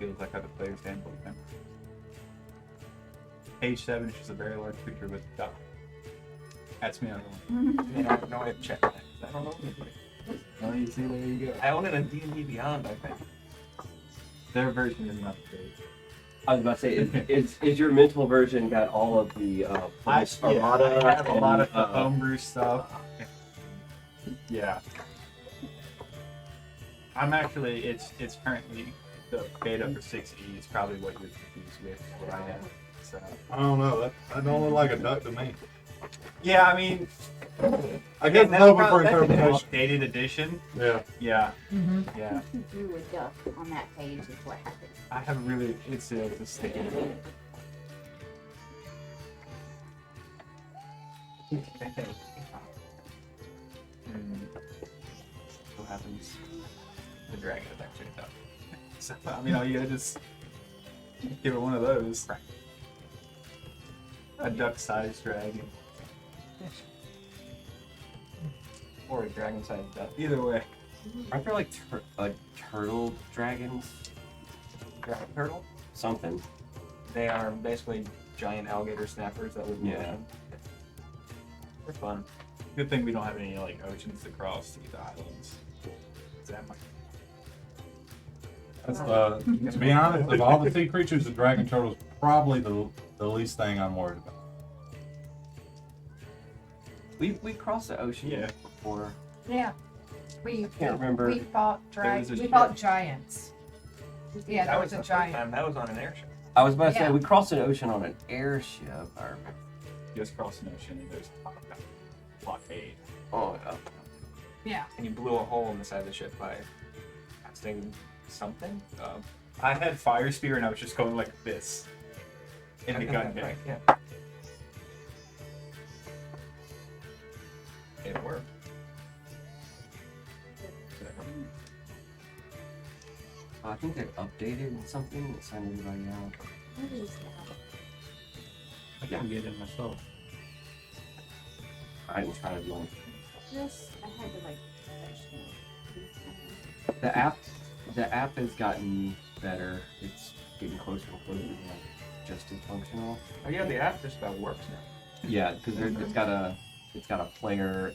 feels like how the player's handbook then. Page 7 is just a very large creature with a duck. That's me on the one. Yeah, I have no way of checking that. 'Cause I don't know anybody. Oh, you see, there you go. I own it in D&D Beyond, I think. Their version is not great. I was about to say, is your mental version got all of the Armada? I have a lot of the and, homebrew stuff. Yeah. I'm actually, it's currently the beta for 6E. It's probably what you're confused with, what I have. So. I don't know. That don't look like a duck to me. Yeah, I mean, I guess it's open for that's an interpretation. updated edition. Yeah. Yeah, Mm-hmm. yeah. If you drew a duck on that page is what happened. I have really, it's a sticky. What happens? The dragon is actually a duck. So, I mean, all you gotta just give it one of those. A duck-sized dragon. Or a dragon-sized duck. Either way. Aren't there like turtle dragons? Dragon turtle. Something. They are basically giant alligator snappers that live in the Yeah. ocean. They're fun. Good thing we don't have any like oceans to cross to get the islands. That might. To be honest, of all the sea creatures, the dragon turtle is probably the least thing I'm worried about. We crossed the ocean Yeah. before. Yeah. We Can't remember. We fought There was a we fought ship. giants. Yeah, That there was was a the first giant. time. That was on an airship. I was about to say Yeah. we crossed an ocean on an airship. Or, Just cross an ocean and there's a blockade. oh, Yeah. And you blew a hole in the side of the ship by casting something. I had fire spear and I was just going like this. In the gun right, game. yeah. It worked. I think they updated something that signed everybody out. What is that? I can get it myself. I didn't try to do it. This, I had to like touch The app has gotten better. It's getting closer and closer to like just as functional. Oh yeah, the app just about works now. Yeah, because it's got a player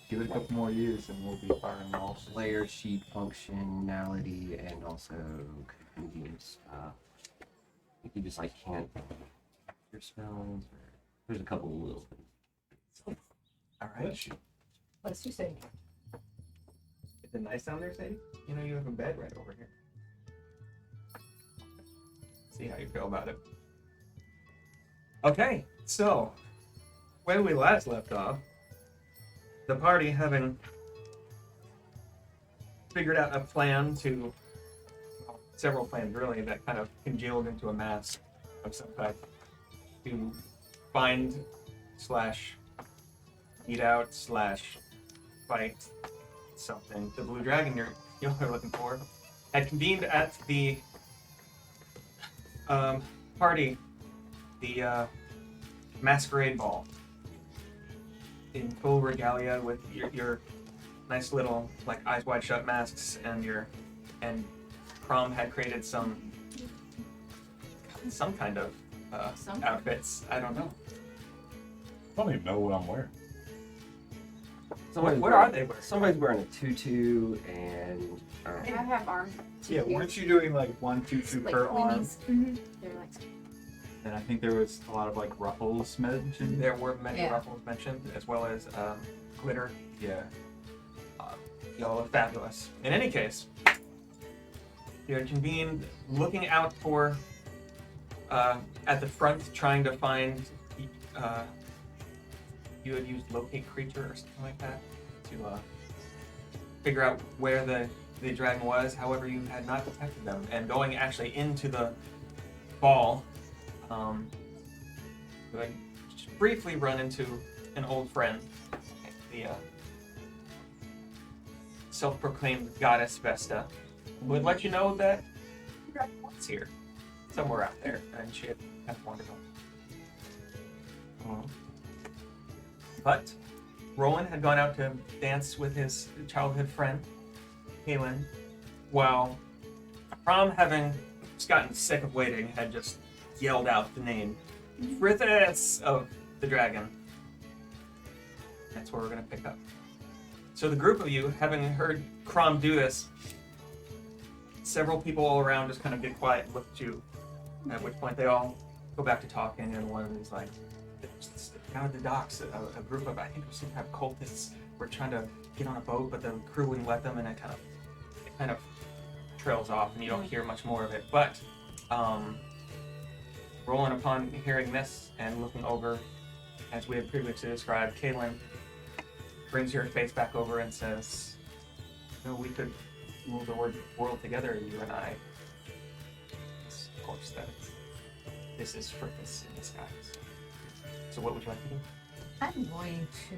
Give it a couple more years and we'll be firing walls. player sheet functionality and also convenience. You just like can't your spells. Or, there's a couple of little things. All right. What's you say? Is it nice down there, Sadie? You know you have a bed right over here. See how you feel about it. Okay, so when we last left off, the party having figured out a plan to, well, several plans really, that kind of congealed into a mass of some type to find / eat out / fight something. The blue dragon you're looking for had convened at the party, the masquerade ball, in full regalia with your nice little like eyes wide shut masks and Crom had created some kind of Some- outfits. I don't know. I don't even know what I'm wearing. What are they wearing? Somebody's wearing a tutu and I have arms. Yeah, weren't you doing like 1, 2, 2 Like per arm? wings. Mm-hmm. They're like And I think there was a lot of like ruffles mentioned. There were many Yeah. ruffles mentioned, as well as glitter. Yeah. Y'all are fabulous. In any case, you're convened looking out for, at the front, trying to find, you had used locate creature or something like that to figure out where the dragon was. However, you had not detected them. And going actually into the ball, you had just briefly run into an old friend, the self-proclaimed goddess Vesta, would let you know that the dragon was here, somewhere out there, and she had wandered on. But Roland had gone out to dance with his childhood friend, Kaylin, while Crom, having just gotten sick of waiting, had just yelled out the name Frithis of the dragon. That's where we're going to pick up. So the group of you, having heard Crom do this, several people all around just kind of get quiet and look at you, at which point they all go back to talking, and one of them's like, down at the docks, a group of, I think we seem to have cultists, were trying to get on a boat, but the crew wouldn't let them, and it kind of trails off, and you don't hear much more of it. But Roland, upon hearing this and looking over, as we had previously described, Kaylin brings your face back over and says, we could rule the world together, you and I. Yes, of course, this is Frithis in disguise. So what would you like to do? I'm going to,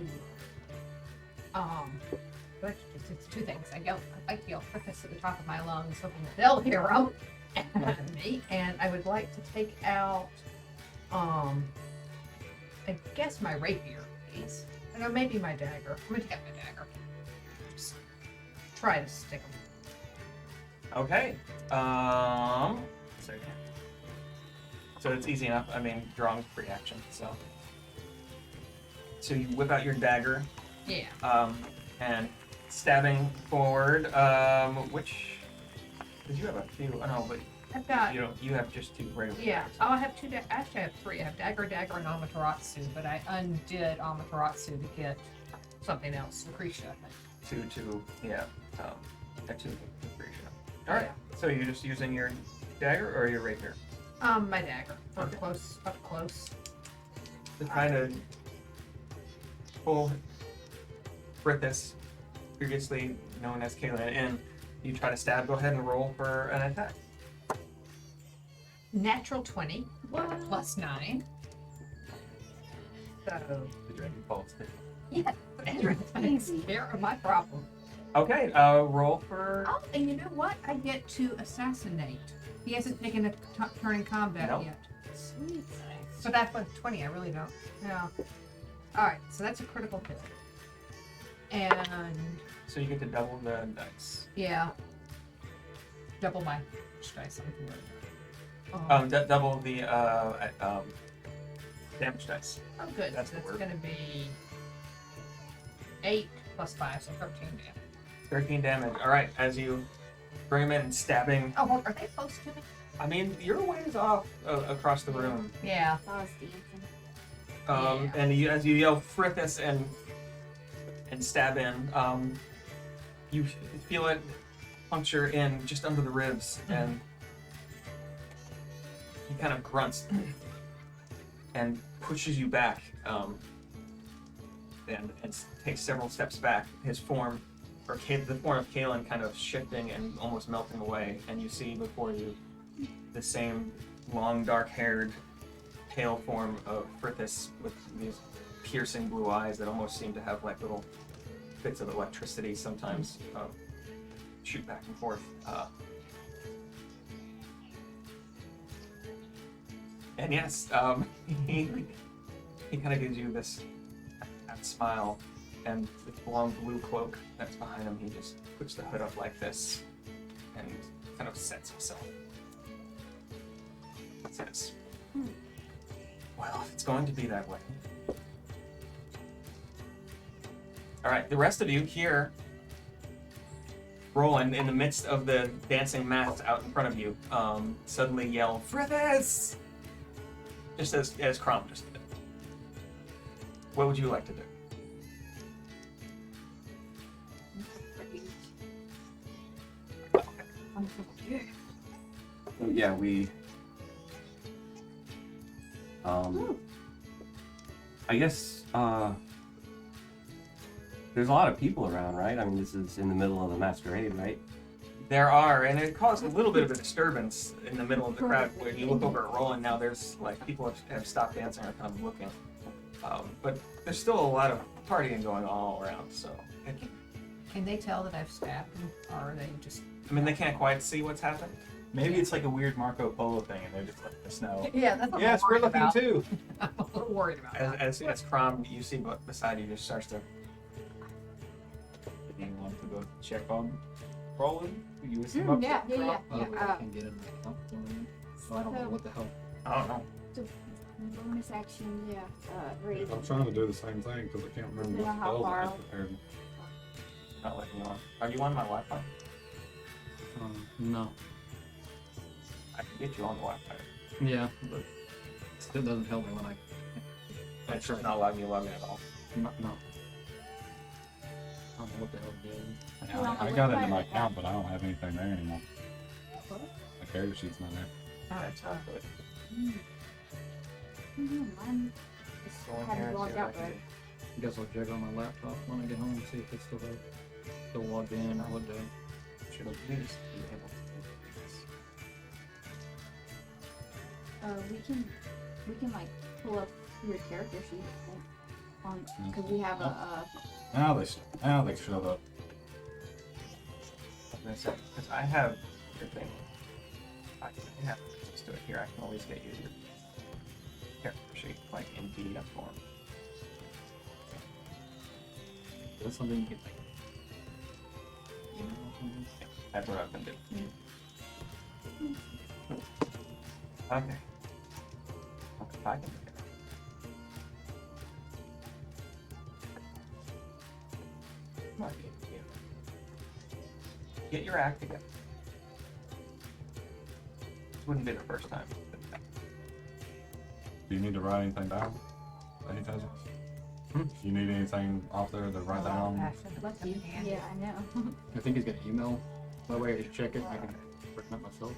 it's two things. I'd like to yell Frithis at the top of my lungs, hoping that they'll hear them and me. And I would like to take out, I guess my rapier, please. I know, maybe my dagger. I'm going to take out my dagger. Just try to stick them. Okay. So it's easy enough. I mean, drawing's free action, so. So you whip out your dagger, Yeah. and stabbing forward. Which? Because you have a few. Oh no, but I've got, you don't. You have just two regular. yeah. daggers. Oh, I have two. Actually, I have three. I have dagger, and Amaterasu, but I undid Amaterasu to get something else. Lucretia, I think. Two. Yeah. Two. Lucretia. All right. So you're just using your dagger or your rapier? My dagger. For Okay. up close. To try to pull Frithis, previously known as Kaylin, in. You try to stab. Go ahead and roll for an attack. Natural 20 plus 9. So The dragon falls. yeah, that's care of my problem. Okay. Roll for. Oh, and you know what? I get to assassinate. He hasn't taken a turn in combat No. yet. Sweet. So that's what 20. I really don't. No. All right. So that's a critical hit. And So you get to double the dice. yeah, double my dice. Double the damage dice. Oh, good. That's So the that's word. going to be 8 plus 5, so 13 damage. 13 damage. All right. As you bring him in and stabbing. Oh, well, are they close to me? I mean, you're ways off across the room. Yeah. I was dancing. And as you yell Frithis and stab in, you feel it puncture in just under the ribs, and he kind of grunts and pushes you back, and takes several steps back. His form, the form of Kaelin, kind of shifting and almost melting away, and you see before you the same long, dark-haired, pale form of Frithis with these piercing blue eyes that almost seem to have like little bits of electricity sometimes shoot back and forth. And yes, he kind of gives you that smile, and the long blue cloak that's behind him, he just puts the hood up like this and kind of sets himself. He says, well, if it's going to be that way. All right, the rest of you here, Roland, in the midst of the dancing mass out in front of you, suddenly yell, Frithis! Just as Crom just did. What would you like to do? Yeah, we. I guess there's a lot of people around, right? I mean, this is in the middle of the masquerade, right? There are, and it caused a little bit of a disturbance in the middle of the crowd. When you look over at Roland now, there's like people have stopped dancing and are kind of looking. But there's still a lot of partying going on all around. So, Can they tell that I've stabbed them, or are they just? I mean, they can't quite see what's happened. Maybe it's like a weird Marco Polo thing, and they're just letting us know. Yeah, that's what Yes, I'm we're worried looking about. too. I'm a little worried about that. As Crom, you see beside you just starts to. Do you want to go check on Roland? You use them up. Yeah. I can get it in my account. So I don't know what the hell. I don't know. Bonus action, yeah. Raise. I'm trying to do the same thing because I can't remember Yeah, what how spells I far? had prepared. Not letting you on. Are you on my Wi-Fi? No. I can get you on the Wi-Fi. Yeah, but it still doesn't help me when I. It's just not allowing me to log in at all. No. I don't know what the hell it is. I got it in my account, but I don't have anything there anymore. My character sheet's not there. That's not good. Mine just Go in here hadn't and see logged what I out can right. do. I guess I'll check on my laptop when I get home and see if it's still there. Still logged in or what day. Should at least be able to do this. We can like pull up your character sheet on because we have a Now they showed up. I was gonna say, because I have your thing. I have access to it here. I can always get you your character sheet, like in PDF form. That's something you can like email or something. That's what I've been doing. Okay. If I can do it. Come on, get your act together. This wouldn't be the first time. Do you need to write anything down? Anything? Hmm? You need anything off there to write down? yeah, I know. I think he's got an email. That way I can check it and I can bring it up myself.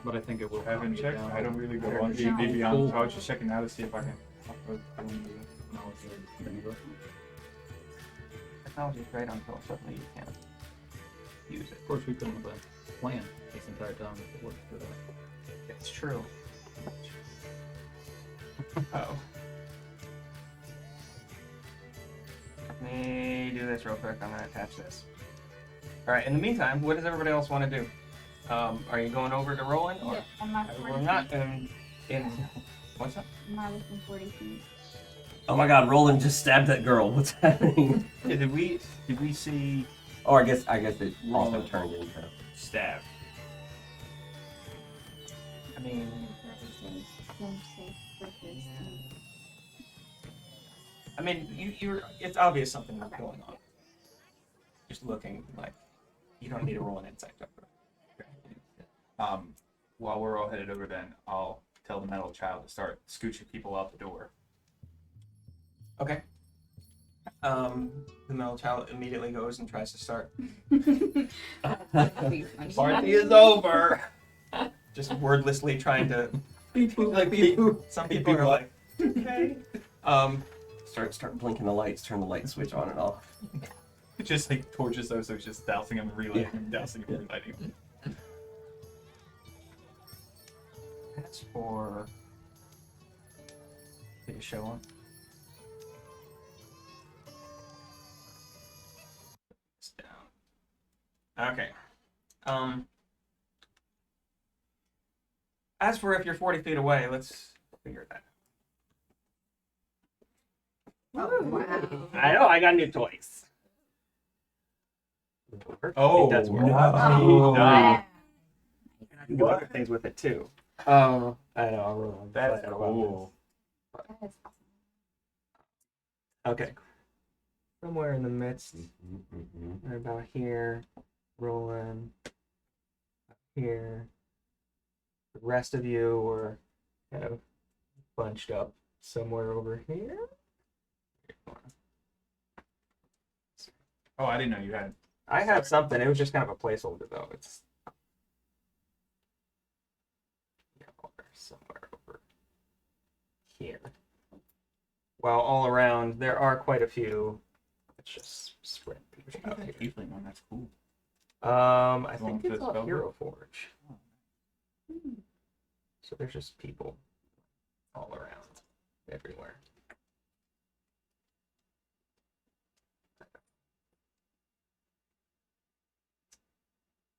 But I think it will. I haven't prompt me checked. down. I don't really go on Yeah. D&D Beyond, so I was just checking now to see if I can upload things. No, it's a- Technology is great until suddenly you can't use it. Of course, we couldn't have a plan this entire time if it worked for that. It's true. Oh. Let me do this real quick. I'm gonna attach this. All right. In the meantime, what does everybody else want to do? Are you going over to Roland or? Yeah, am I We're not in. What's up? Am I within 40 feet? Oh my god, Roland just stabbed that girl. What's happening? Yeah, did we see Oh, I guess it also turned into. stab? I mean, you're. It's obvious something is going on. Just looking like you don't need to roll an insight check. While we're all headed over, then I'll tell the metal child to start scooching people out the door. Okay. The metal child immediately goes and tries to start. Party is over. Just wordlessly trying to. Like Some people are like, okay. Start blinking the lights. Turn the light switch on and off. Just like torches though, so it's just dousing them and relighting them, dousing them and relighting them. That's for. Did you show on? It's down. Okay. As for if you're 40 feet away, let's figure that out. Oh, wow. I know, I got new toys. Oh, That's no. weird. No. Yeah. And I can do other things with it too. I know, I'll roll. That's cool. That is awesome. Okay. Somewhere in the midst, Mm-hmm. right about here, rolling up here. The rest of you were kind of bunched up somewhere over here. Oh, I didn't know you had. I have something. It was just kind of a placeholder, though. It's somewhere over here. Well, all around, there are quite a few. Let's just spread these out here. Tiefling one. That's cool. I Going think to it's the called spell Hero Forge. So there's just people all around, everywhere.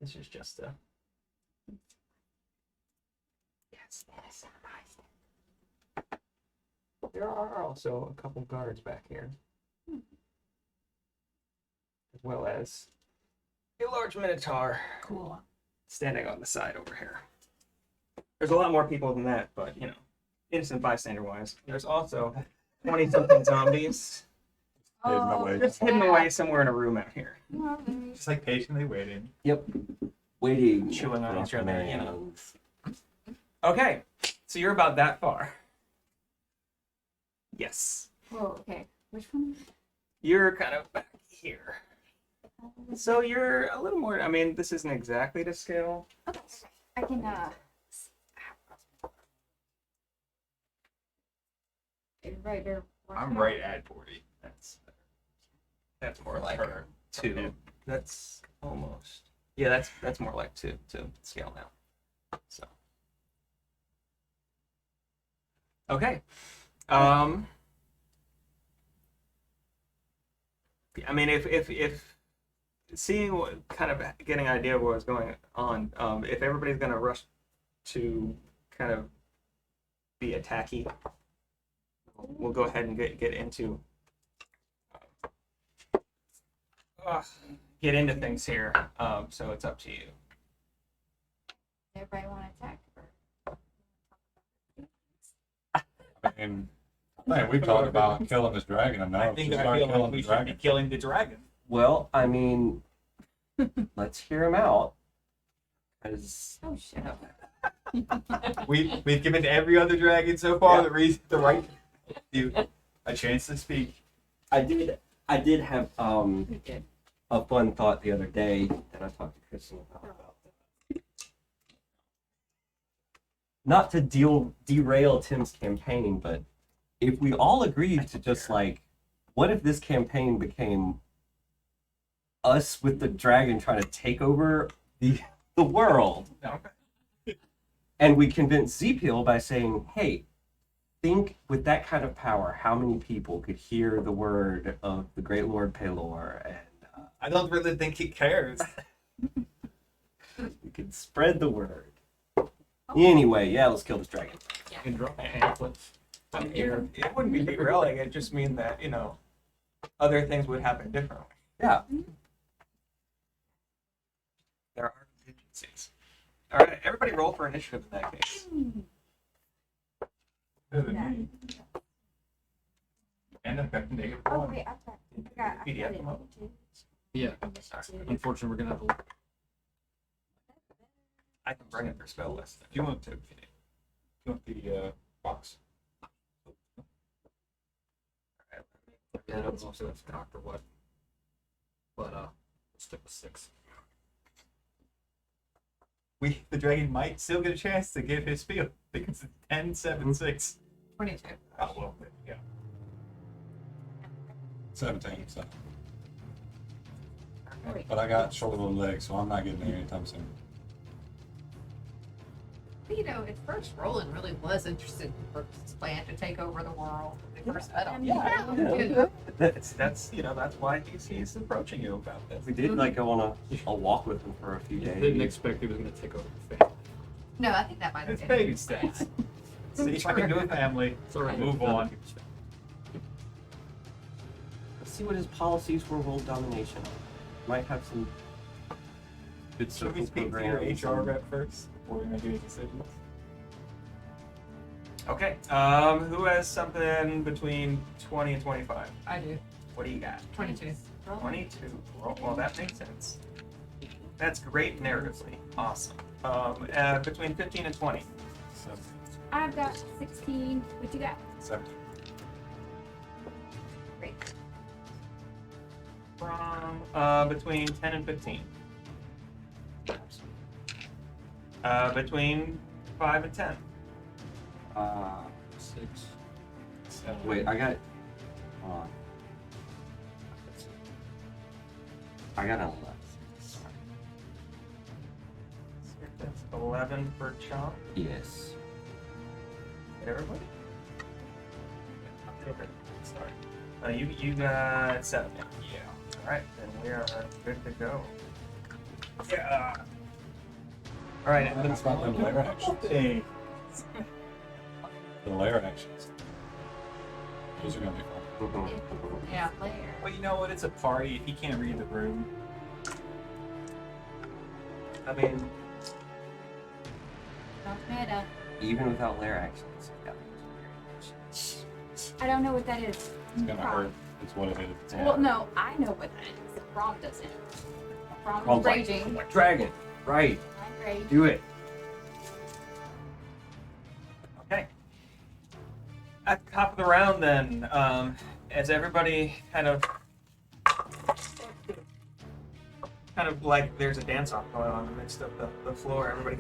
This is just a. Yes, yes, there are also a couple guards back here. as well as a large minotaur Cool. standing on the side over here. There's a lot more people than that, but you know, innocent bystander wise. There's also 20 something zombies Hidden away. just hidden away somewhere in a room out here. Just like patiently waiting. Yep. Waiting. Chewing on for each other, you know. commands. Okay, so you're about that far. Yes. Whoa, okay. Which one? You're kind of back here. So you're a little more, I mean, this isn't exactly to scale. Okay. I can, right there. I'm right at 40. That's more like Her. 2. That's almost. Yeah, that's more like 2 to scale now. So. Okay. I mean, if seeing what kind of getting an idea of what was going on, if everybody's gonna rush to kind of be attacky, we'll go ahead and get into things here. So it's up to you. Everybody want to attack? And I think we talked about killing this dragon. And now I it's think just I start feel killing like the we should dragon. be killing the dragon. Well, I mean, let's hear him out. Because Oh, shut up. We've given every other dragon so far Yeah. the right you a chance to speak. I did have You did. a fun thought the other day that I talked to Kristen about. Not to derail Tim's campaign, but if we all agreed to just like, what if this campaign became us with the dragon trying to take over the world? No. And we convince Zeepil by saying, hey, think with that kind of power, how many people could hear the word of the great Lord Pelor, and I don't really think he cares. we could spread the word. Anyway, yeah, let's kill this dragon. You can drop pamphlets. I mean, it wouldn't be derailing. It just mean that other things would happen differently. Yeah. There are contingencies. All right, everybody, roll for initiative in that case. And a negative Oh, one. wait, I got PDF it them up. too. Yeah. Unfortunately, we're gonna have to. I can bring it for spell list. Do you want to? If you want the box? Yeah, I don't know if it's cocked or what. But we'll stick with 6. The dragon might still get a chance to give his spiel because it's 10, 7, 6. 22. Oh well, there you go. 17. So. Wait. But I got short little legs, so I'm not getting there anytime soon. You know, at first Roland really was interested in Brooks' plan to take over the world. At first, I don't. Yeah. You know, That's why he's approaching you about this. We did like go on a walk with him for a few Didn't days. expect he was gonna take over the family. no, I think that might have It's been. baby steps. See if I can do a family. It's alright. Move on. Let's see what his policies for world domination are. Might have some good Should we social speak to your programs. HR rep first before we make any decisions? Okay. Who has something between 20 and 25? I do. What do you got? 22. 22. Well, that makes sense. That's great narratively. Awesome. Between 15 and 20. I've got 16. What you got? 17. Great. From between 10 and 15. Between 5 and 10. 6. 7. Wait, I got. Hold on. I got an 11. Sorry. That's 11 for Chomp. Yes. Everybody? Okay, sorry. You got 7. Yeah. Alright, then we are good to go. Yeah. Alright, How about them layer actions? Hey. The layer actions. Those are gonna be fun. Yeah. Lair. Well, you know what? It's a party. He can't read the room. I mean, Not meta. Even without lair actions. Yeah. I don't know what that is. It's gonna hurt. It's what it is. Yeah. Well, no, I know what that is. Rom doesn't. Rom's Rom's like, raging. Like dragon. Right. I'm raging. Do it. okay. At the top of the round, then, as everybody kind of like there's a dance-off going on in the midst of the floor. Everybody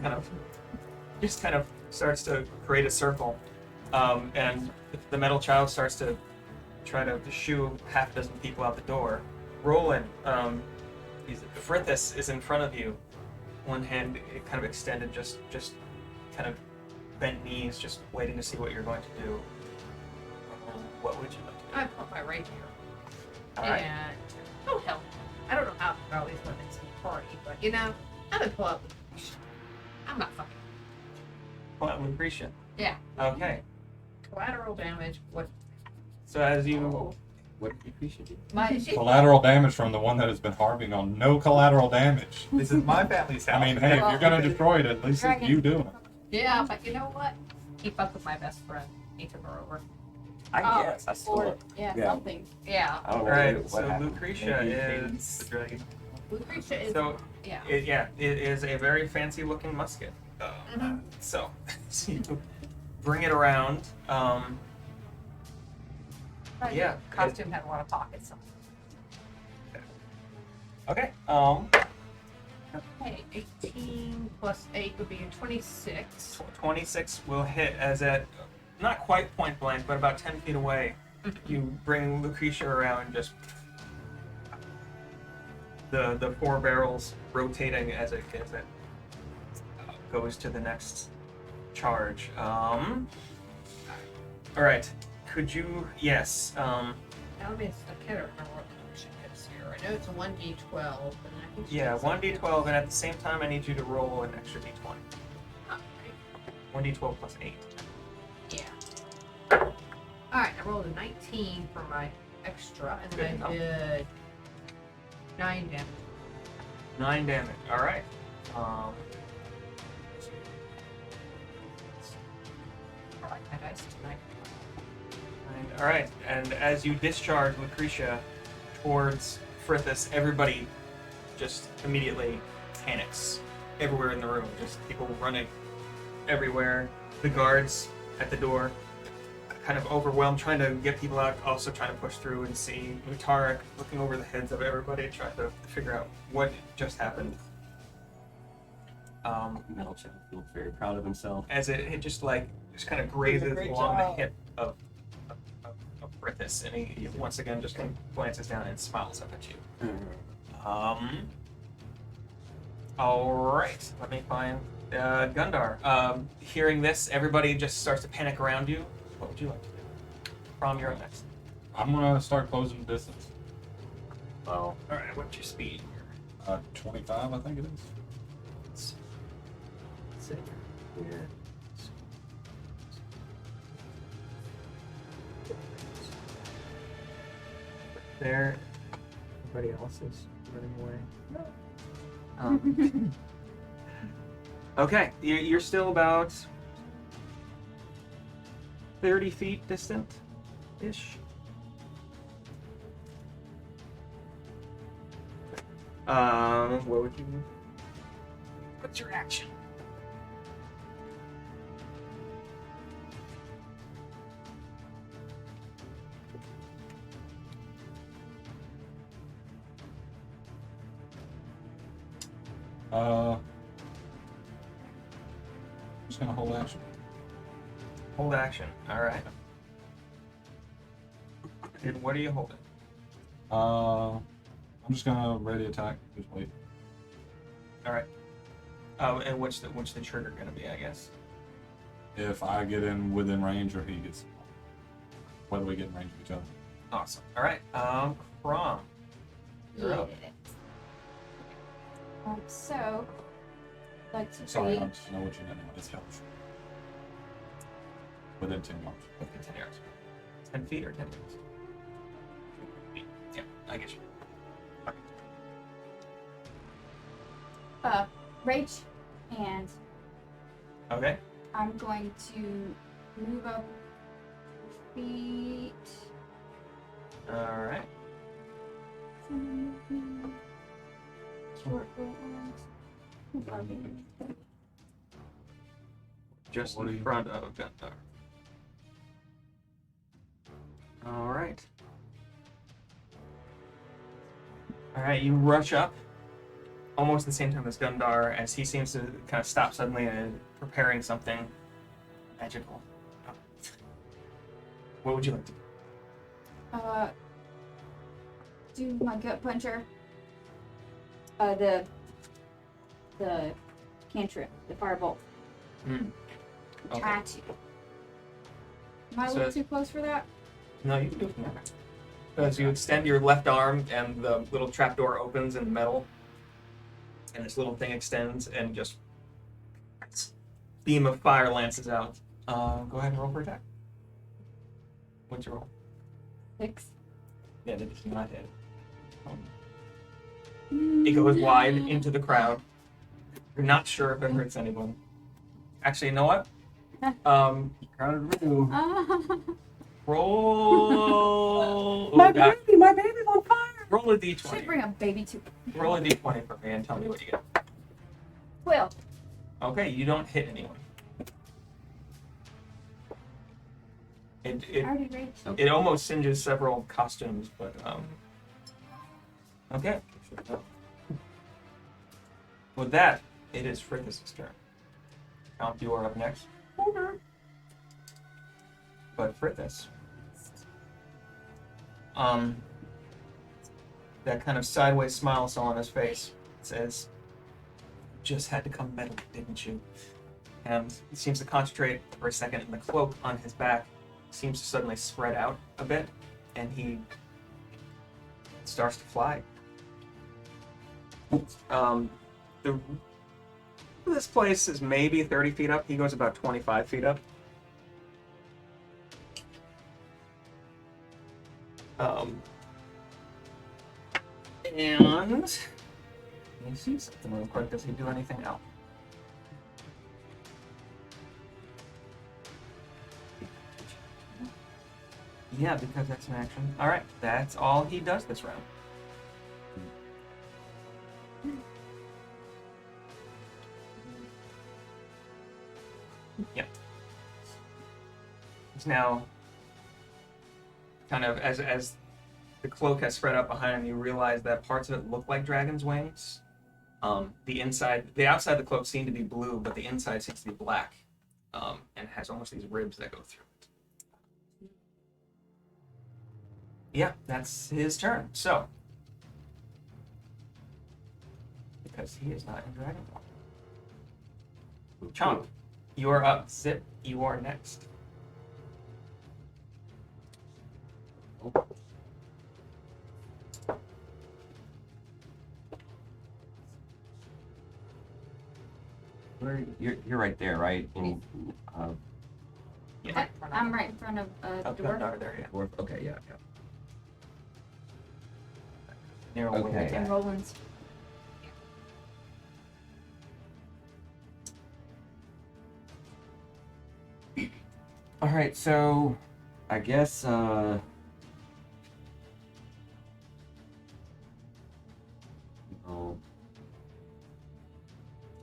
just kind of starts to create a circle, and the metal child starts to try to shoo half a dozen people out the door. Roland, Frithis is in front of you, one hand kind of extended, just kind of bent knees, just waiting to see what you're going to do. What would you like to do? I put my rapier. All right. And oh hell, I don't know how to put all these weapons in the party, but you know, I'm gonna pull out Lucretia. I'm not fucking. Pull out Lucretia. Yeah. Okay. Collateral damage. What? So as you What did Lucretia do? My Collateral damage from the one that has been harping on no collateral damage. This is my family's house. I mean, hey, if Well, you're gonna destroy it, at least it's Dragon. you doing it. Yeah, but you know what? He fucked with my best friend. He took her over. I Oh, guess. I still Or, don't. yeah, Yeah. something. Yeah. I don't know all right. what So happened. Lucretia Maybe is they- the dragon. Lucretia is. So Yeah. it is a very fancy looking musket. Mhm. So you bring it around. Right. Yeah. Costume had a lot of pockets. So. Okay. Hey, 18 plus 8 would be a 26. 26 will hit as at not quite point blank, but about 10 feet away. You bring Lucretia around, just the four barrels rotating as it goes to the next charge. All right. Could you? Yes. Now, let me. I can't remember what function is here. I know it's a 1d12. And I think she Yeah, has 1d12, and at the same time, I need you to roll an extra d20. Oh, 1d12 plus 8. yeah. Alright, I rolled a 19 for my extra, and Good then enough. I did 9 damage. 9 damage. All right. I like my dice tonight. All right, and as you discharge Lucretia towards Frithis, everybody just immediately panics everywhere in the room. Just people running everywhere. The guards at the door, kind of overwhelmed, trying to get people out, also trying to push through and see Mutarik looking over the heads of everybody, trying to figure out what just happened. Metal Child feels very proud of himself. As it just kind of grazes great along job. the hip of Frithis, and he once again just kind of glances down and smiles up at you. All right, let me find Gundar. Hearing this, everybody just starts to panic around you. What would you like to do? Prom, you're up next. I'm gonna start closing the distance. Well, all right. What's your speed? 25, I think it is. Let's see here. There. Everybody else is running away. Okay, you're still about 30 feet distant-ish. What would you? What's your action? I'm just gonna hold action. Hold action. All right. And what are you holding? I'm just gonna ready attack. Just wait. All right. Oh, and what's the trigger gonna be? I guess. If I get in within range or he gets, whether we get in range of each other. Awesome. All right. Prom. You're up. So, like to Sorry, I read. just know what you meant. This helps. Within 10 yards. Okay, 10 yards. 10 feet or 10 yards? I get you. Rage, and Okay. I'm going to move up feet. All right. Short ones. Just What do in you- front of Gundar. All right. All right, you rush up almost at the same time as Gundar, as he seems to kind of stop suddenly and preparing something magical. What would you like to do? Do my gut puncher. The cantrip, the firebolt. Okay. Try to. Am I a So- little too close for that? No, you can do it from there. As you extend your left arm and the little trapdoor opens in metal, and this little thing extends and just beam of fire lances out. Go ahead and roll for attack. What's your roll? 6. Yeah, that is not hit. It goes wide into the crowd. You're not sure if it hurts anyone. Actually, you know what? Crowded room. Roll. My Oh, God. baby, my baby's on fire. Roll a Should d20. bring a baby too. Roll a d20 for me and tell me what you get. 12. Okay, you don't hit anyone. I It already raged. it almost singes several costumes, but okay. With that, it is Frithis' turn. Count, you are up next. But Frithis, that kind of sideways smile still on his face says, "Just had to come metal, didn't you?" And he seems to concentrate for a second, and the cloak on his back seems to suddenly spread out a bit, and he starts to fly. This place is maybe 30 feet up. He goes about 25 feet up. And let me see something real quick. Does he do anything else? Yeah, because that's an action. All right, that's all he does this round. Yep. He's now kind of as the cloak has spread out behind him. You realize that parts of it look like dragon's wings. The outside of the cloak seemed to be blue, but the inside seems to be black, and has almost these ribs that go through it. Yeah, that's his turn. So, because he is not in Dragon Ball. Chomp, you are up. Zip, you are next. You're right there, right? In, Yeah. I'm right in front of Up the door. Gundar there, yeah. dwarf. Okay, yeah. Near a wing Okay. attack. And Roland's. All right, so I guess oh,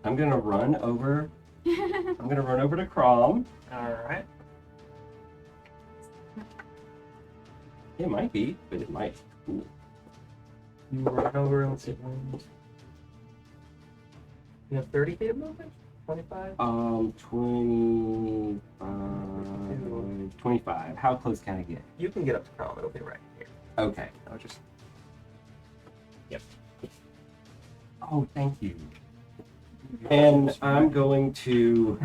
I'm gonna run over. I'm gonna run over to Crom. All right. It might be, but it might. Ooh. You run over and sit. You have 30 feet of movement? 25? 25. How close can I get? You can get up to Crom. It'll be right here. Okay. I'll just. Yep. Oh, thank you. And I'm going to.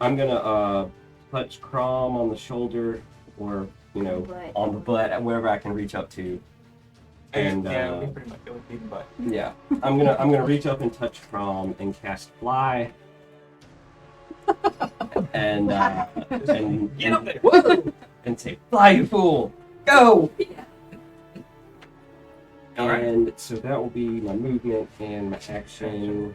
I'm gonna touch Crom on the shoulder, or Butt. on the butt, wherever I can reach up to. And yeah, it would be pretty much. It would be the butt. yeah, I'm gonna reach up and touch Crom and cast Fly. and Get up there. woo! And say, "Fly, you fool! Go!" All right. And so that will be my movement and my action.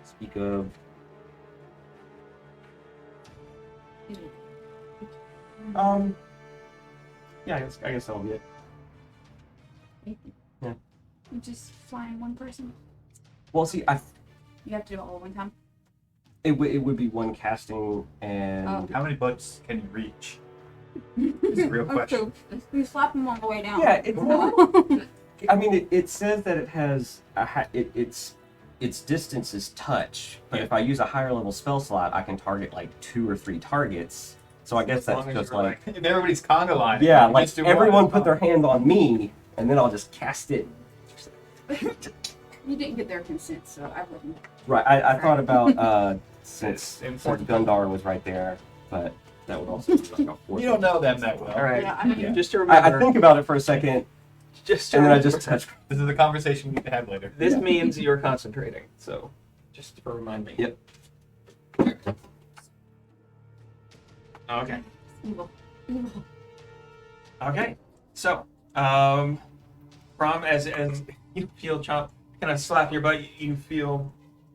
Speak of. Yeah, I guess that'll be it. You just flying one person. Well, see, You have to do it all at one time. it would be one casting and Oh. How many buttons can you reach? It's a real question. You slap them on the way down. yeah, I mean, it says that it has its distance is touch, but if I use a higher level spell slot, I can target like 2 or 3 targets. So I guess As long that's as just you're like If everybody's conga line. yeah, like everyone put their hand on me, and then I'll just cast it. You didn't get their consent, so I wouldn't. Right, I thought about since Same Fort sort. Gundar was right there, but that would also be like a 4. You don't know them that well. All right. Yeah, I mean, Yeah. Just to remember, I think about it for a second, just to and then I remember, just touch. This is a conversation we need to have later. This means you're concentrating. So, just to remind me. Yep. Okay. evil. Okay. So, Brom, as you feel Chomp kind of slap your butt, you feel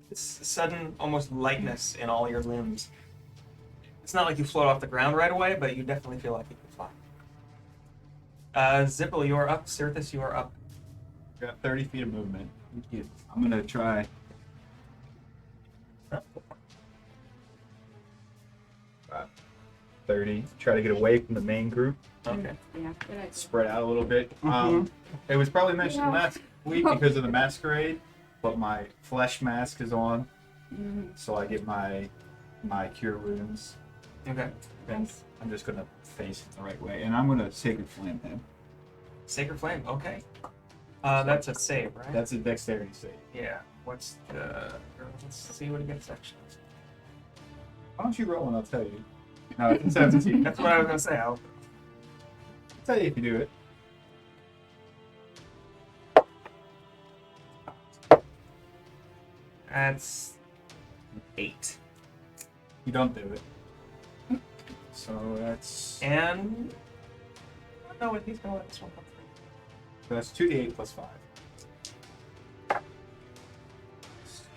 this sudden almost lightness in all your limbs. It's not like you float off the ground right away, but you definitely feel like you can fly. Zipple, you are up. Cirthus, you are up. Got 30 feet of movement. I'm gonna try. 30. Try to get away from the main group. Okay. Yeah, good idea. Spread out a little bit. It was probably mentioned Yeah. last week because of the masquerade, but my flesh mask is on, so I get my cure wounds. Okay. And Nice. I'm just gonna face it the right way, and I'm gonna sacred flame him. Sacred Flame. Okay. That's a save, right? That's a dexterity save. Yeah. What's the? Let's see what it gets actually. Why don't you roll and I'll tell you? No, it's 17. That's what I was gonna say. I'll tell you if you do it. That's 8. You don't do it. So that's And no, he's gonna let this one come through. 2d8 plus 5.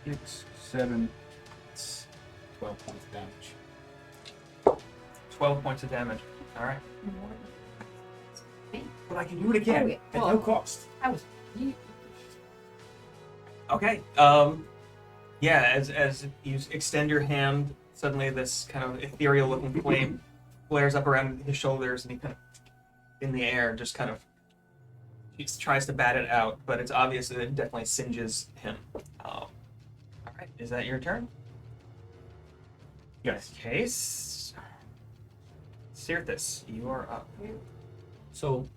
6, 7, it's 12 points of damage. 12 points of damage. All right. But I can do it again Okay, at well- no cost. I was. Okay. Yeah. As you extend your hand, suddenly this kind of ethereal-looking flame flares up around his shoulders, and he kind of, in the air, just kind of he tries to bat it out, but it's obvious that it definitely singes him. All right. Is that your turn? Yes. Case. Cirthus, you are up. So,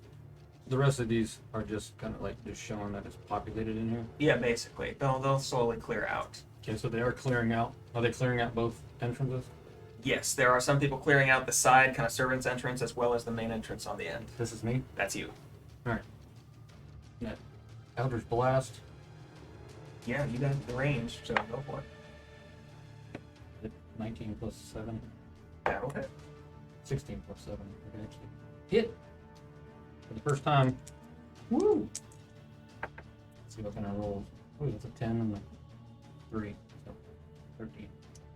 the rest of these are just kind of like just showing that it's populated in here. Yeah, basically. They'll slowly clear out. Okay, so they are clearing out. Are they clearing out both entrances? Yes, there are some people clearing out the side, kind of servant's entrance, as well as the main entrance on the end. This is me. That's you. Eldritch Blast. Yeah, you got the range, so go for it. 19 plus 7. That'll hit. 16 plus 7. I can actually hit for the first time. Woo! Let's see what kind of rolls. Oh, that's a 10 and a 3. So 13.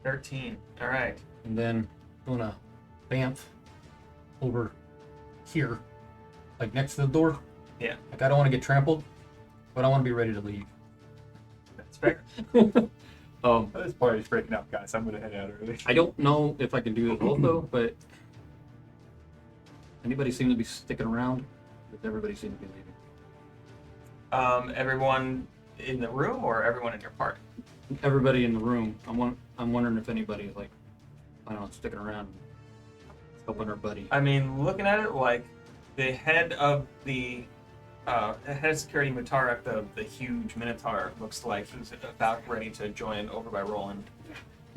13. All right. And then I'm gonna bamf over here, like next to the door. Yeah. Like I don't want to get trampled, but I want to be ready to leave. That's fair. This party's breaking up, guys. I'm gonna head out early. I don't know if I can do it also, but anybody seem to be sticking around? But everybody seems to be leaving. Everyone in the room or everyone in your party? Everybody in the room. I'm wondering if anybody's like, I don't know, sticking around, helping our buddy. I mean, looking at it, like the head of the head of security, Mutarek, the huge Minotaur, looks like he's about ready to join over by Roland.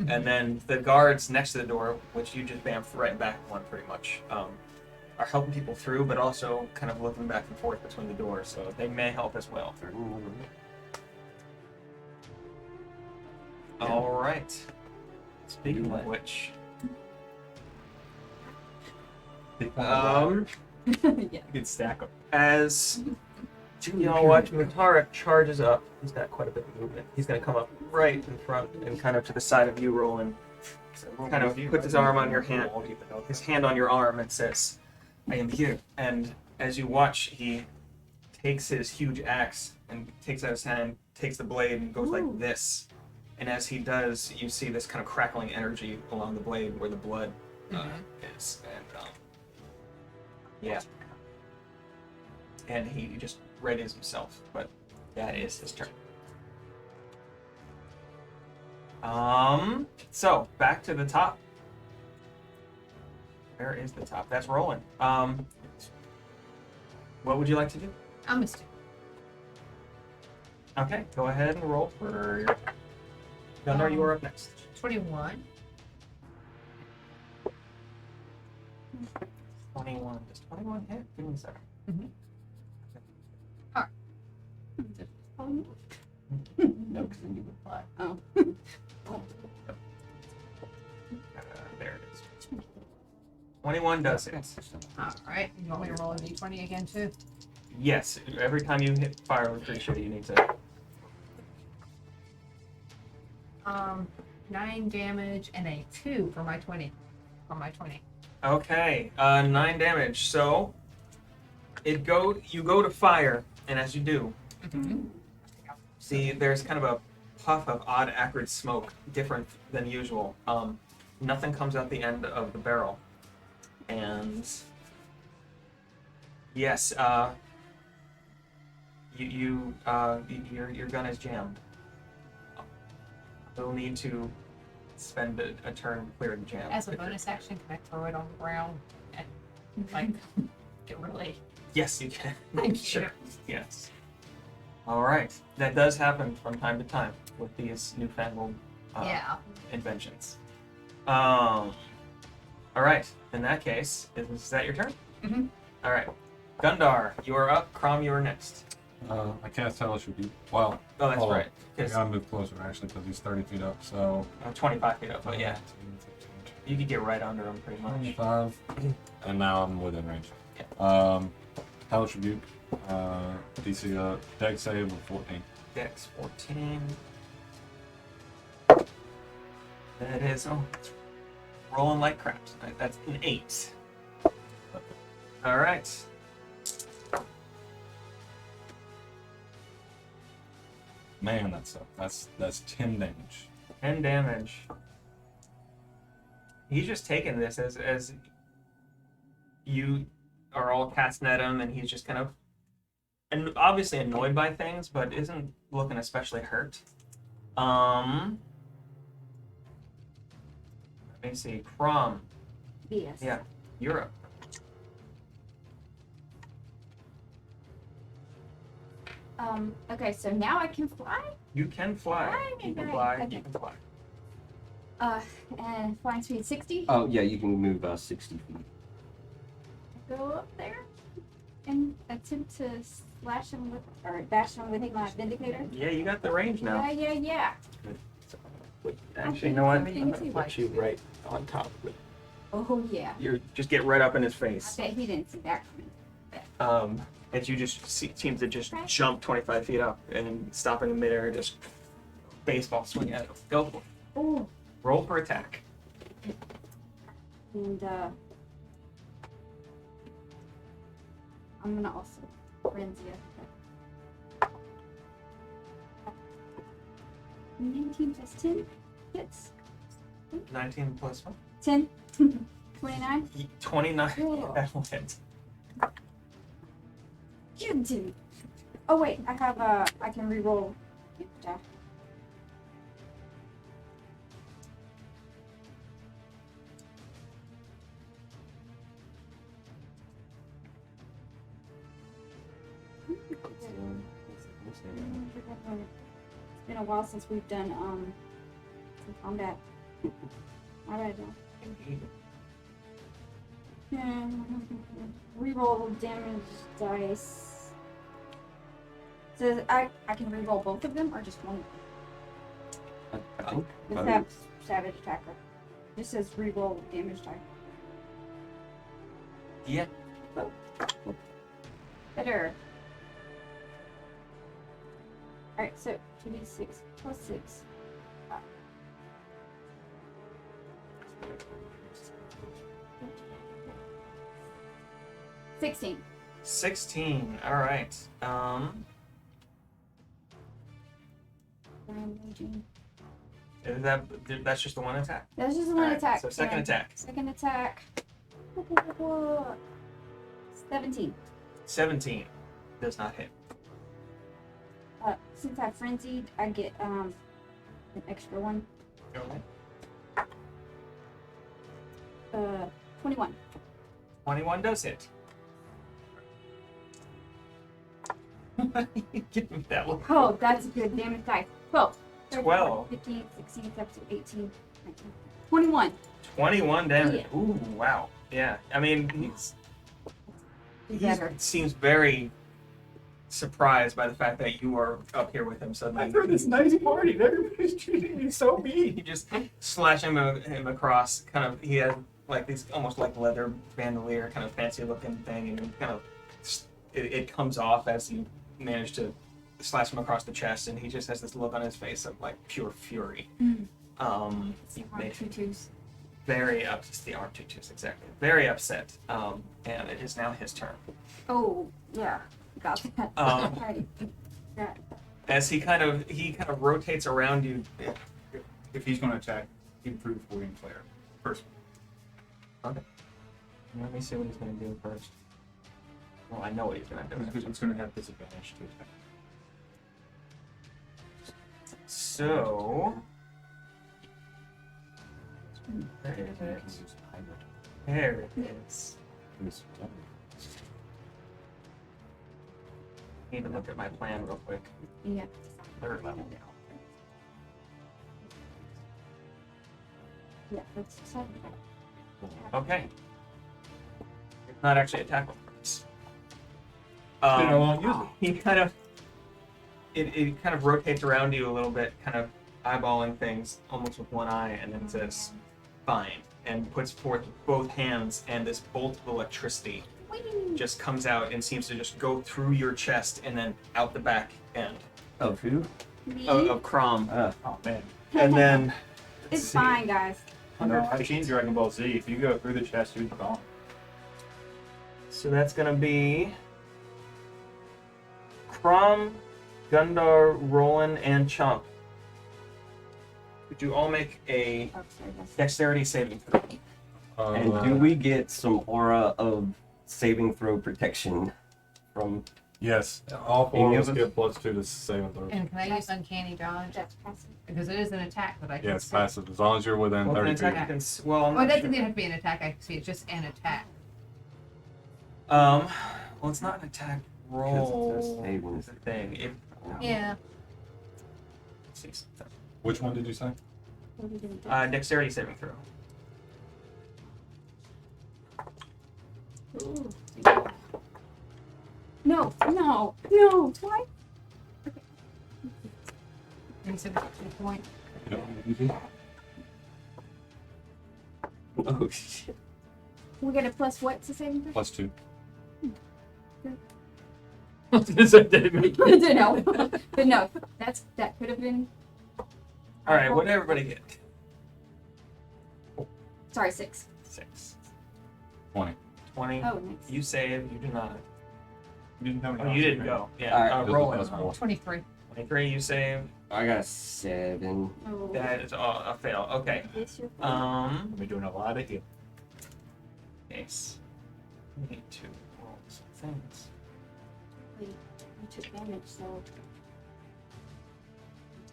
And then the guards next to the door, which you just bamfed right back one pretty much, are helping people through, but also kind of looking back and forth between the doors, so they may help as well. All right. Speaking of which, Yeah. You could stack them. as y'all watch Mutara charges up, he's got quite a bit of movement. He's gonna come up right in front and kind of to the side of you, Roland. Kind of puts his arm on your hand, his hand on your arm, and says, "I am here." And as you watch, he takes his huge axe and takes out his hand, takes the blade, and goes like this. And as he does, you see this kind of crackling energy along the blade where the blood is. And yeah. And he just readies himself, but that is his turn. So back to the top. Where is the top? That's Roland. What would you like to do? I'm a student. Okay, go ahead and roll for your Gundar. You are up next. 21. 21. Does 21 hit? Give me a second. No, because then you would fly. Oh. There it is. 21 does it. Alright, you want me to roll a d20 again too? Yes, every time you hit fire with creature, you need to. 9 damage and a 2 for my 20. For my 20. Okay, 9 damage. So you go to fire, and as you do, see there's kind of a puff of odd acrid smoke, different than usual. Nothing comes out the end of the barrel, and yes, your gun is jammed. You'll need to spend a turn to clear the jam. As a bonus action, can I throw it on the ground and like get really? Yes, you can. Thank Sure. you. Yes. All right. That does happen from time to time with these newfangled Yeah. inventions. All right. In that case, is that your turn? Mhm. All right. Gundar, you are up. Crom, you are next. I cast Hellish Rebuke. Well, Oh, that's hold on. right. I 'Cause gotta move closer actually because he's 30 feet up. So 25 feet up, but yeah, you could get right under him pretty much. 25, and now I'm within range. Hellish Rebuke. DC deck save of 14. Dex 14. That is, it's rolling like crap. That's an 8. All right. Man, that's 10 damage. 10 damage. He's just taking this as you are all casting at him, and he's just kind of, and obviously annoyed by things, but isn't looking especially hurt. Let me see. Crom, Yes. yeah, you're up. Okay, so now I can fly? You can fly. Fly, You can right, fly. okay. You can fly. And flying speed 60? Oh, yeah, you can move 60 feet. Go up there and attempt to slash him with, or bash him with my Vindicator? Yeah, you got the range now. Yeah. Actually, you know what? I'm Everything gonna too. put you right on top of it. Oh, yeah. You just get right up in his I face. bet he didn't see that coming. And you just seems to just jump 25 feet up and stopping in midair, just baseball swing at him. Go for it. Oh, Roll for attack. and I'm gonna also frenzy it. 19 plus 10 hits. 19 plus 1. 10. 29. 29. Oh. That will hit. You do. Oh wait, I have I can reroll. Yeah. It's been a while since we've done some combat. All right, reroll damage dice. So I can reroll both of them or just one? I I think. This Oh, have savage attacker. This says reroll damage type. Yeah. Better. Alright, so 2d6 plus 6. 16. 16. All right. Is that's just the one attack? That's just one Alright, attack. so second Yeah. attack. Second attack. 17. 17 does not hit. Since I frenzied, I get an extra one. Okay. 21. 21 does hit. Give me that look. Oh, that's a good damage dice. 12. 12. 15, 16, 17, 18, 19. 21. 21 damage. Yeah. Ooh, wow. Yeah. I mean, he Better. seems very surprised by the fact that you are up here with him suddenly. After this nice party, and everybody's treating me so mean. You just slash him across. Kind of, he has like these almost like leather bandolier, kind of fancy looking thing, and you kind of it comes off as you manage to slash him across the chest, and he just has this look on his face of like pure fury. You make him R22s. very upset. The R22s, exactly. Very upset. And it is now his turn. Oh, yeah. Got that. Alright. That. As he kind of rotates around you. If he's going to attack, improve William Claire. First. Let me see what he's going to do first. Well, I know what he's going to do. It's going to have disadvantage to attack. So. There it is. Need to look at my plan real quick. Yeah. Third level. Yeah, that's exciting. Okay. It's not actually a tackle purpose. Depending on how long you use He kind of it kind of rotates around you a little bit, kind of eyeballing things almost with one eye, and then says, "Fine," and puts forth both hands, and this bolt of electricity just comes out and seems to just go through your chest and then out the back end Of who? Me? of Crom. Oh, man. And then It's see. fine, guys. Under Machine Dragon Ball Z, if you go through the chest, you're gone. So that's gonna be Crom, Gundar, Roland, and Chomp. Would you all make a Oh, sorry, guys. dexterity saving throw? And do we get some aura of saving throw protection from? Yes, all four Any of of us us? get +2 to saving throws. And can I use uncanny dodge? That's passive. Because it is an attack that I can Yeah, it's see. passive as long as you're within Well, 30 an attack feet. you can well, I'm Oh, it not doesn't sure. even have to be an attack. I can see it's just an attack. Well, it's not an attack roll. Because it's saving. Is the thing. It, Yeah. let's see something. Which one did you say? What are we doing? Dexterity saving throw. Ooh. No, no, no. Why? Consider it 2 point. Oh shit! We get a plus what to saving throw? +2. No, but no, that could have been. All right, what did everybody get? Sorry, 6. 6. 20. 20. Oh, nice. You save. You do not. You didn't have Oh, you didn't go. Yeah. All right. Roll That's it. more. 23. 23. You save. I got a 7. Oh, That is a fail. Okay. this your I'll be doing a lot of healing. Ace. We need to roll some things. Wait, you took damage, so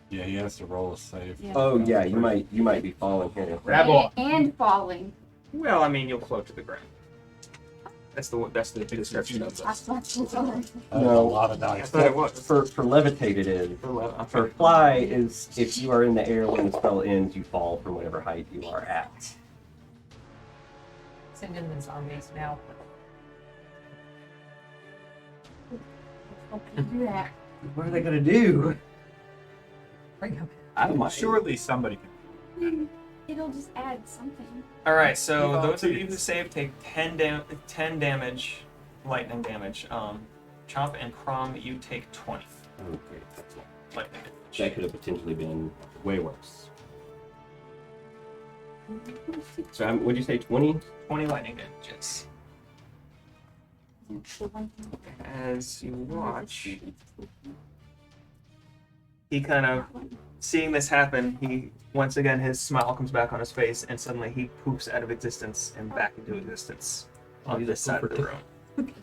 Yeah, he has to roll a save. yeah. Oh yeah, you might be falling here. Grab on. And falling. Well, I mean, you'll float to the ground. That's the description of I this. thought so. Sorry. A No. lot of dice. thought it was. For levitate it is. For fly is if you are in the air when the spell ends, you fall from whatever height you are at. Send in the zombies now. Hope you do that. What are they gonna do? Bring them. I might. Surely somebody can. It'll just add something. All right, so Keep those of you volunteers. who save take 10 damage, lightning damage. Chomp and Crom, you take 20 Okay, that's not. lightning That damage. could have potentially been way worse. So, what'd you say, 20? 20 lightning damages. The one As you watch, he kind of, seeing this happen, he once again his smile comes back on his face, and suddenly he poofs out of existence and back into existence on he's this a side of the poofer room.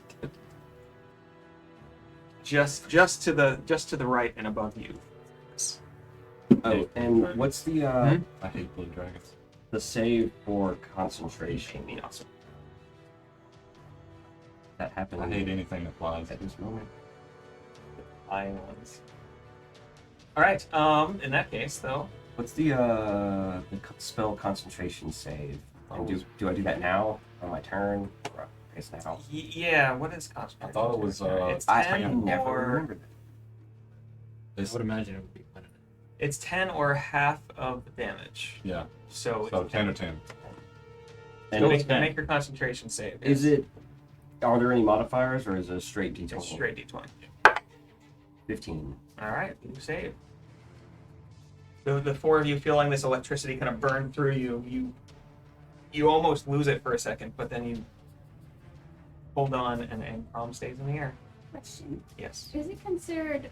Just to the right and above you. Oh, and what's the I hate blue dragons. the save for concentration? Awesome. That happened I hate anything that flies. at this moment. Flying ones. All right. In that case, though, What's the spell concentration save? And do I do that now on my turn? Or I guess now. yeah. What is concentration? I thought it was, It's I 10 never or remember that. I would imagine it would be one. it's 10 or half of the damage. Yeah. So, So 10 or 10. And make your concentration save. is it? Are there any modifiers, or is it a straight D20? It's straight d20. 15. All right, you save. The four of you feeling this electricity kind of burn through you, you almost lose it for a second, but then you hold on and Crom stays in the air. question. Yes. Is it considered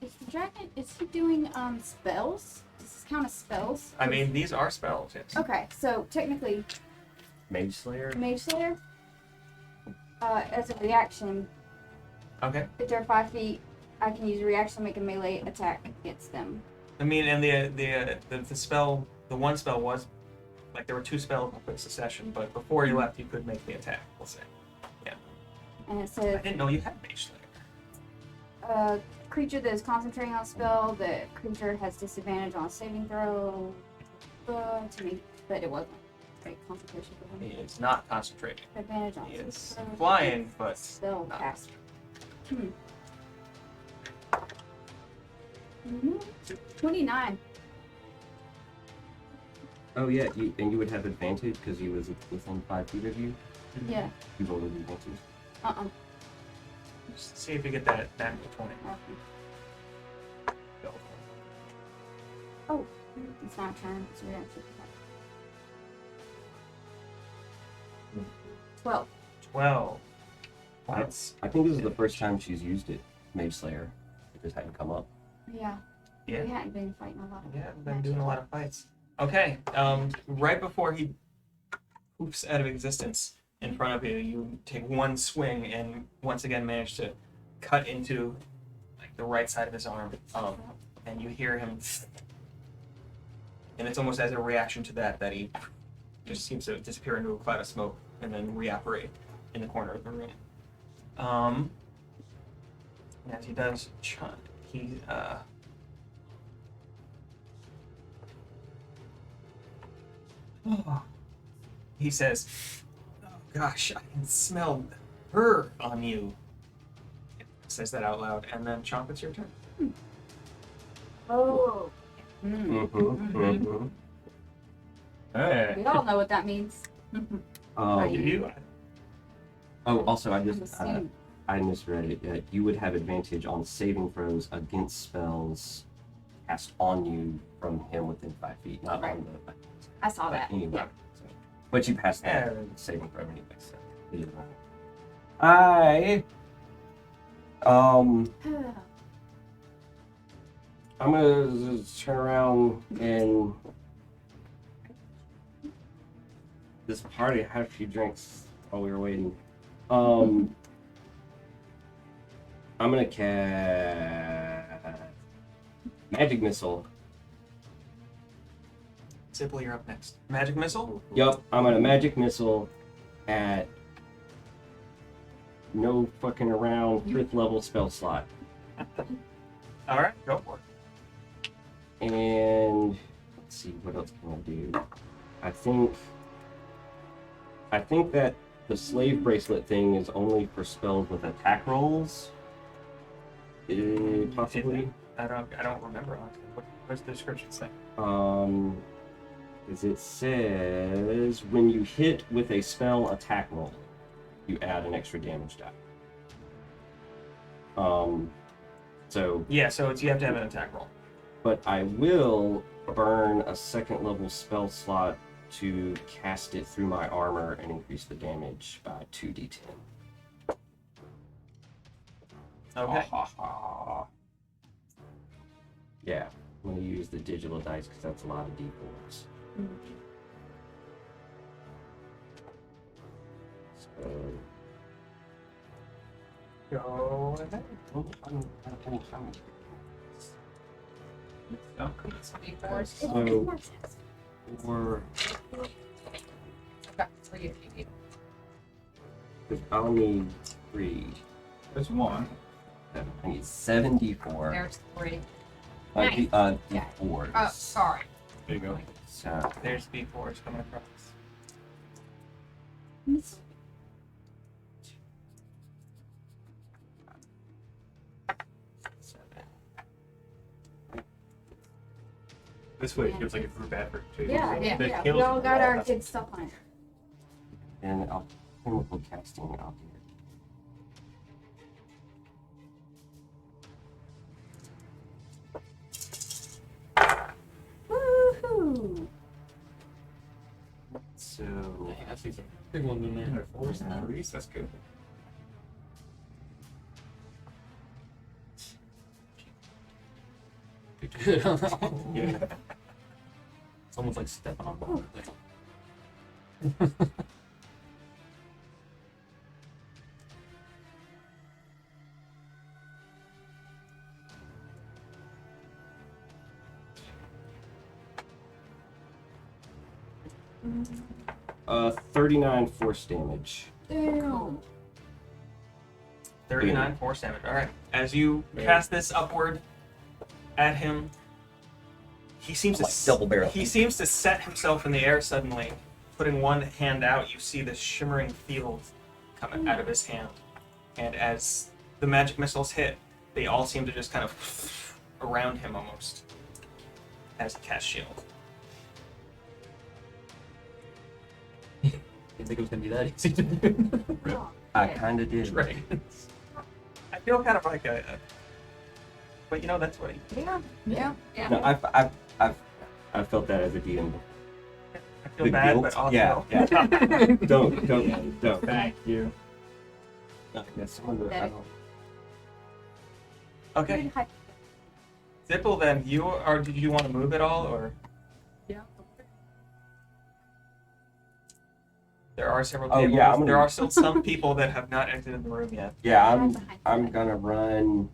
is the dragon, is he doing spells? Does this count as spells? I mean, these are spells, yes. Okay, so technically Mage Slayer? Mage Slayer, as a reaction, Okay. if they're 5 feet, I can use a reaction to make a melee attack against them. I mean, and the spell, the one spell was, like, there were two spells in quick succession, but before you left, you could make the attack, we'll say. And it I says, didn't know you had Mage Slayer. creature that is concentrating on a spell, the creature has disadvantage on a saving throw. To me, but it wasn't. Right, concentration for He him. is not concentrating. Advantage on He saving is throw. flying, but Spell not. cast. 29. Oh yeah, and you would have advantage because he was within 5 feet of you. Yeah. You rolled an advantage. Just see if you get that natural 20. Go. Oh, it's not a turn. It's a reaction. 12. 12. Wow. That's I think this is the first time she's used it, Mage Slayer. It just hadn't come up. Yeah. Yeah. We hadn't been fighting a lot of yeah, I've been doing a lot of fights. Okay, right before he poofs out of existence in front of you, you take one swing and once again manage to cut into like the right side of his arm, and you hear him, and it's almost as a reaction to that he just seems to disappear into a cloud of smoke and then reapparate in the corner of the room. And as he does, he says, "Oh gosh, I can smell her on you." Says that out loud, and then Chomp, it's your turn. Oh. Hey, We all know what that means. you. Oh, also, I I'm just assuming. I misread it. You would have advantage on saving throws against spells cast on you from him within 5 feet, not Right. on the. I saw that. Anyway, Yeah. so, but you passed that Yeah. saving throw anyway. So. I I'm gonna turn around and this party had a few drinks while we were waiting. I'm gonna cast Magic Missile. Sibley, you're up next. Magic missile. Yup, I'm gonna Magic Missile at no fucking around 5th level spell slot. All right, go for it. And let's see, what else can I do? I think that the slave bracelet thing is only for spells with attack rolls. Possibly. I don't remember honestly. What's the description say? As it says, when you hit with a spell attack roll, you add an extra damage die. So, Yeah, so it's you have to have an attack roll. but I will burn a second level spell slot to cast it through my armor and increase the damage by 2d10. Okay. Yeah, I'm gonna use the digital dice because that's a lot of d4s. So, Go ahead. It's before. So, for I've got 3 if you need. I'll need 3. There's one. I need 74. There's 3. D4s. Oh, sorry. There you go. So, There's B4s coming across. This way it feels like a group effort too. Yeah, Yeah. The yeah. kills We all are got our all- good stuff on it. and I'll chemical casting out here. Woohoo! So, Dang, I see some big ones in there. Force and Reese, that's good. Good. Yeah. It's almost like stepping on water. uh, 39 force damage. Damn. 39 force damage. All right. As you cast this upward at him, he seems Like to double barrel. He seems to set himself in the air suddenly. Putting one hand out, you see this shimmering field come out of his hand, and as the magic missiles hit, they all seem to just kind of around him almost as he casts shield. Didn't think it was gonna be that easy to do. Oh, I yeah. kind of did. Dragons. I feel kind of like but you know that's what he. Yeah, yeah. No, I've felt that as a DM. I feel The bad, guilt? but also. Yeah, don't. Thank you. Yes, I don't. Okay. Good hype. Zipple, then you are. Did you want to move at all, or? Yeah. There are several Oh, tables. yeah, I'm gonna- There are still some people that have not exited the room yet. Yeah, I'm gonna run.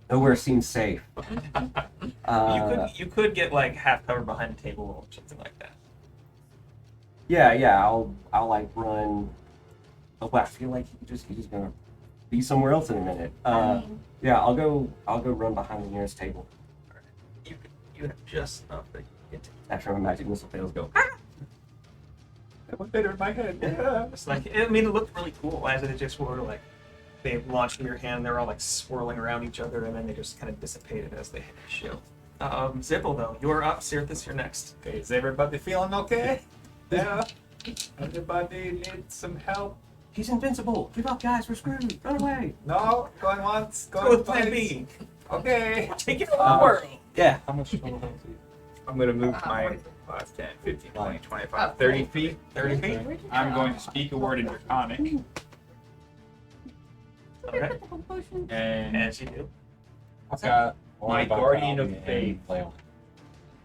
Nowhere seems safe. You could get like half covered behind a table or something like that. Yeah, I'll like run. Oh, I feel like he's gonna be somewhere else in a minute. Yeah, I'll go run behind the nearest table. You have just enough that you get to. After my magic missile fails, go. That went better in my head. Yeah. It's like I mean, it looked really cool as it just were like they launched in your hand. They're all like swirling around each other, and then they just kind of dissipated as they hit the shield. Zipple, though, you're up. Sirithis, you're next. Okay, is everybody feeling okay? Yeah. Everybody needs some help? He's invincible. Give up, guys. We're screwed. Run away. No? Going once? Go Going with Plan twice? B. Okay. Take it forward. Yeah. How much total health do you? I'm going to move my 5, 10, 15, 20, 25, 30 feet. 30 feet. I'm going to speak a word in Draconic. Okay. And As you do. I've got my About Guardian of Albion Faith. and Play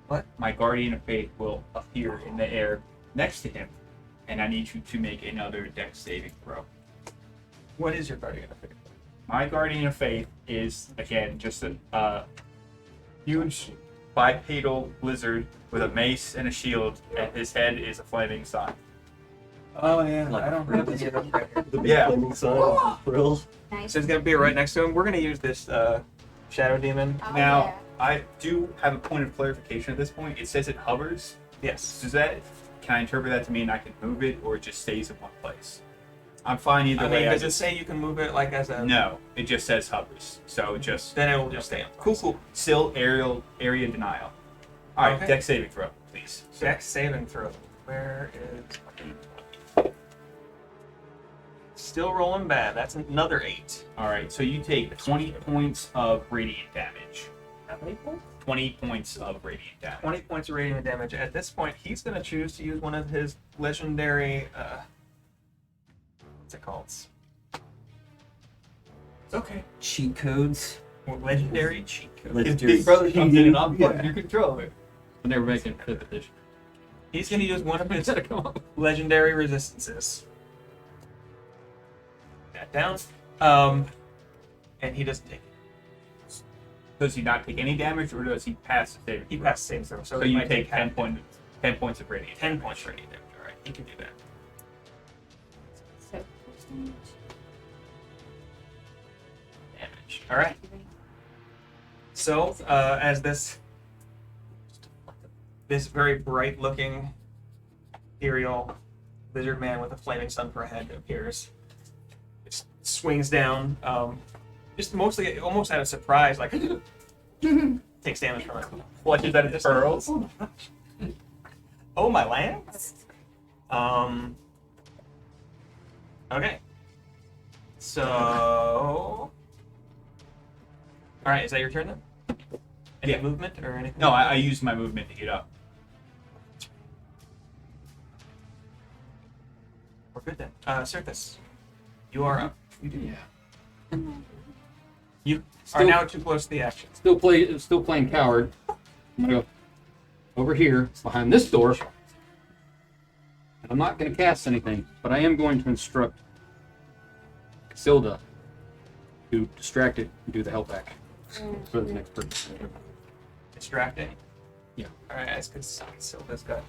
on. My Guardian of Faith will appear in the air next to him. And I need you to make another dex saving throw. What is your guardian effect? My Guardian of Faith is, again, just a huge bipedal lizard with a mace and a shield, and his head is a flaming sun. Oh yeah, Like I don't have any of those right here. The big Yeah. flaming sun. Frill. Nice. So it's gonna be right next to him. We're gonna use this shadow demon. Oh, Now, yeah. I do have a point of clarification at this point. It says it hovers. Yes. Does that can I interpret that to mean I can move it or it just stays in one place? I'm fine either I way. mean, I does it just, say you can move it like as a? no, it just says hovers. So just Then it will just stay in cool, place. cool. Still area denial. All right, Okay. deck saving throw, please. Dex saving throw. Where is? Still rolling bad. That's another 8. All right, so you take 20 points of radiant damage. How many points? 20 points of radiant damage. 20 points of radiant damage. At this point, he's going to choose to use one of his legendary. What's it called? Okay. Cheat codes. Legendary cheat code. Legendary Big brother comes in and cheating. unplugs your controller. When they were making 5th edition. He's going to use one of his Instead of come up. legendary resistances. That down. And he doesn't take it. Does he not take any damage, or does he pass the saving He throw? passed save throw, so So he you might take half 10 points of radiant. 10 points radiant damage. All right, he can do that. So, Damage. All right. So, as this very bright-looking ethereal lizard man with a flaming sun for a head appears, it swings down, just mostly almost out of surprise, like takes damage from it. Clutches at his pearls. Oh my gosh. Oh my lance. Okay. So. All right, is that your turn then? Any Yeah. movement or anything? No, I used my movement to get up. We're good then. Circus, you are up. Yeah. You are Still- now too close to the action. Still playing coward. I'm gonna go over here behind this door. And I'm not gonna cast anything, but I am going to instruct Silda to distract it and do the help action for the next person. Distracting. Yeah. All right, that's good. Silva's got.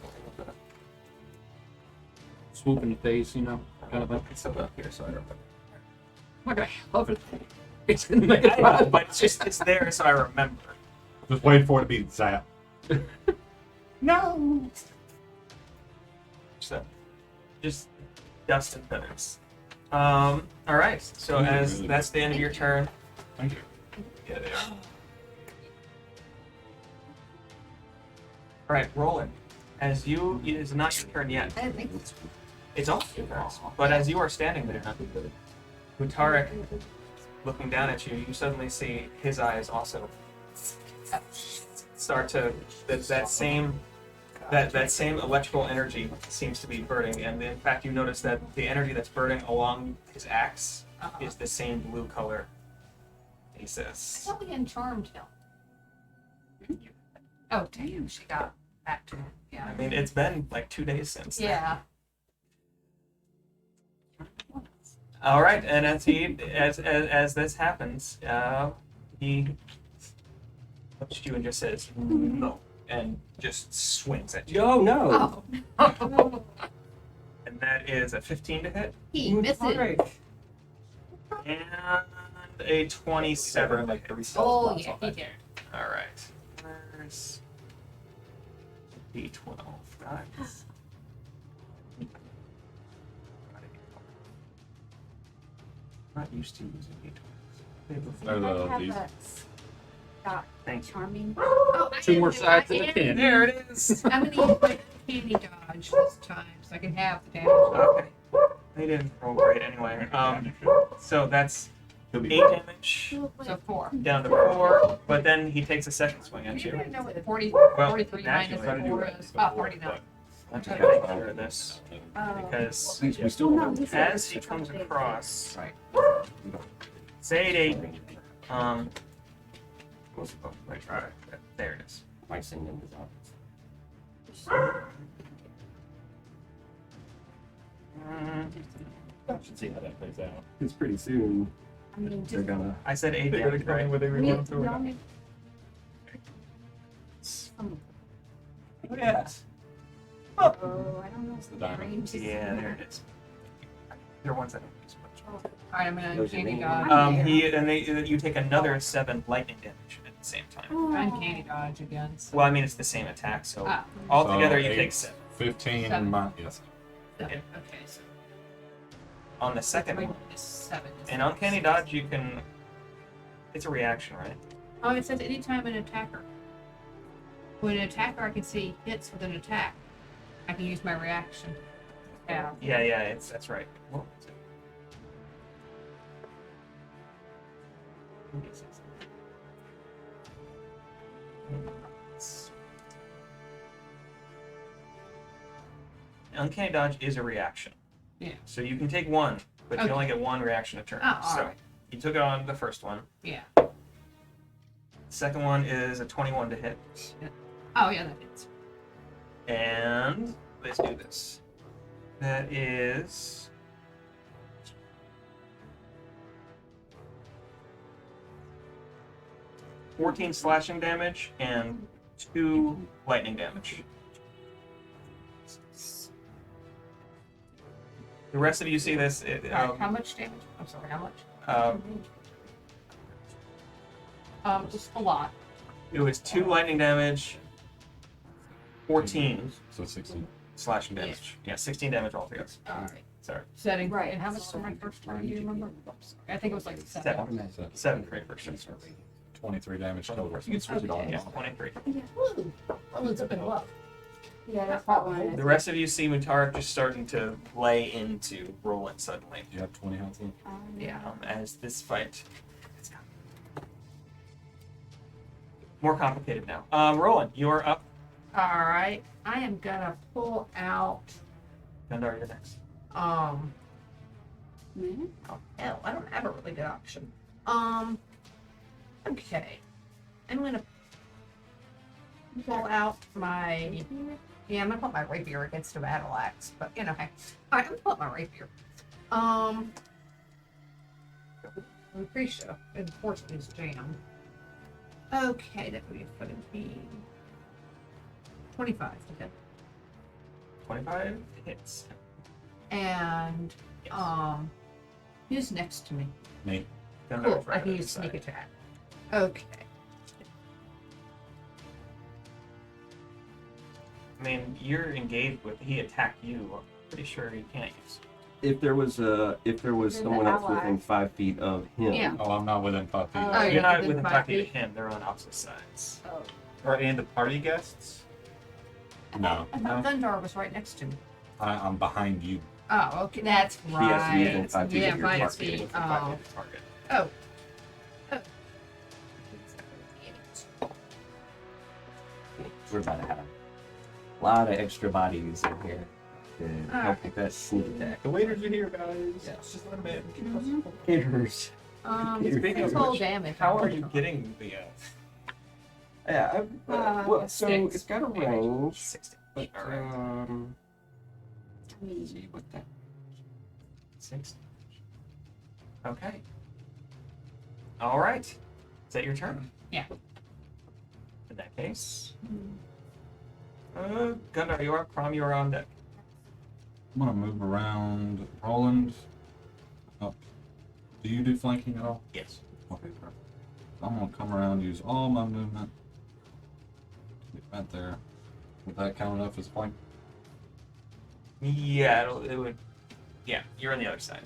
Swoop in the face, you know, kind of thing. Silva up here, so I don't. I'm not gonna help it. It's gonna make it I know, but it's there, so I remember. Just wait for it to be zapped. No. So, just dust and feathers. All right. So Ooh, as really that's the end of your turn. Thank you. Yeah, they are. All right, Roland. As you, it is not your turn yet. I think It's also your turn. But as you are standing there, Utarik, looking down at you, you suddenly see his eyes also start to that same electrical energy seems to be burning, and in fact you notice that the energy that's burning along his axe is the same blue color. He I says, thought we had charmed him. Oh damn, she got back to him. Yeah. I mean, it's been like 2 days since. then. Yeah. All right, and as this happens, he looks at you and just says no, and just swings at you. Yo, no. Oh. And that is a 15 to hit He misses. and a 27. Like 3 Oh yeah, he did. All right. Where's D12? Guys. Not used to using D12. Or I the, have these. a dot Thank you. charming. Oh, I Two am more too. sides I of the am. pin. There it is. I'm gonna use my candy dodge this time so I can have the damage. Okay. They didn't roll great anyway. So that's 8 damage So 4. down to 4, but then he takes a second swing at You you. don't know what 40, Well, 43 minus naturally, 4 is. Oh, 49. I'm just gonna take care of this Oh. because We still No, he said as he it's comes big. across, Right. say 8, what's it called? Right, there it is. My singing is out. Should see how that plays out. It's pretty soon. I mean, They're just gonna. I said 8 They're gonna damage, come in right? where they were we going through. don't need Oh, yeah. Oh, I don't know. the diamond. Range is- Yeah, there it is. They're ones that don't use much. Alright, I'm gonna Those candy are dodge. You take another 7 lightning damage at the same time. Oh. I'm candy dodge again. So. Well, I mean it's the same attack, so Ah. altogether So you take eight. 7. 15 Seven. yes. Seven. Okay, so On the second wait, one, it's 7. an uncanny dodge, you can. It's a reaction, right? Oh, it says anytime an attacker. When an attacker I can see hits with an attack, I can use my reaction. Yeah. Yeah, that's right. Well, uncanny dodge is a reaction. Yeah. So you can take one, but you Okay. only get one reaction a turn. Oh, so alright. you took it on the first one. Yeah. Second one is a 21 to hit. Oh, yeah, that hits. And let's do this. That is 14 slashing damage and 2 lightning damage. The rest of you see this. Alright, how much damage? I'm sorry, how much? Just a lot. It was 2 lightning damage, 14 So 16. slashing damage. Yeah, 16 damage altogether. Alright. Sorry. Setting. Right. And how much for my first turn? Do you remember? I think it was like 7. 7. So 7 for your first turn. 23 damage total. You can switch it Okay. on. Yeah, 23. Woo! Well, it's up and up. Yeah, that's that one. The rest of you see Mutark just starting to lay into Roland suddenly. You have 20 health left? Yeah. As this fight is more complicated now. Roland, you're up. Alright. I am gonna pull out Gundar, you're next. Mhm. oh hell, I don't have a really good option. Okay. I'm gonna pull out my I'm gonna put my rapier against a battle axe, but you know, hey. Alright, I'm gonna put my rapier. Lucretia, unfortunately, is jammed. Okay, that would be 17. 25 to hit. 25 hits. And who's next to me? Me. Gundar's Cool, right I can on use the sneak side. attack. Okay. I mean, you're engaged with. He attacked you. I'm pretty sure you can't use. If there was Then someone the else ally. within 5 feet of him, Yeah. Oh, I'm not within 5 feet. Oh, Oh, You're yeah, not within within 5 5 feet of feet. him. They're on opposite sides. Oh. Or and the party guests. No, I thought Gundar was right next to me. I'm behind you. Oh, okay, that's He has to be within right. 5 feet Yeah, of your mine target. is Within 5 oh. feet of the target. Oh. we're about to have a lot of extra bodies in here to help with that sneak attack. The waiters are here, guys. Just let them in. Caterers. Speaking of full which, damage. How are you getting the Yeah, well, so six. it's got a range. 60? But, All right. I mean, let's see what that. 6. Okay. All right. Is that your turn? Yeah. In that case, Gundar, you are Crom. You are on deck. I'm gonna move around. Roland, up. Do you do flanking at all? Yes. Okay, perfect. I'm gonna come around, use all my movement. Get right there. Would that count enough as flank? Yeah, it would. Yeah, you're on the other side.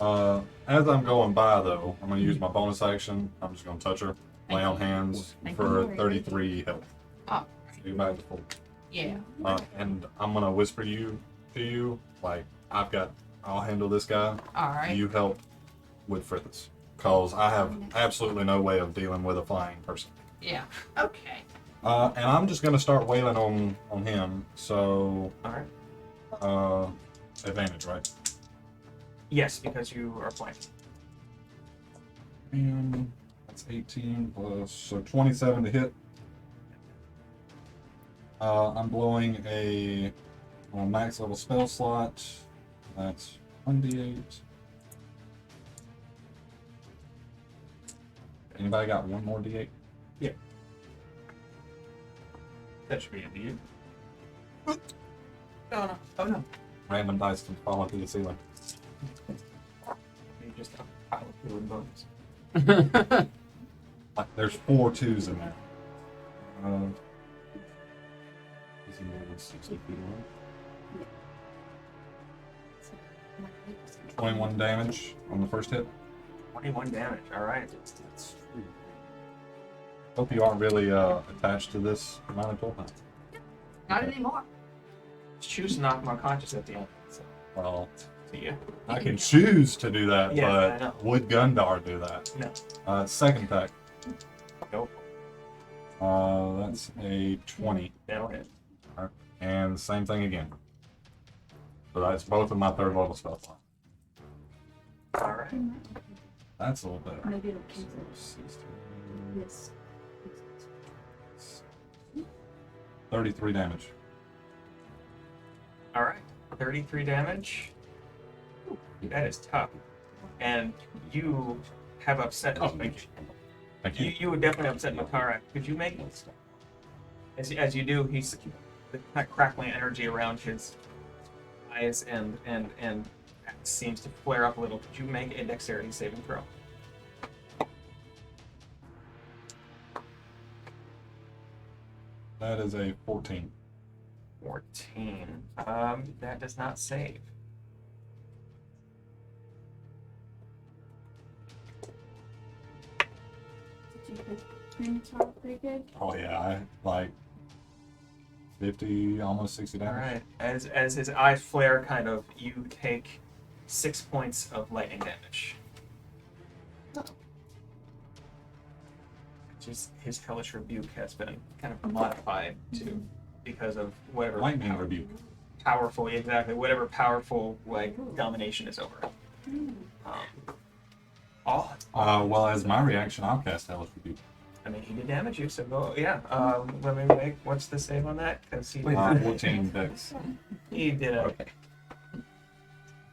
As I'm going by though, I'm gonna use my bonus action. I'm just gonna touch her, lay on hands Thank for you. 33 health. Oh. Go back to full. Yeah. And I'm gonna whisper to you, like I'll handle this guy. Alright. You help with Frithis, cause I have absolutely no way of dealing with a flying person. Yeah. Okay. And I'm just gonna start wailing on him. So, All right. advantage, right? Yes, because you are flanked. And that's 18 plus, so 27 to hit. I'm blowing a max level spell slot. That's 1d8. Anybody got one more d8? That should be into you. Oh no! Oh no! Random dice can fall into the ceiling. You just have a pile of healing bonus. Like, there's 4 2s in there. Is he more than 60 feet away? 21 damage on the first hit. 21 damage. All right. Hope you aren't really attached to this minotaur. Not anymore. Just choose to knock him unconscious at the end. So, Well, see ya. I can choose to do that, Yeah, I know. but would Gundar do that? No. Second attack. Nope. That's a 20. That'll hit. And the same thing again. So that's both of my third level spell slots. All right. That's a little better. Maybe it'll cancel this. 33 damage. All right. 33 damage. Ooh, that is tough. And you have upset. Oh, thank you. Thank you. You would definitely upset Matara. Could you make as you do? He's the kind of crackling energy around his eyes and seems to flare up a little. Could you make a dexterity saving throw? That is a 14. 14. That does not save. Did you hit Minotaur pretty good? Oh yeah, I like 50, almost 60 All damage. right. As his eyes flare, kind of, you take 6 points of lightning damage. Just his hellish rebuke has been kind of modified to because of whatever Lightning rebuke. powerful, exactly, whatever powerful like domination is over him. Well, as my reaction, I'll cast Hellish Rebuke. I mean, he did damage you, so go. Yeah. Let me make. What's the save on that? Because he 14 dex. he did a. Okay.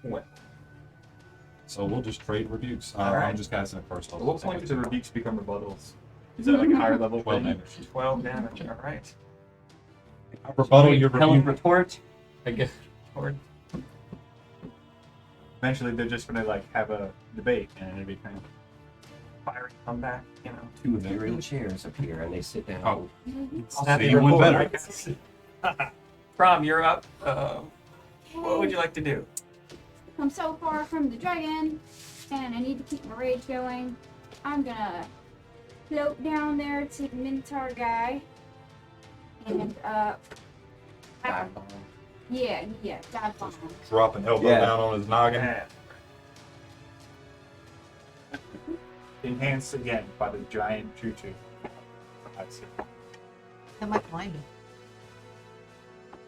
Well, So we'll just trade rebukes. Alright. I'm just casting it first At level. what point do the rebukes become rebuttals? Is that like a higher level 12 thing? damage. 12 damage. All right. I rebuttal your Helen rebuke. retort. I guess. Or Eventually, they're just gonna like have a debate, and it'll be kind of fiery comeback. You know. Two Imperial chairs appear and they sit down. Oh. Snap See your one board, better. I guess. Prom, you're up. What would you like to do? I'm so far from the dragon, and I need to keep my rage going. I'm gonna float down there to the Minotaur guy, and Dive bomb. yeah, dive bomb. Drop an elbow Yeah. down on his noggin. Yeah. enhanced again by the giant choo-choo. That's it. That might blind me.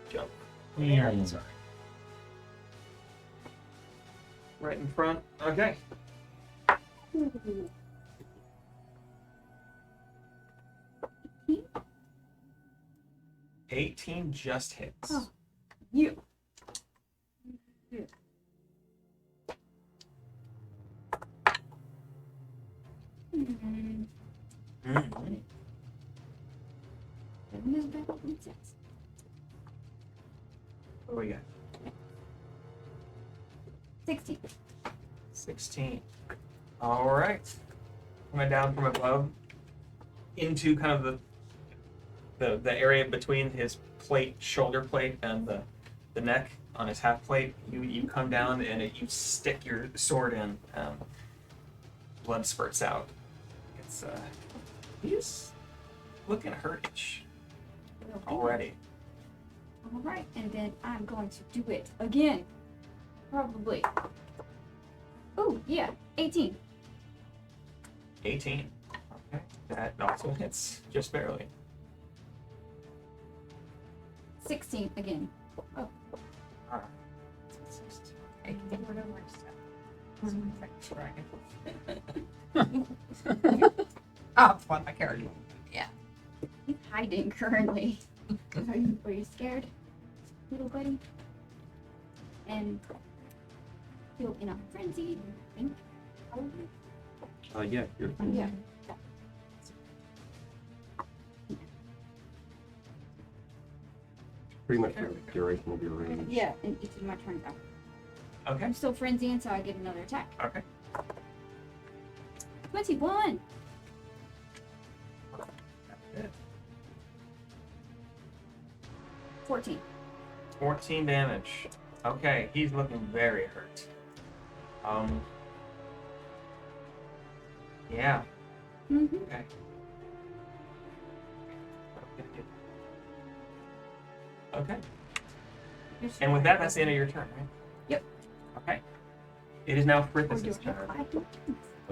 Jump. Yeah. Sorry. Right in front. Okay. Ooh. 18 just hits. Oh. You. Hmm. Move back up and six. What do we got? 16. 16. All right. Coming down from above into kind of the area between his plate, shoulder plate, and the neck on his half plate. You come down and you stick your sword in. Blood spurts out. It's he's looking hurtish already. All right, and then I'm going to do it again. Probably. Oh, yeah, 18. 18. Okay, that also hits just barely. 16 again. Alright. Hey, whatever Oh, it's one of my characters. He's hiding currently. Are you scared, little buddy? And feel in a frenzy. I think. Yeah, you're Yeah. pretty much the duration of your range. Yeah, and each of my turns out. Okay. I'm still frenzying, so I get another attack. Okay. 21. Good. 14. 14 damage. Okay, he's looking very hurt. Yeah. Mm-hmm. Okay. Okay. And with that, that's the end of your turn, right? Yep. Okay. It is now Or do Frithis' I have turn. 5 more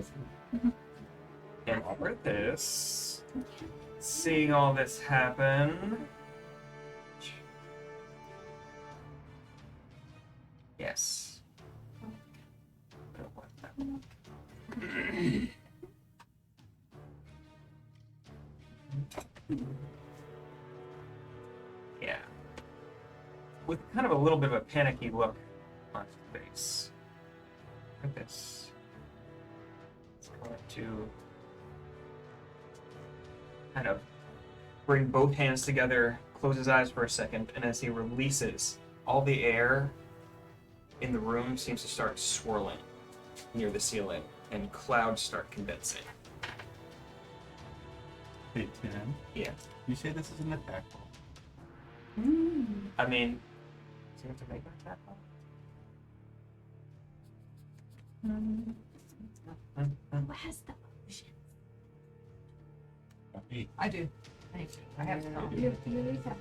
turns? And Frithis, seeing all this happen. Yes. I don't want that. Yeah. With kind of a little bit of a panicky look on his face. Look at this. It's going to kind of bring both hands together, close his eyes for a second, and as he releases, all the air in the room seems to start swirling near the ceiling, and clouds start condensing. Hey, Tim, Yeah. you say this is an attack roll? Mm. I mean, does he have to make an attack roll? Who has the potion? I do. Thank you. I have some. You really have.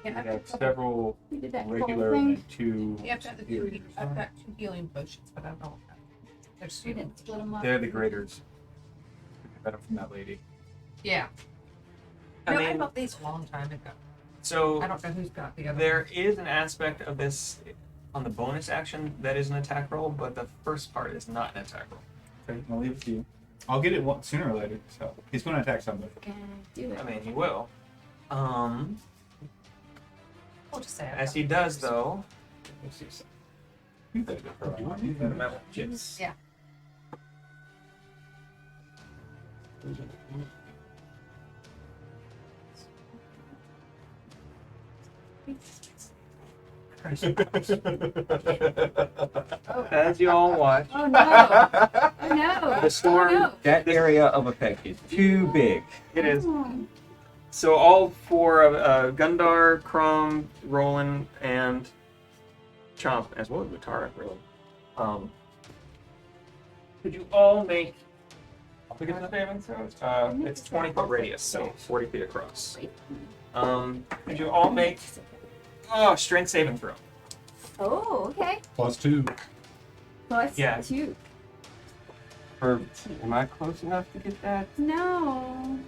Yeah, We I've have got several We did that regular thing. and 2. yeah, I've got the two. I've got 2 healing potions, but I don't. There's We 2. didn't split them up. They're the graders. We got them from that lady. Yeah. I No, I mean, bought these a long time ago. so I don't know who's got the other. there is an aspect of this on the bonus action that is an attack roll, but the first part is not an attack roll. Okay, I'll leave it to you. I'll get it sooner or later, so he's going to attack somebody. Can do it. I mean, he will. We'll just say I've As got he does, though, Let's see something. You better get her on. You better metal chips. Yeah. as you all watch, Oh no! Oh no! the storm. Oh, no. That area of effect is too big. It is. Oh. So all 4 of Gundar, Crom, Roland, and Chomp, as well as Mutara, really. Could you all make saving throws? It's 20 foot radius, so 40 feet across. Could you all make strength saving throw? Oh, okay. +2. Plus Yeah. 2. Am I close enough to get that? No.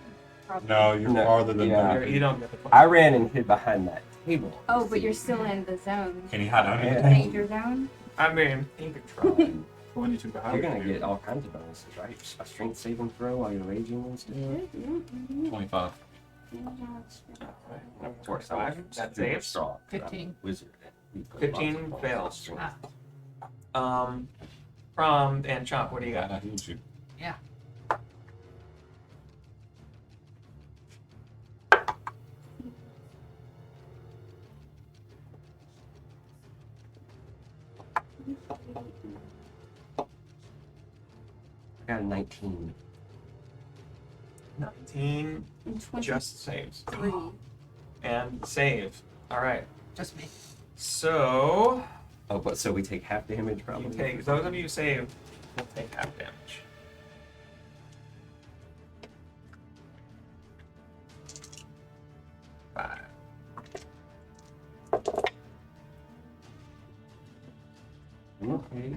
No, you're No, farther than yeah. that. You don't get the plus. I ran and hid behind that table. Oh, but you're still in the zone. Can you hide under the Yeah. table? Danger zone. I mean, you could try. When you took the You're gonna get all kinds of bonuses, right? A strength saving throw while you're raging and stuff. 25. Of course, 5. That saves. Strong. 15. Wizard. 15 fails. Ah, Crom and Chomp, what do you God, got? I healed you. yeah. I got a 19. 19 And 23. just saves. And save. Alright. Just me. So, Oh, but so we take half damage probably. you take, those of you who save will take half damage. Five. Okay.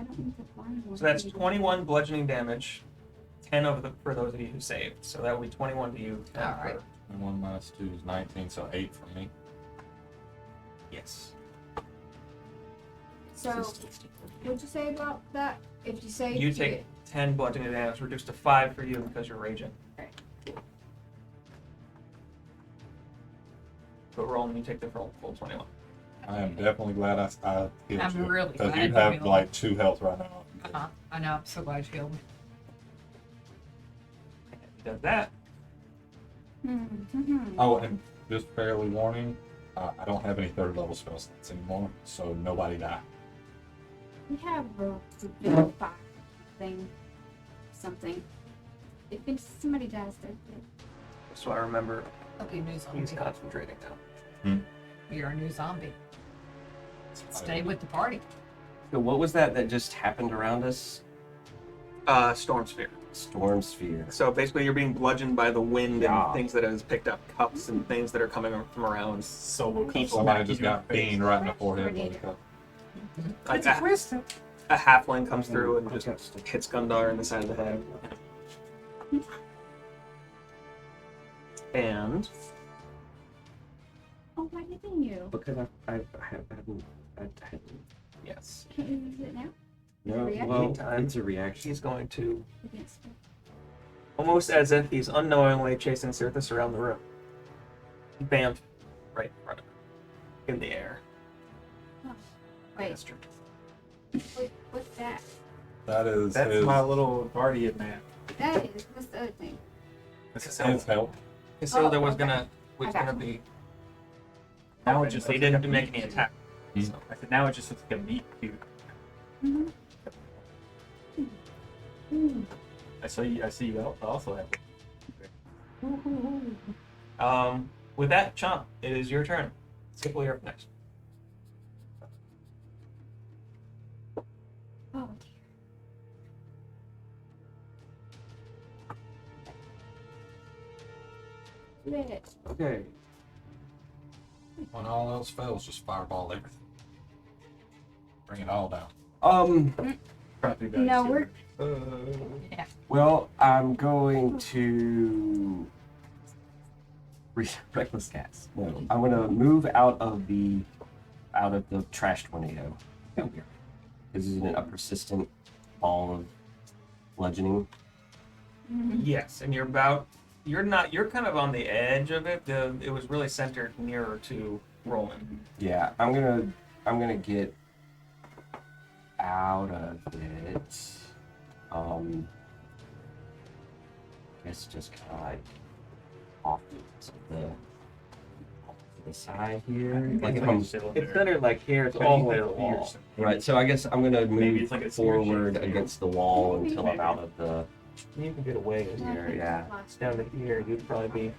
So that's 21 bludgeoning damage, 10 for those of you who saved. So that would be 21 to you. 10 All right. for- 1 minus 2 is 19, so 8 for me. Yes. So, what'd you say about that? If you say You take 10 bludgeoning damage, reduced to 5 for you because you're raging. Okay. But Roland, you take the full 21. I am definitely glad I healed I'm you. really Because glad you you have healed. like 2 health right now. Uh-huh. I know. I'm so glad you healed me. He does that. Oh, and just fairly warning, I don't have any 3rd level spell slots anymore, so nobody die. We have a fire thing. Something. If somebody dies, they're dead. So I remember Okay, news on he's me. concentrating now. You're a new zombie. Stay with the party. So what was that just happened around us? Storm sphere. Storm sphere. So basically, you're being bludgeoned by the wind Yeah. and things that has picked up, cups and things that are coming from around. Solo Each Somebody just got beamed right in the forehead. Tornado. by the cup. Like a halfling comes through and just hits Gundar in the side of the head. And Oh, why didn't you? Because I haven't. Yes. Can't you use it now? No. Reaction? Well, Anytime. it's a reaction. he's going to, Against it. almost as if he's unknowingly chasing Cirthus around the room. Bam! Right in front of him. In the air. Wait, That's true. what's that? That is That's his, my little guardian man. That is, what's the other thing? That's his help. Casilda was okay. gonna I got be. Now it just He looks didn't like a make meat any cube. attack. So I said now it just looks like a meat cube. Mm-hmm. I see you also have. With that, Chomp, it is your turn. Skipple, you're up next. Oh dear. Lit. Okay. When all else fails, just fireball everything. Bring it all down. Probably No, we're Well, I'm going to reckless cast. No, I'm gonna move out of the trash tornado. This is a persistent ball of bludgeoning. Yes, and you're kind of on the edge of it. It was really centered nearer to Roland. Yeah, I'm gonna get out of it. Guess just kind of like off to the side here. Like if I'm It's centered like here. It's all the way to the wall. right, so I guess I'm gonna Maybe move it's like a spear shape. forward against the wall until I'm out of the. You can get away. Here, yeah. It's down to here. You'd probably be.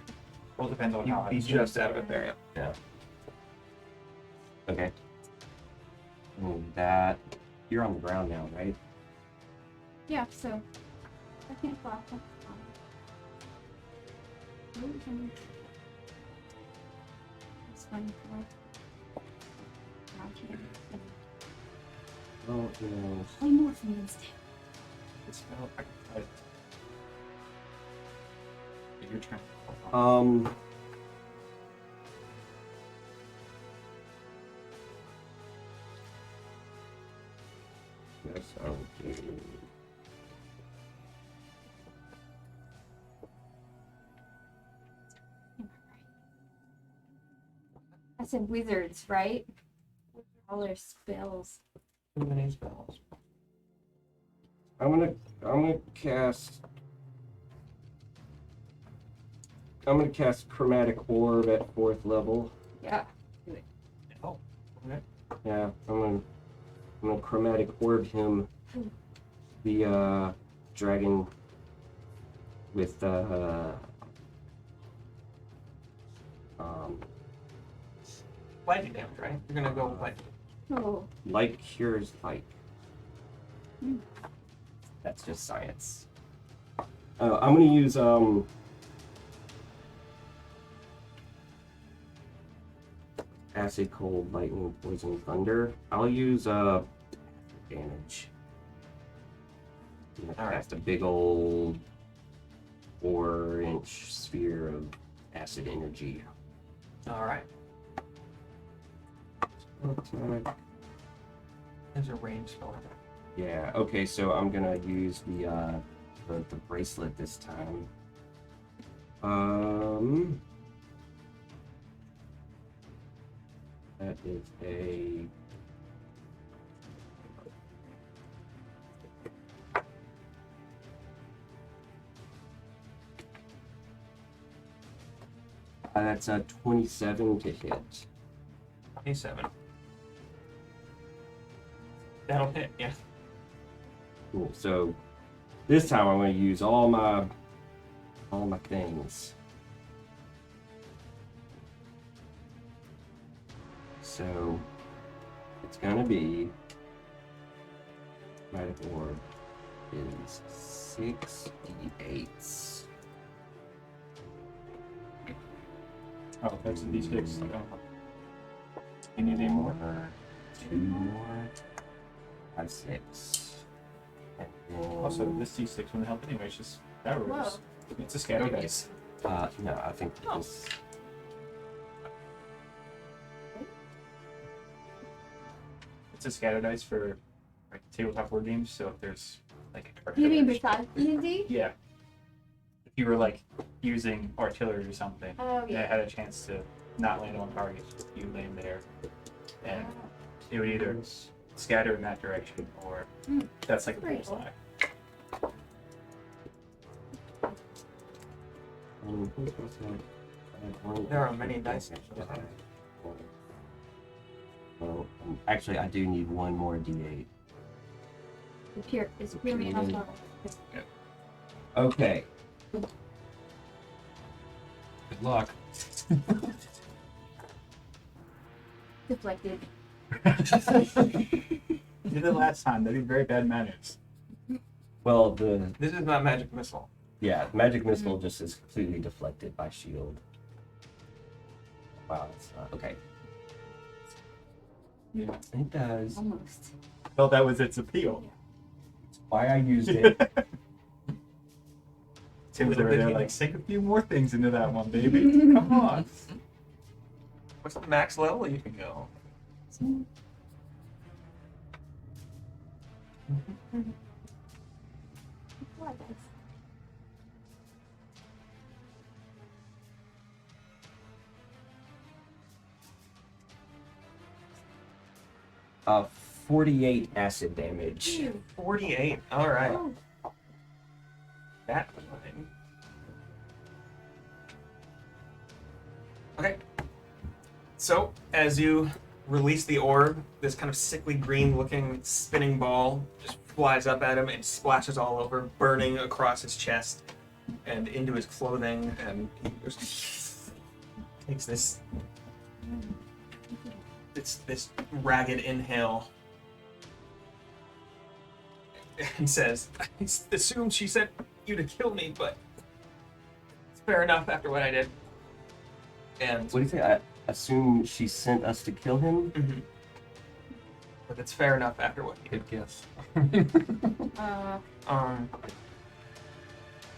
Well, depends on how You'd be it's just out of it there. Yeah. Okay. Move that. You're on the ground now, right? yeah, so I can't flop. It's funny. Oh no. I know it's me instead. It's your turn. Yes, I'll do. I said wizards, right? All their spells. Too many spells. I'm gonna cast. I'm gonna cast Chromatic Orb at 4th level. Yeah. Oh, okay. Yeah, I'm gonna Chromatic Orb him. The dragon with Lightning damage, right? You're gonna go like. Oh, light cures light. Hmm. That's just science. I'm gonna use acid, cold, lightning, poison, thunder. I'll use advantage. I'm gonna cast a big old 4-inch sphere of acid energy. All right. There's a range spell. Yeah. Okay. So I'm gonna use the bracelet this time. That is a. That's a 27 to hit. 27. That'll hit, yeah. Cool. So this time I'm going to use all my things. So it's gonna be Magic Orb is 6d8s. Oh, that's a D6. You need any more? 2 more. 5, 6. And then, Also, this D6 wouldn't help anyway. It's just arrows. It's a scatter dice. no, I think this. It's a scatter dice for like tabletop board games. So if there's like You mean artillery- besides D&D? Yeah. If you were like using artillery or something, Oh, and yeah. it had a chance to not land on target, you land there, and it would either scatter in that direction or that's like a Pretty cool. bullseye. There are many dice. Well, actually, I do need one more d8. It's pure mana. Okay. Good luck. Deflected. You did it last time. That'd be very bad manners. Well, the This is not magic missile. magic missile just is completely deflected by shield. Wow, that's not okay. Yeah. It does. Almost. Well, that was its appeal. Why I used it. Tim's Little over bit there healing. like, sink a few more things into that one, baby. Come on. What's the max level you can go? What dice? uh, 48 acid damage. 48. All right. Oh, That line. Okay. So, as you release the orb, this kind of sickly green looking spinning ball just flies up at him and splashes all over, burning across his chest and into his clothing, and he just takes this ragged inhale and says, I assumed she sent you to kill me, but it's fair enough after what I did. And What do you think? I assume she sent us to kill him? Mhm. But it's fair enough after what he did. Good guess.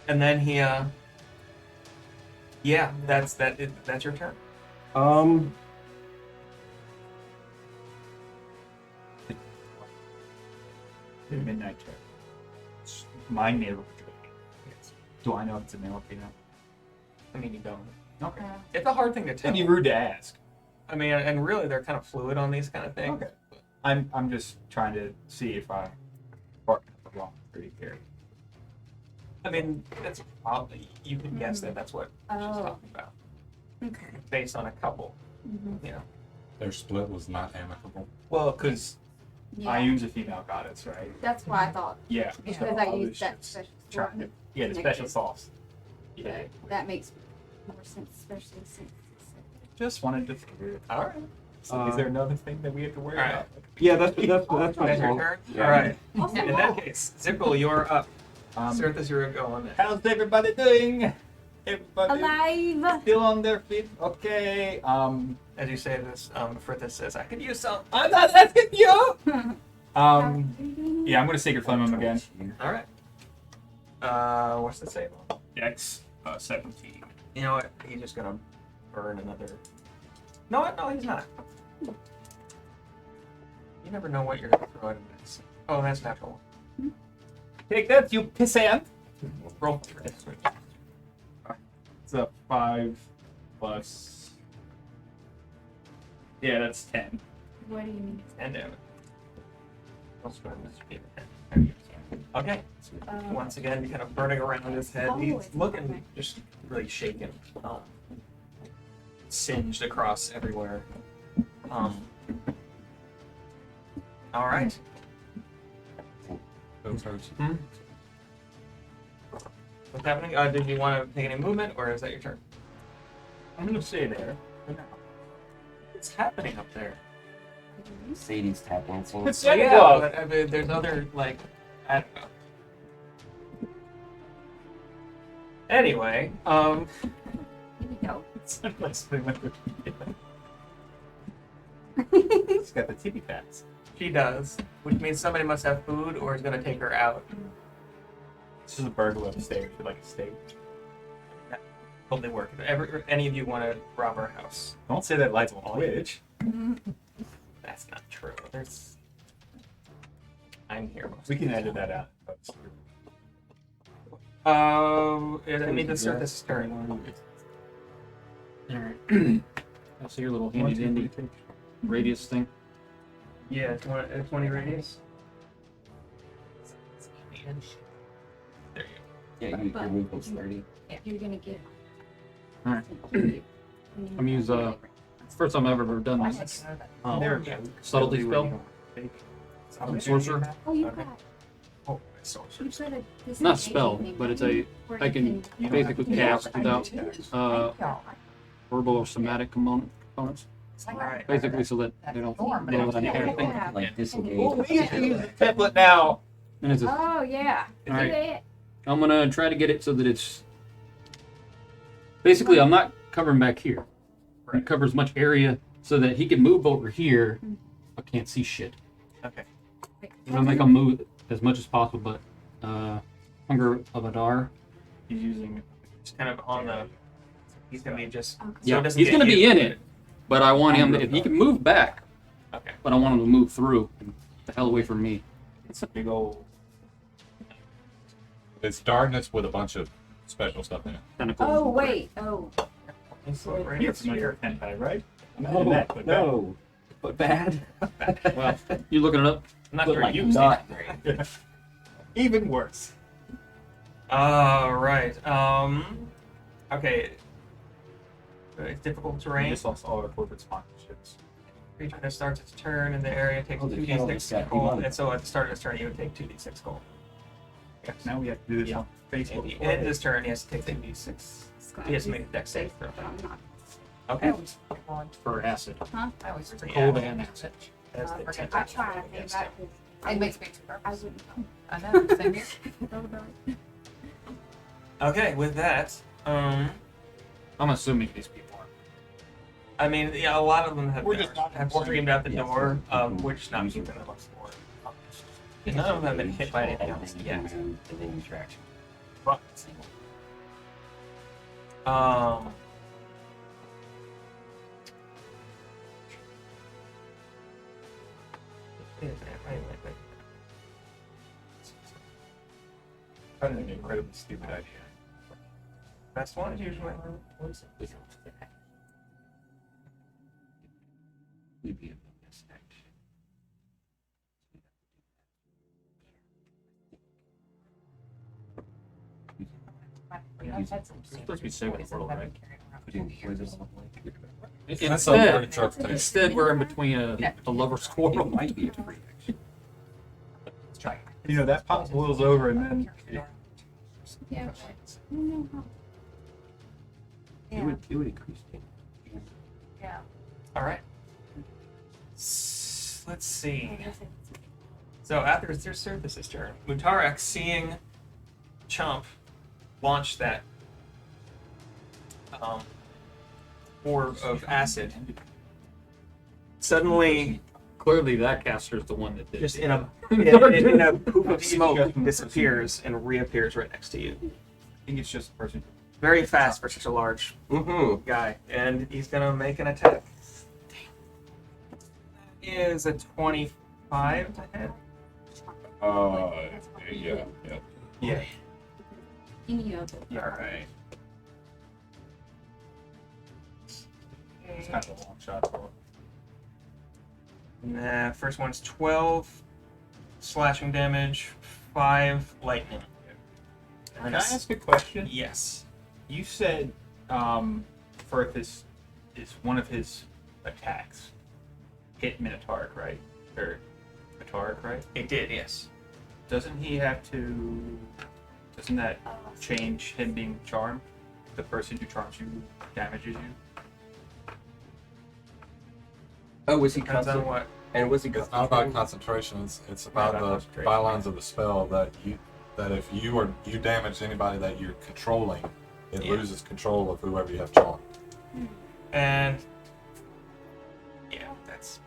And then he yeah, that's your turn. The midnight terror. It's my neighborhood. Do I know if it's a male or female? I mean, you don't. Okay. It's a hard thing to tell. It'd be rude to ask. I mean, and really, they're kind of fluid on these kind of things. Okay. I'm just trying to see if I bark up the wrong tree here. I mean, that's probably you can guess that that's what she's Oh. talking about, okay. based on a couple. Mhm. You know. Their split was not amicable. Well, because Yeah. I use a female goddess, right? That's why I thought. Yeah. Because so I was used that just special trying to, sword. yeah, the special sauce. Yeah. But that makes more sense, especially since. Just wanted to figure it out. All right. So is there another thing that we have to worry All right. about? Yeah, that's my That's your turn. turn. Yeah. All right. Also, In that case, Zippel, you're up. Um, Cirthus, you're going. how's everybody doing? Everybody alive. still on their feet? Okay. As you say this, Frithis says, "I could use some." I'm not asking you. How Yeah, I'm gonna Sacred Flame him again. All right. What's the save? Dex 17. You know what? He's just gonna burn another. No, what? No, he's not. You never know what you're gonna throw into this. Oh, that's natural. Take that, you pissant. Roll for it. It's a 5 plus. Yeah, that's 10. What do you mean? And damage. I'll spend this to be a 10. Okay. Once again, kind of burning around his head. Oh, He's it's looking okay. just really shaken. Singed across everywhere. All right. Those hurts. What's happening? Did you want to take any movement, or is that your turn? I'm gonna stay there for now. What's happening up there? Sadie's tap dancing. It's Yeah, Claus. but I mean, there's other like. I don't know. Anyway, Here we go. Like something like that. She's got the titty fats. she does, which means somebody must have food or is gonna take her out. This is a burglar upstairs with like a steak. Totally work. If any of you want to rob our house, Don't say that lights on Twitch. that's not true. There's. I'm here. We can edit that out. I mean the surface turn. Alright. I see your little handy dandy radius thing. Yeah, 20 radius. There you Yeah, your movement's 30. You're gonna get. Alright. I'm use first time I've ever done this. There we go. Subtlety spell. go. Sorcerer. Oh, you Okay. got. Oh, sorcerer. You said a Not spell, but it's a where I you can basically cast without verbal or somatic components. Alright. Basically so that they don't know that I'm casting. Like disengage. Template now. And it's a, Oh yeah. Is Alright. it? I'm gonna try to get it so that it's basically I'm not covering back here. Right. It covers much area so that he can move over here, but can't see shit. Okay. I'm gonna make him move as much as possible, but Hunger of Adar. He's using. Just kind of on the. He's gonna be just. Okay. So Yeah, it doesn't he's get gonna be you. in it, but I want him. If he can move back, Okay. but I want him to move through and the hell away from me. It's a big old. It's darkness with a bunch of special stuff in it. Tentacles. Oh wait. Oh. You're familiar with hentai, right? No, That, but no. But bad. Well, you looking it up? I'm not But sure like you not bad. Even worse. Alright. Okay. It's difficult terrain. This lost all our corporate sponsorships. Creature that starts its turn in the area takes Oh, the channel 2d6 just got gold, demoted. and so at the start of his turn, he would take 2d6 gold. Yes, now we have to do this on At Facebook. the end of his turn, he has to take 2d6. He has to make a dex save throw. Okay. For acid. Huh? I always forget. Cold and acid. As the forget tenth I that. try to think back. It makes me too I nervous. wouldn't know. I know, same here. Okay, with that, I'm assuming these people are. I mean, yeah, a lot of them have, We're just not have screamed out the door, we're just not keeping them on board. None of them have been hit by anything else yet. And then use your action. But Wait. kind of an incredibly stupid idea. Best one is usually. We'd be a bonus action. It's supposed to be saving the world, right? Put in poison. That's a word interpretation. Instead, we're in between a lover's It quarrel. might be a free action. You know, that pot boils over and then. Yeah. I don't know how. It would increase damage. Alright. Let's see. So after it's their surface's turn, Mutarak, seeing Chump launch that orb of acid, suddenly, Clearly, that caster is the one that did. just it. in a poof of smoke, disappears and reappears right next to you. I think it's just a person. Very fast for such a large Mm-hmm. guy, and he's gonna make an attack. Is a 25 to hit? Yeah. Yeah. Any of it. Alright. It's kind of a long shot. Nah, first one's 12 slashing damage, 5 lightning. And Can then I ask a question? Yes. You said Firth is one of his attacks hit Minotauric, right? Or Minotauric, right? It did, yes. Doesn't he have to? Doesn't that change him being charmed? The person who charms you damages you. Oh, was he Depends on constant? what. And was he It's not about concentrating? concentration. It's Not about about the concentration. bylines of the spell that if you damage anybody that you're controlling, it Yeah. loses control of whoever you have charmed. And yeah, that's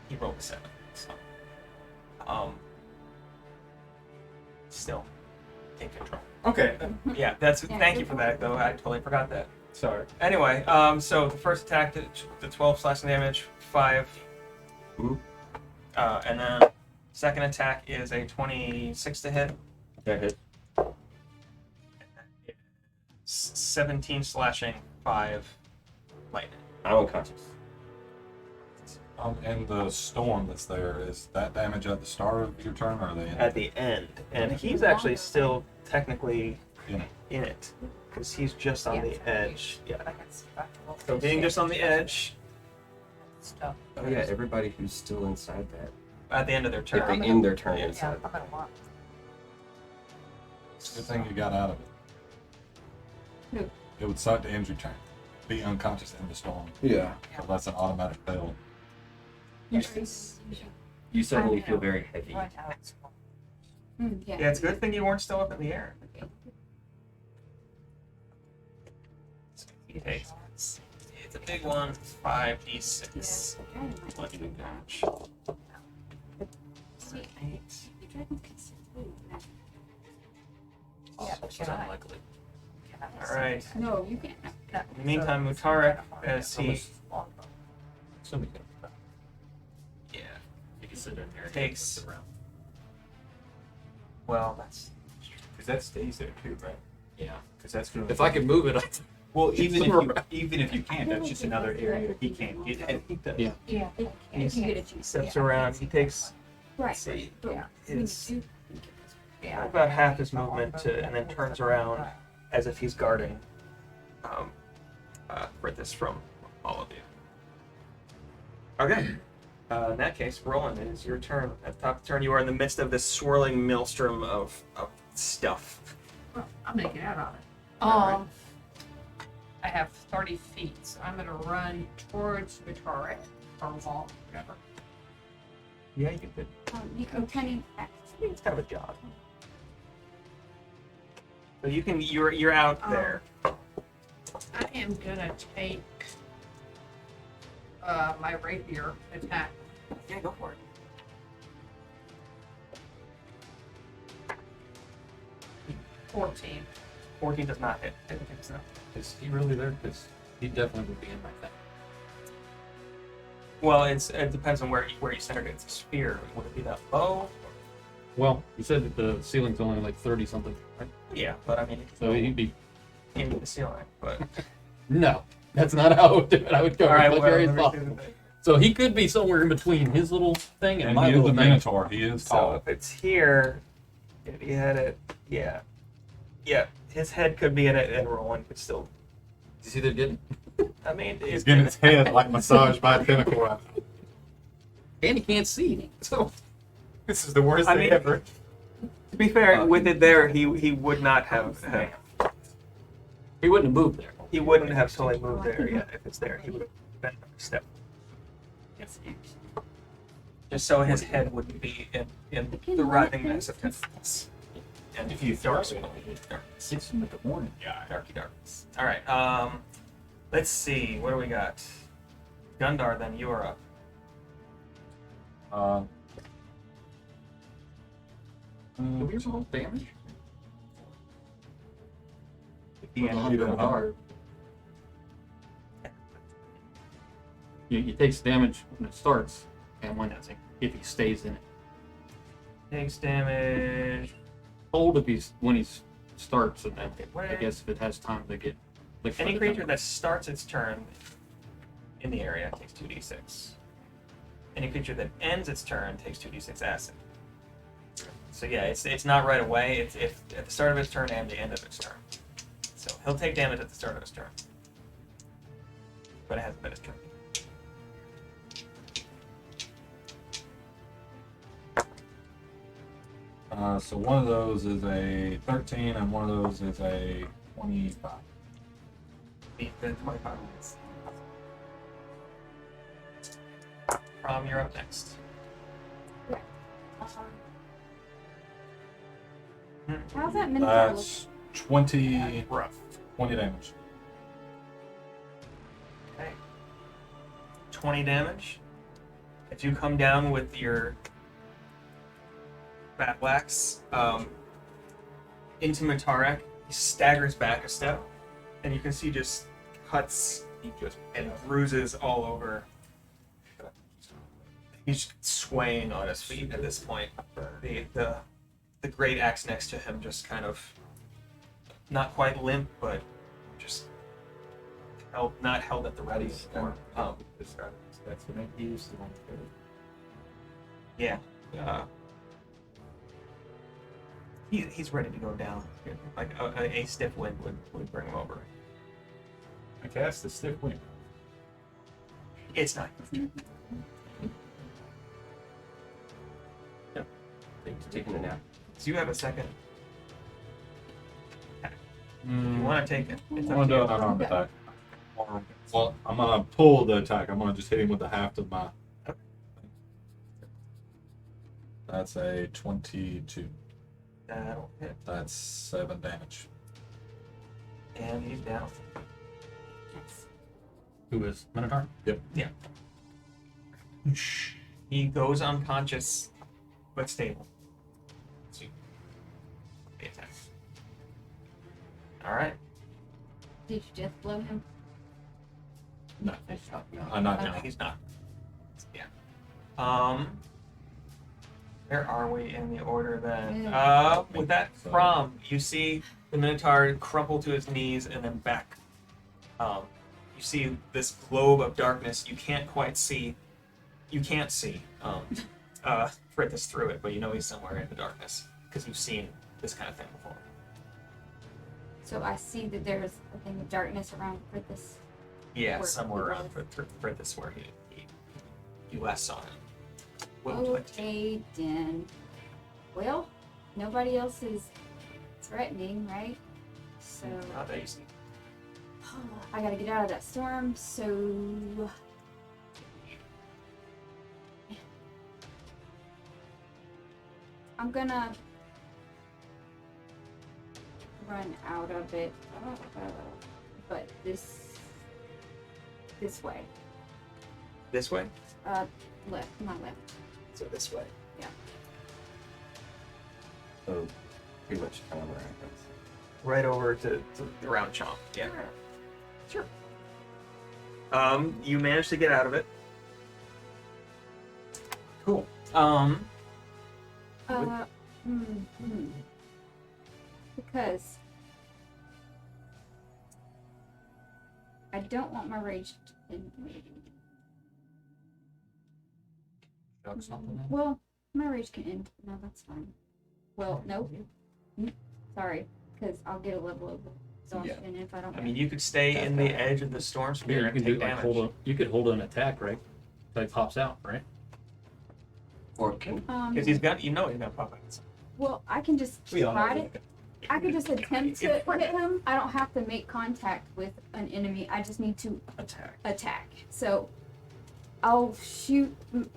he rolled a 7. So still in control. Okay. Yeah, that's Yeah, thank you good for that though. I totally forgot that. Sorry. Anyway, so the first attack did the 12 slashing damage, 5. Mhm. And then second attack is a 26 to hit, That hit. 17 slashing, 5 lightning. I'm unconscious. And the storm that's there, is that damage at the start of your turn or are they in At the end, and he's actually still technically in it? in it because he's just on the edge. Yeah. I can see if I can roll So being just on the edge stuff. Oh yeah, everybody who's still inside that. at the end of their If turn. they end their turn Yeah. inside. I'm gonna want. It's a good thing you got out of it. Who? It would suck to end your turn. Be unconscious in the storm. Yeah. So that's an automatic fail. You suddenly feel very heavy. Right now it's Yeah. Yeah, it's a good thing you weren't still up in the air. So he takes. It's a big one. 5d6. Lightning damage. See, the dragon can see through that. Yeah, but can I? Unlikely. All right. No, you can't. In the meantime, Mutarek, as he Somebody yeah You can sit in there. and Takes- look around. well that's Because that stays there too, right? Yeah. Because that's going If I could move it, I'd Well, even if somewhere you even if you can't, that's just another area he can't get. And he does. Yeah. Yeah, if you get a chance. steps around. He takes Right. see, Yeah. his Yeah. about half his movement to, and then turns around as if he's guarding Brithis from all of you. Okay. In that case, Roland, it is your turn. At the top of the turn, you are in the midst of this swirling maelstrom of stuff. Well, I'm gonna get out of it. Alright. I have 30 feet, so I'm gonna run towards the turret or wall, whatever. Yeah, you could. You can kind of. It's kind of a jog. So you can. You're out there. I am gonna take my rapier attack. Yeah, go for it. Oh, 14. 14 does not hit. I don't think so. Is he really there? Because he definitely would be in my thing. Well, it depends on where you centered it. It's a sphere. Would it be that low? Well, you said that the ceiling's only like 30 something, right? Yeah, but I mean, it So he'd be. could into the ceiling. But No, that's not how I would do it. I would go all right, as well, very let me as see possible. the thing. So he could be somewhere in between his little thing and, And my he is little the thing. Minotaur. He is So tall. if it's here, if you had it, yeah, his head could be in it, and Roland could still. You see they're getting. I mean, He's getting his head like massaged by a tentacle right now. And he can't see. So This is the worst I thing mean- ever. To be fair, with it there, he would not have he wouldn't have moved there. he wouldn't have totally moved there yet. If it's there, he would have been another step. Just so his head wouldn't be in the writhing mess of tentacles. And If you dark, throw it, it's in the morning. Yeah. darky darkness. All right. Let's see. What do we got? Gundar, then you are up. Do we roll damage? The end of the hard. He takes damage when it starts, and when if he stays in it. Takes damage. Hold if he's when he starts, and then Where- I guess if it has time to get. licked by Any the creature tentacle. that starts its turn in the area takes 2d6. Any creature that ends its turn takes 2d6 acid. So yeah, it's not right away. It's if at the start of its turn and the end of its turn. So he'll take damage at the start of his turn, but it hasn't been his turn. So one of those is a 13 and one of those is a 25. The 25 minutes. Prom, you're up next. How's that Minotaur look? That's 20, Rough. 20 damage. Okay. 20 damage. If you come down with your battle axe into Matarek, he staggers back a step, and you can see just cuts and bruises all over. He's swaying on his feet at this point. The great axe next to him just kind of not quite limp, but just not held at the ready anymore. That's what I used to want to do. Yeah. He's ready to go down. Like a stiff wind would bring him over. I cast the stiff wind. It's not. Taking a nap. So you have a second. If you Mm, want to take it, it's I'm up gonna to do you. an unarmed attack. Well, I'm gonna pull the attack. I'm gonna just hit him with the haft of my. That's a 22. That'll hit. That's 7 damage. And he's down. Who is Minotaur? He goes unconscious, but stable. So the attack. All right. Did you just blow him? No, I'm not No, down. he's not. Yeah. Where are we in the order then? With that So- Prom, you see the Minotaur crumple to his knees and then back. You see this globe of darkness. You can't quite see. You can't see Frithis through it, but you know he's somewhere in the darkness because you've seen this kind of thing before. So I see that there's a thing of darkness around for this. Yeah, Where somewhere he around Frithis where you last saw him. What would you like to do? Okay, then. Well, nobody else is threatening, right? So Not that you see. I gotta get out of that storm. So I'm gonna run out of it, but this way. This way? Left, not left. So this way. So pretty much kind of where I was. Right over to around Chomp. Yeah. Sure. You managed to get out of it. Cool. Because I don't want my rage to end. Chuck something in? Well, my rage can end. No, that's fine. Well, nope. Sorry, because I'll get a level of exhaustion if I don't. I mean, you could stay in the edge of the storm Yeah, sphere you and can take do like damage. hold a, you could hold an attack, right? Until he pops out, right? Or can Because he's got, he's gonna pop out. Well, I can just We all know try it. I could just attempt to hit him. I don't have to make contact with an enemy. I just need to Attack. attack. So I'll shoot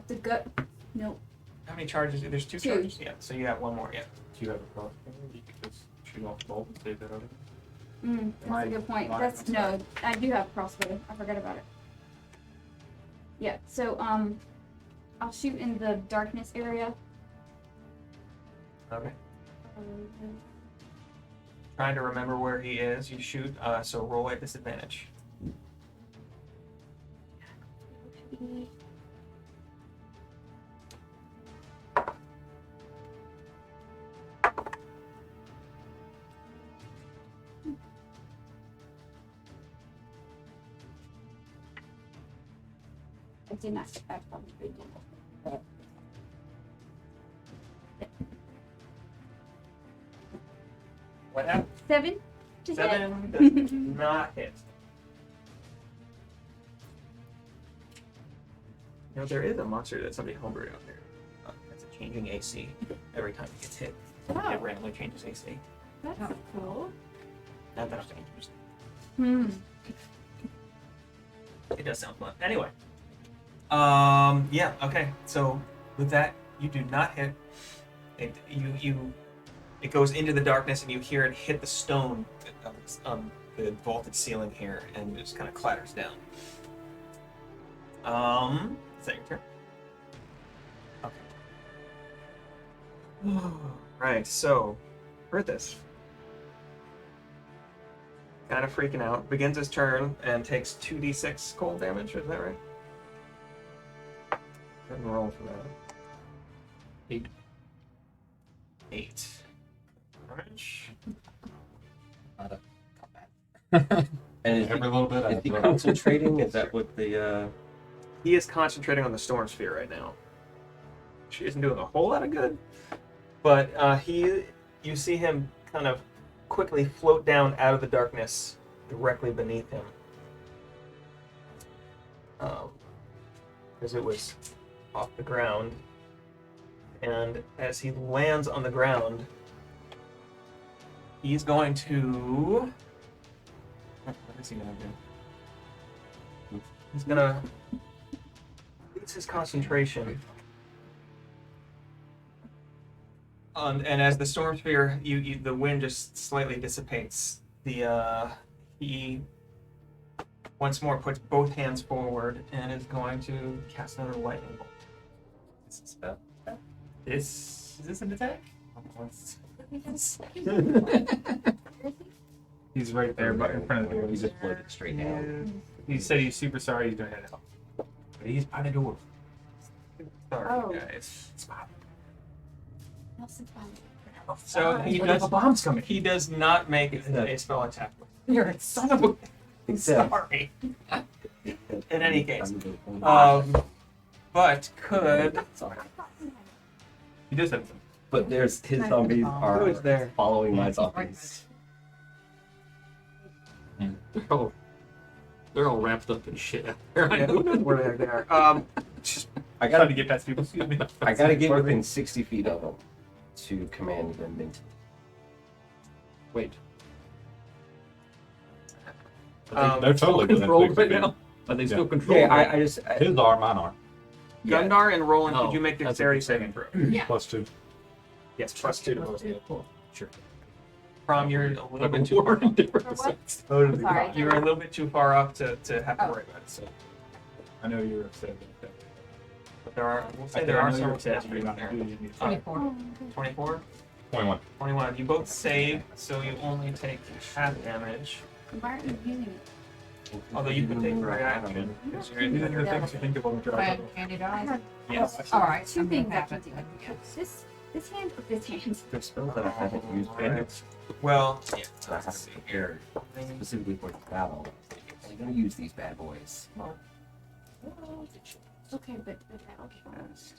the gut. Nope. How many charges? There's two Two. charges. Yeah. So you have one more. Yeah. Do you have a crossbow? You could just shoot off the bolt and save that over. That's a good point. Mine- That's no. I do have a crossbow. I forgot about it. Yeah. So I'll shoot in the darkness area. Okay. Trying to remember where he is. You shoot. So roll at disadvantage. I did not. I probably did. What happened? 7. Just hit. 7 does not hit. You know, there is a monster that somebody homebrewed out there. It's a changing AC every time it gets hit. Oh. It randomly changes AC. That's cool. Not that dangerous. Hmm. It does sound fun. Anyway, Yeah. Okay. So with that, you do not hit. It goes into the darkness, and you hear it hit the stone on the vaulted ceiling here, and it just kind of clatters down. Is that your turn? Okay. Right. So, heard this. Kind of freaking out. Begins his turn and takes 2d6 cold damage. Is that right? Go ahead and roll for that. 8. 8 damage. Not a combat. And is Every little bit. is adds he up. concentrating? Is that what the He is concentrating on the storm sphere right now. She isn't doing a whole lot of good, but you see him kind of quickly float down out of the darkness directly beneath him. Because it was off the ground. And as he lands on the ground, he's going to. What is he going to do? He's going to lose his concentration. And as the storm sphere, the wind just slightly dissipates. He once more puts both hands forward and is going to cast another lightning bolt. Is this spell? Is this an attack? He's right there, but in front of the door. He just floated straight down. He said he's super sorry. He's gonna head out. But he's by the door. Sorry, Oh. guys. Nelson's fine. So he But does. the bomb's coming. He does not make a spell attack. You're a son of a. Except Sorry. In any case, um, but could. sorry. He does have some. But there's his zombies Who are is there? following my zombies. They're all wrapped up in shit. Yeah, who knows where the heck they are? Just I trying to gotta get past people. Excuse me. I gotta get within 60 feet of them to command them mentally. Wait. They're totally within controlled 60 right feet. now. Are they Yeah. still controlled? Yeah, I just His are, mine are. Gundar and Roland, Oh, could you make that's dexterity what saving throw? Yeah. +2. Yes, +2 to both. Cool. Sure. Prom, you're a little I've been bit too far. too different. For what? Sorry. You're a little bit too far up to have to Oh. worry about it. So, I know you're upset about that. but there are. We'll say I there are know you're some upset, stats but you're not there. doing it. 24. Oh, okay. 24, 21. 21. You both save, so you only take half damage. Why aren't you using it? Although you can take reaction. Because you're These are in the things you think of when you drive. Plan candy I dies. have Yes. All right. two I'm gonna things I have can it do. then, yes. This hand or this hand? there's spells that I haven't used Alright. Well, yeah. that I haven't prepared specifically for the battle. I'm gonna use these bad boys. Okay, but that'll count.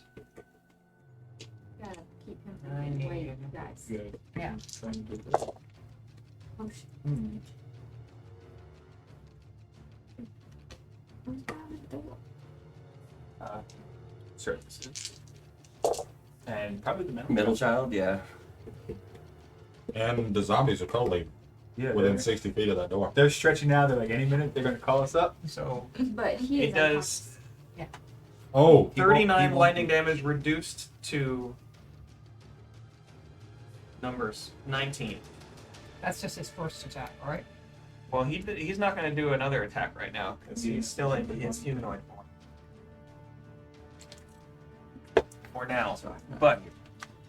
Gotta keep him I from need- getting away, guys. Good. Yeah. Trying to do this. Oh, shit. Hmm. Who's behind the door? Surfaces. And probably the Middle child, yeah. And the zombies are totally Yeah, within they're, 60 feet of that door. they're stretching now. They're like, any minute they're going to call us up. So But he is it does Oh, 39 lightning damage reduced to numbers 19. That's just his first attack, right? Well, he's not going to do another attack right now because he's still in his humanoid form. For now. But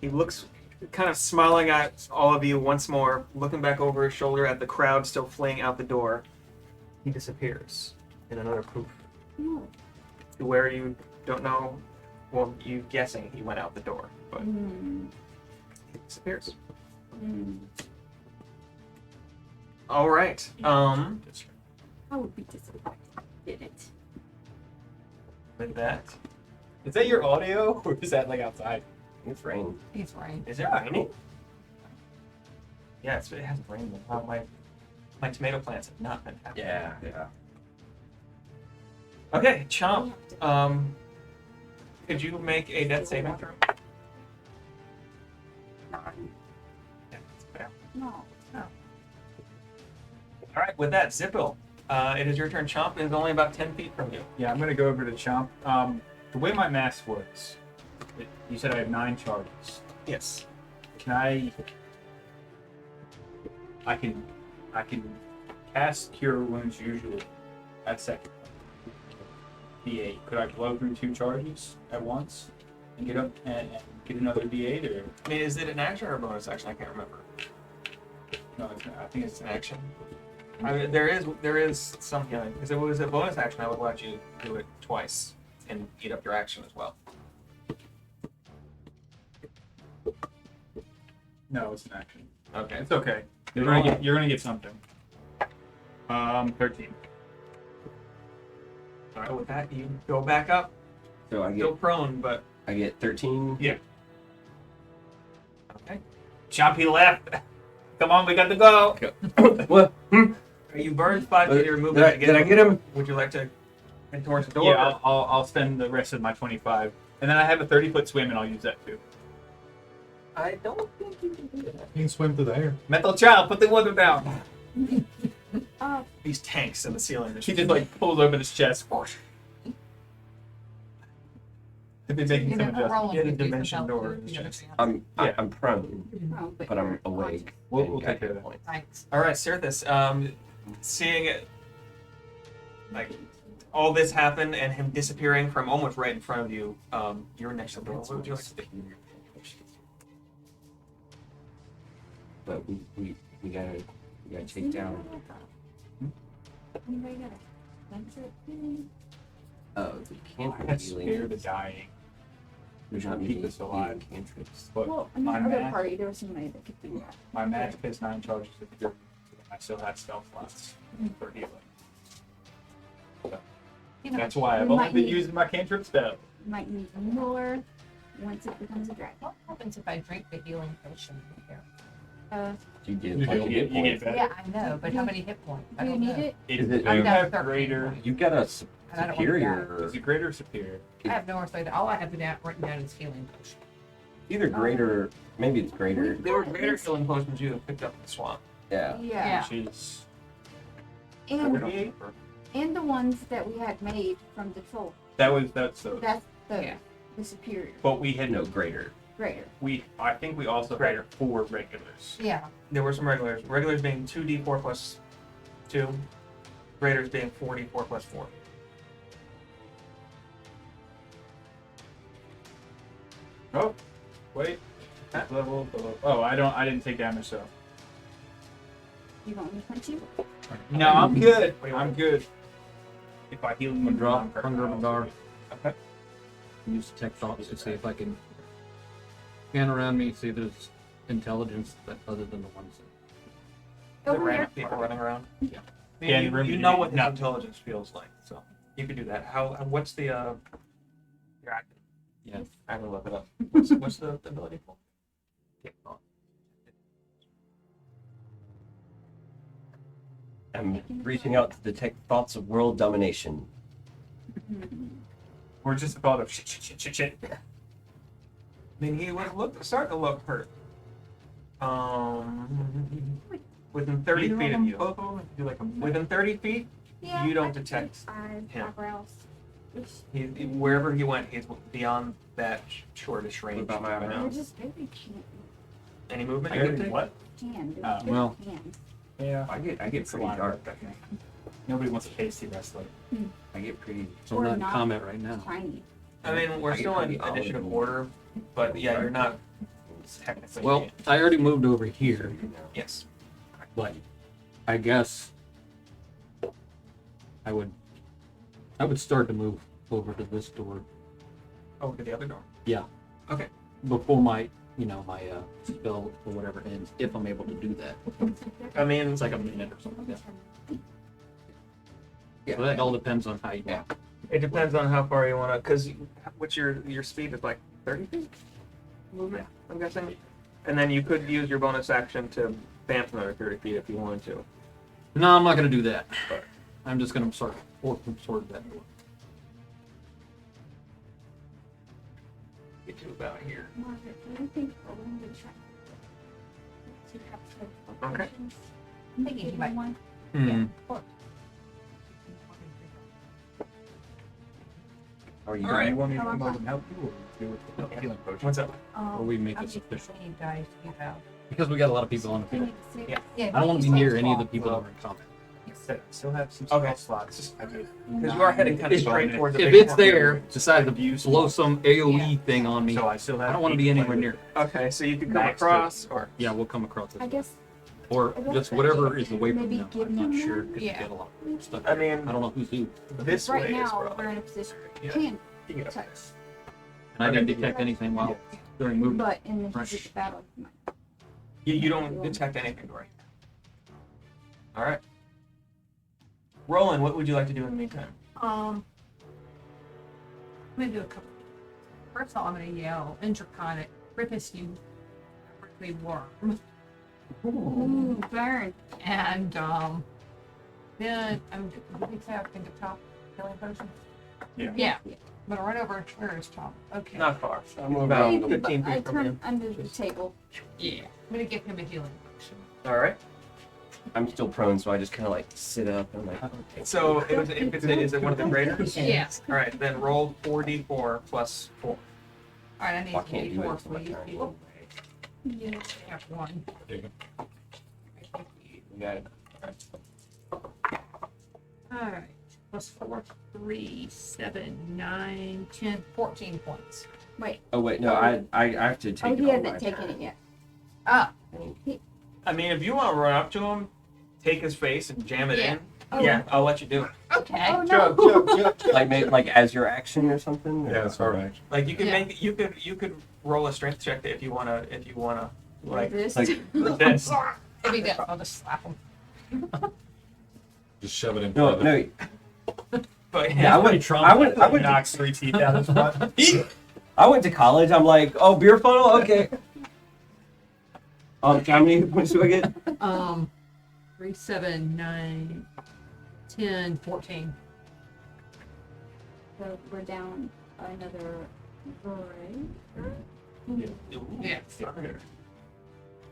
he looks kind of smiling at all of you once more, looking back over his shoulder at the crowd still fleeing out the door. He disappears in another poof No. to where you don't know. Well, you guessing he went out the door, but Mm, he disappears. mm. All right. I would be disappointed. Didn't. With that, Is that your audio, or is that like outside? It's rain. He's right. is it raining? Yeah, it hasn't rained. My tomato plants have not been happy. Yeah. Okay, Chomp. We have to- Could you make a death saving throw? Yeah, that's fair. No. All right, with that, Zippil, It is your turn, Chomp. It is only about 10 feet from you. Yeah, I'm gonna go over to Chomp. The way my mask works, you said I have 9 charges. Yes. Can I can cast Cure Wounds usually at second. D8. Could I blow through 2 charges at once and get up and get another D8 or I mean, is it an action or a bonus action? I can't remember. no? It's not. I think it's It's an action. I mean, there is some healing. Because if it was a bonus action, I would let you do it twice and eat up your action as well. No, it's an action. Okay. It's okay. You're gonna get something. 13. All right. With that, you go back up. So I Still get prone, but 13. okay. Chompy left. Come on, we got to go. What? You burned 5 feet of your movement to Did I get him? Would you like to head towards the door? Yeah, I'll spend the rest of my 25, and then I have a 30-foot swim, and I'll use that too. I don't think you can do that. You can swim through the air. Metal child, put the water down. These tanks in the ceiling. He just like pulls open his chest. I've been making some adjustments. Get a dimension door in the chest. I'm Yeah. I'm prone, Oh, but I'm awake. We'll and take got care of hit that. points. Thanks. All right, Cirthus, seeing it, like all this happen and him disappearing from almost right in front of you, you're next to the door. What would you like to do? But we gotta take down. Anybody got a lancet? Oh, the I cantrip got scared healing. of dying. There's trying not to keep many us alive. cantrips. But Well, in the my other mask, party, there was somebody that could do that. my mask has 9 charges of cure. I still have stealth slots for healing. You know, That's why I've we only might been need- using my cantrip spell. Might need more once it becomes a dragon. what happens if I drink the healing potion here? You get You like get- hit you get points. better. Yeah, I know, but how many hit points? I Do you don't need know. it? Is it- You I've got have 13 greater. points. You got a And I don't want superior. Is it greater or superior? I have no idea. All I have down, written down is healing potion. Either greater, maybe it's greater. There were greater healing potions you have picked up in the swamp. Yeah. Yeah. Jeez. And 48? and the ones that we had made from the troll. That's the. That's the Yeah. the superior, But we had No, greater. greater. I think we also Greater. had 4 regulars. Yeah. There were some regulars. Regulars being 2d4 plus 2. Graders being 4d4 plus 4. Oh, wait. Level below. Oh, I didn't take damage, so. You want me to punch you? No, I'm good. What do you I'm want? good. If I heal you, Drop I'm Hunger of Madar. Okay. Use Tech Thoughts to see if I can scan around me, see if there's intelligence that other than the ones that. The Over random here. people running around. Yeah. Yeah, you, room you to know do what his nothing. intelligence feels like, so you could do that. What's the your active? Yeah. I have to look it up. What's the ability for? Tech Thought. I'm reaching out to detect thoughts of world domination. We're just about of shit. I mean, he was starting to look hurt. Within 30 feet of you. Both of them? Do like a Within 30 feet, Yeah, You don't I can detect take five him. eyebrows. Which wherever he went, he's beyond that shortish range. about my right eyebrows? now. we're just very can't. Any movement I you get can take? what? Can. Oh. Well. Can. Yeah. I get It's a pretty lot dark. of work, I think. Nobody wants a pasty wrestler. I get pretty. So Or I'm not in not. combat right now. Tiny. I mean, we're I get still in pretty initiative olive. order, but yeah, you're not technically. Well, I already moved over here, yes. but I guess I would start to move over to this door Over to the other door. before my spell or whatever ends, if I'm able to do that. I mean, It's like a minute or something like that. So that all depends on how you want. it depends on how far you want to. Because what's your speed is like 30 feet movement. I'm guessing. And then you could use your bonus action to vamp another 30 feet if you wanted to. No, I'm not going to do that. I'm just going to sort that door. Get to about here. Margaret, do you think Roland would try to have Okay. questions? Thinking he might- One? Hmm. Yeah, of course. How are you All right. You doing? want me to Oh, come I'm over and help you, or do it with the healing potion? What's up? Or we make I'm it just sufficient. need dice to get out. Because we got a lot of people on the You field. need to see- Yeah. Yeah, I don't want to be near any of the people that are in combat. Still have some Okay. spell slots. Because you are heading kind of If- straight towards the If big it's one. there, decide to blow some AoE thing on me. So I still have. I don't want to be anywhere near it. Okay, so you can come Max across, or Yeah, we'll come across I it. guess Or just whatever is away from maybe them. give I'm not them sure. one. If Yeah. get a lot of stuff. I mean, I don't know who's who. this right way is now we're probably. in a position Yeah. can You can get up. touch, And I didn't detect anything while during movement. but in the Right. heat of the battle, you might. You don't detect anything, Dory. All right. Roland, what would you like to do in the meantime? I'm gonna do a couple. First of all, I'm gonna yell, Intriconic, Grippus, you prickly worm. Ooh, burn. And then I'm gonna think of top healing potion. Yeah. Yeah. I'm gonna run over. Where is Tom? Okay. Not far. I'm over About on the- 15 I feet from turn you. under the table. Yeah. I'm gonna give him a healing potion. All right. I'm still prone, so I just kind of like sit up and like. okay. So is it one of the graders? Yeah. All right, then roll 4d4 plus 4. All right. I need Well, I can't do it 4 until my please. turn. Heal. Yeah. I have 1. You got it. All right. Plus 4, 3, 7, 9, 10, 14 points. Oh wait, no, I have to take Oh, it he on hasn't my taken turn. it yet. Ah. I mean, if you want to run up to him, take his face and jam it Yeah. in, Oh. yeah, I'll let you do it. Okay. Oh no. Like maybe like as your action or something. Yeah, it's alright. Like you could Yeah. make you could roll a strength check if you wanna like This. Like this. If he does, I'll just slap him. Just shove it in no, front of no. But Yeah, I went. I went. Knocks 3 teeth out of his front. I went to college. I'm like, oh, beer funnel, okay. How many points do I get? 3, 7, 9, 10, 14. So we're down another grade. Yeah.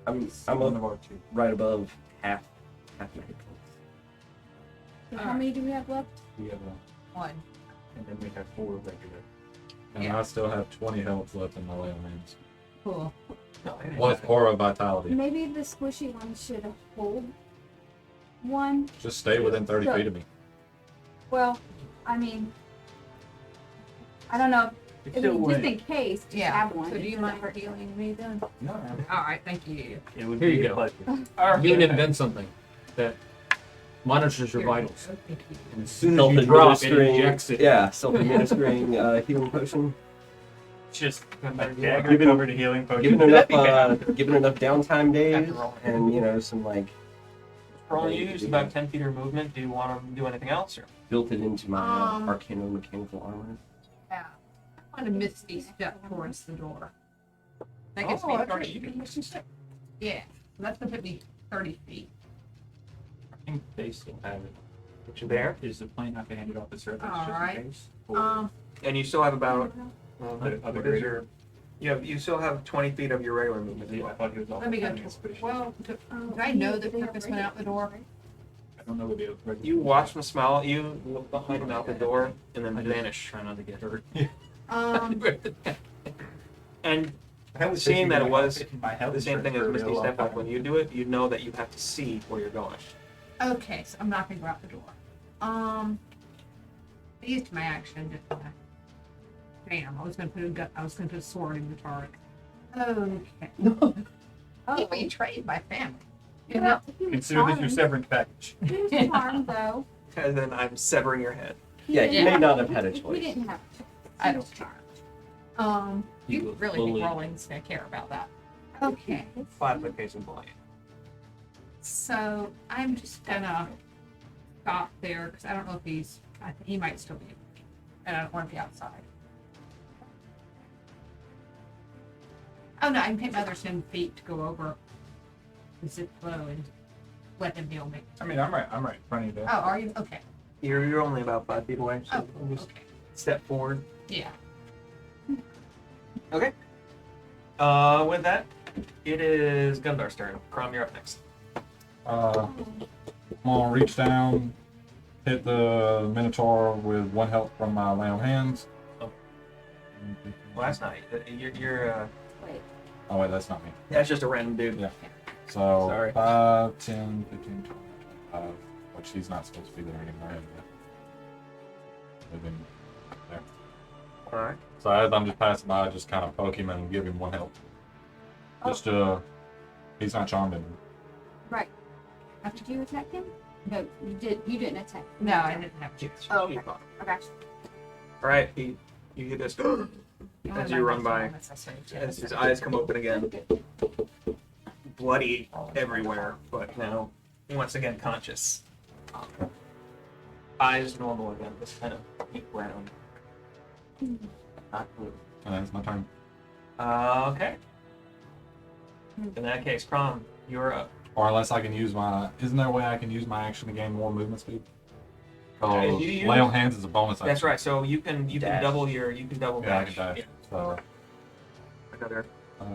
I'm One up of our 2. right above half my hit points. So how many do we have left? We have 1, 1. and then we have 4 regular. And Yeah. I still have 20 health left in my lay on hands. Cool. With aura vitality. Maybe the squishy one should hold one. Just stay within 30 So- feet of me. Well, I mean, I don't know. I mean, just in case, just Yeah. have one. So do you It mind doesn't hurt. healing me then? No, All right. Thank you. it would Here be you a go. pleasure. All You can right. invent something that monitors your vitals. Thank you. And as soon as you drop, it injects it. Yeah, self-administering healing potion. Just A Given- dagger covered in healing potion. Given enough, given enough downtime days, After all. and you know some like roll you use about 10 feet of movement. Do you want to do anything else or? built it into my Um, arcano mechanical armor. Yeah. I want to misty step towards the door. That gives me Oh, that's 30 right. You can feet. listen to. Yeah. So that's going to put me 30 feet. I think they still have it. Which you there, Is the plane not gonna hand it off the surface All just in right. case? Or- and you still have about. Other what is greater? your? You still have 20 feet of your regular movement. I thought he was off Let me the go. plane expedition. Well, do Oh, I know yeah, that they have Purpose went out the door? I don't know what the regular. You watch him smile at you, look behind him out the door, and then I just vanish. Try not to get hurt. And I was seeing that it was my health the same thing as insurance for a Misty real Step, long like when you do it, you know that you have to see where you're going. Okay, so I'm not going to go out the door. I used my action, didn't I? Bam! I was going to put a gun. I was going to put a sword in the target. Okay. Oh, He betrayed my family. You yeah, know? he was Consider this your harmed. severance package. He was harmed though. And then I'm severing your head. Yeah, didn't you may have- not have had a He choice. didn't have. I He don't was harmed. You You will really fully- think Rolling's going to care about that? Okay. 5 foot case of bullying. So I'm just gonna stop there because I don't know if he's. I think he might still be, and I don't want to be outside. Oh no, I can take my other 10 feet to go over the zip flow and let him heal me. I mean, I'm right in front of you. Oh, are you? Okay. You're only about 5 feet away, so Oh, just okay. step forward. Yeah. With that, it is Gundar's turn. Crom, you're up next. I'm gonna reach down, hit the Minotaur with 1 health from my lay on hands, Well, that's not. You're Wait. Oh wait, that's not me. that's just a random dude. Yeah. So Sorry. 5, 10, 15, 20, 25, which he's not supposed to be there anymore. Moving there. All right. So as I'm just passing by, I just kind of poke him and give him 1 health. Just he's not charmed anymore. Right. Did you attack him? No, you did. You didn't attack. No, I didn't have to. Oh, okay. Okay. All right, Pete. You hear this as you run by, as his eyes come open again, bloody everywhere, but now once again conscious. Eyes normal again, just kind of peek round. Not blue. And that's my turn. Okay. In that case, Crom, you're up. Or unless I can use my... Isn't there a way I can use my action to gain more movement speed? If Oh, you use- lay on hands is a bonus action. That's right. So you can Dash. double Yeah, I dash. can dash. Yeah. So, Another. 2,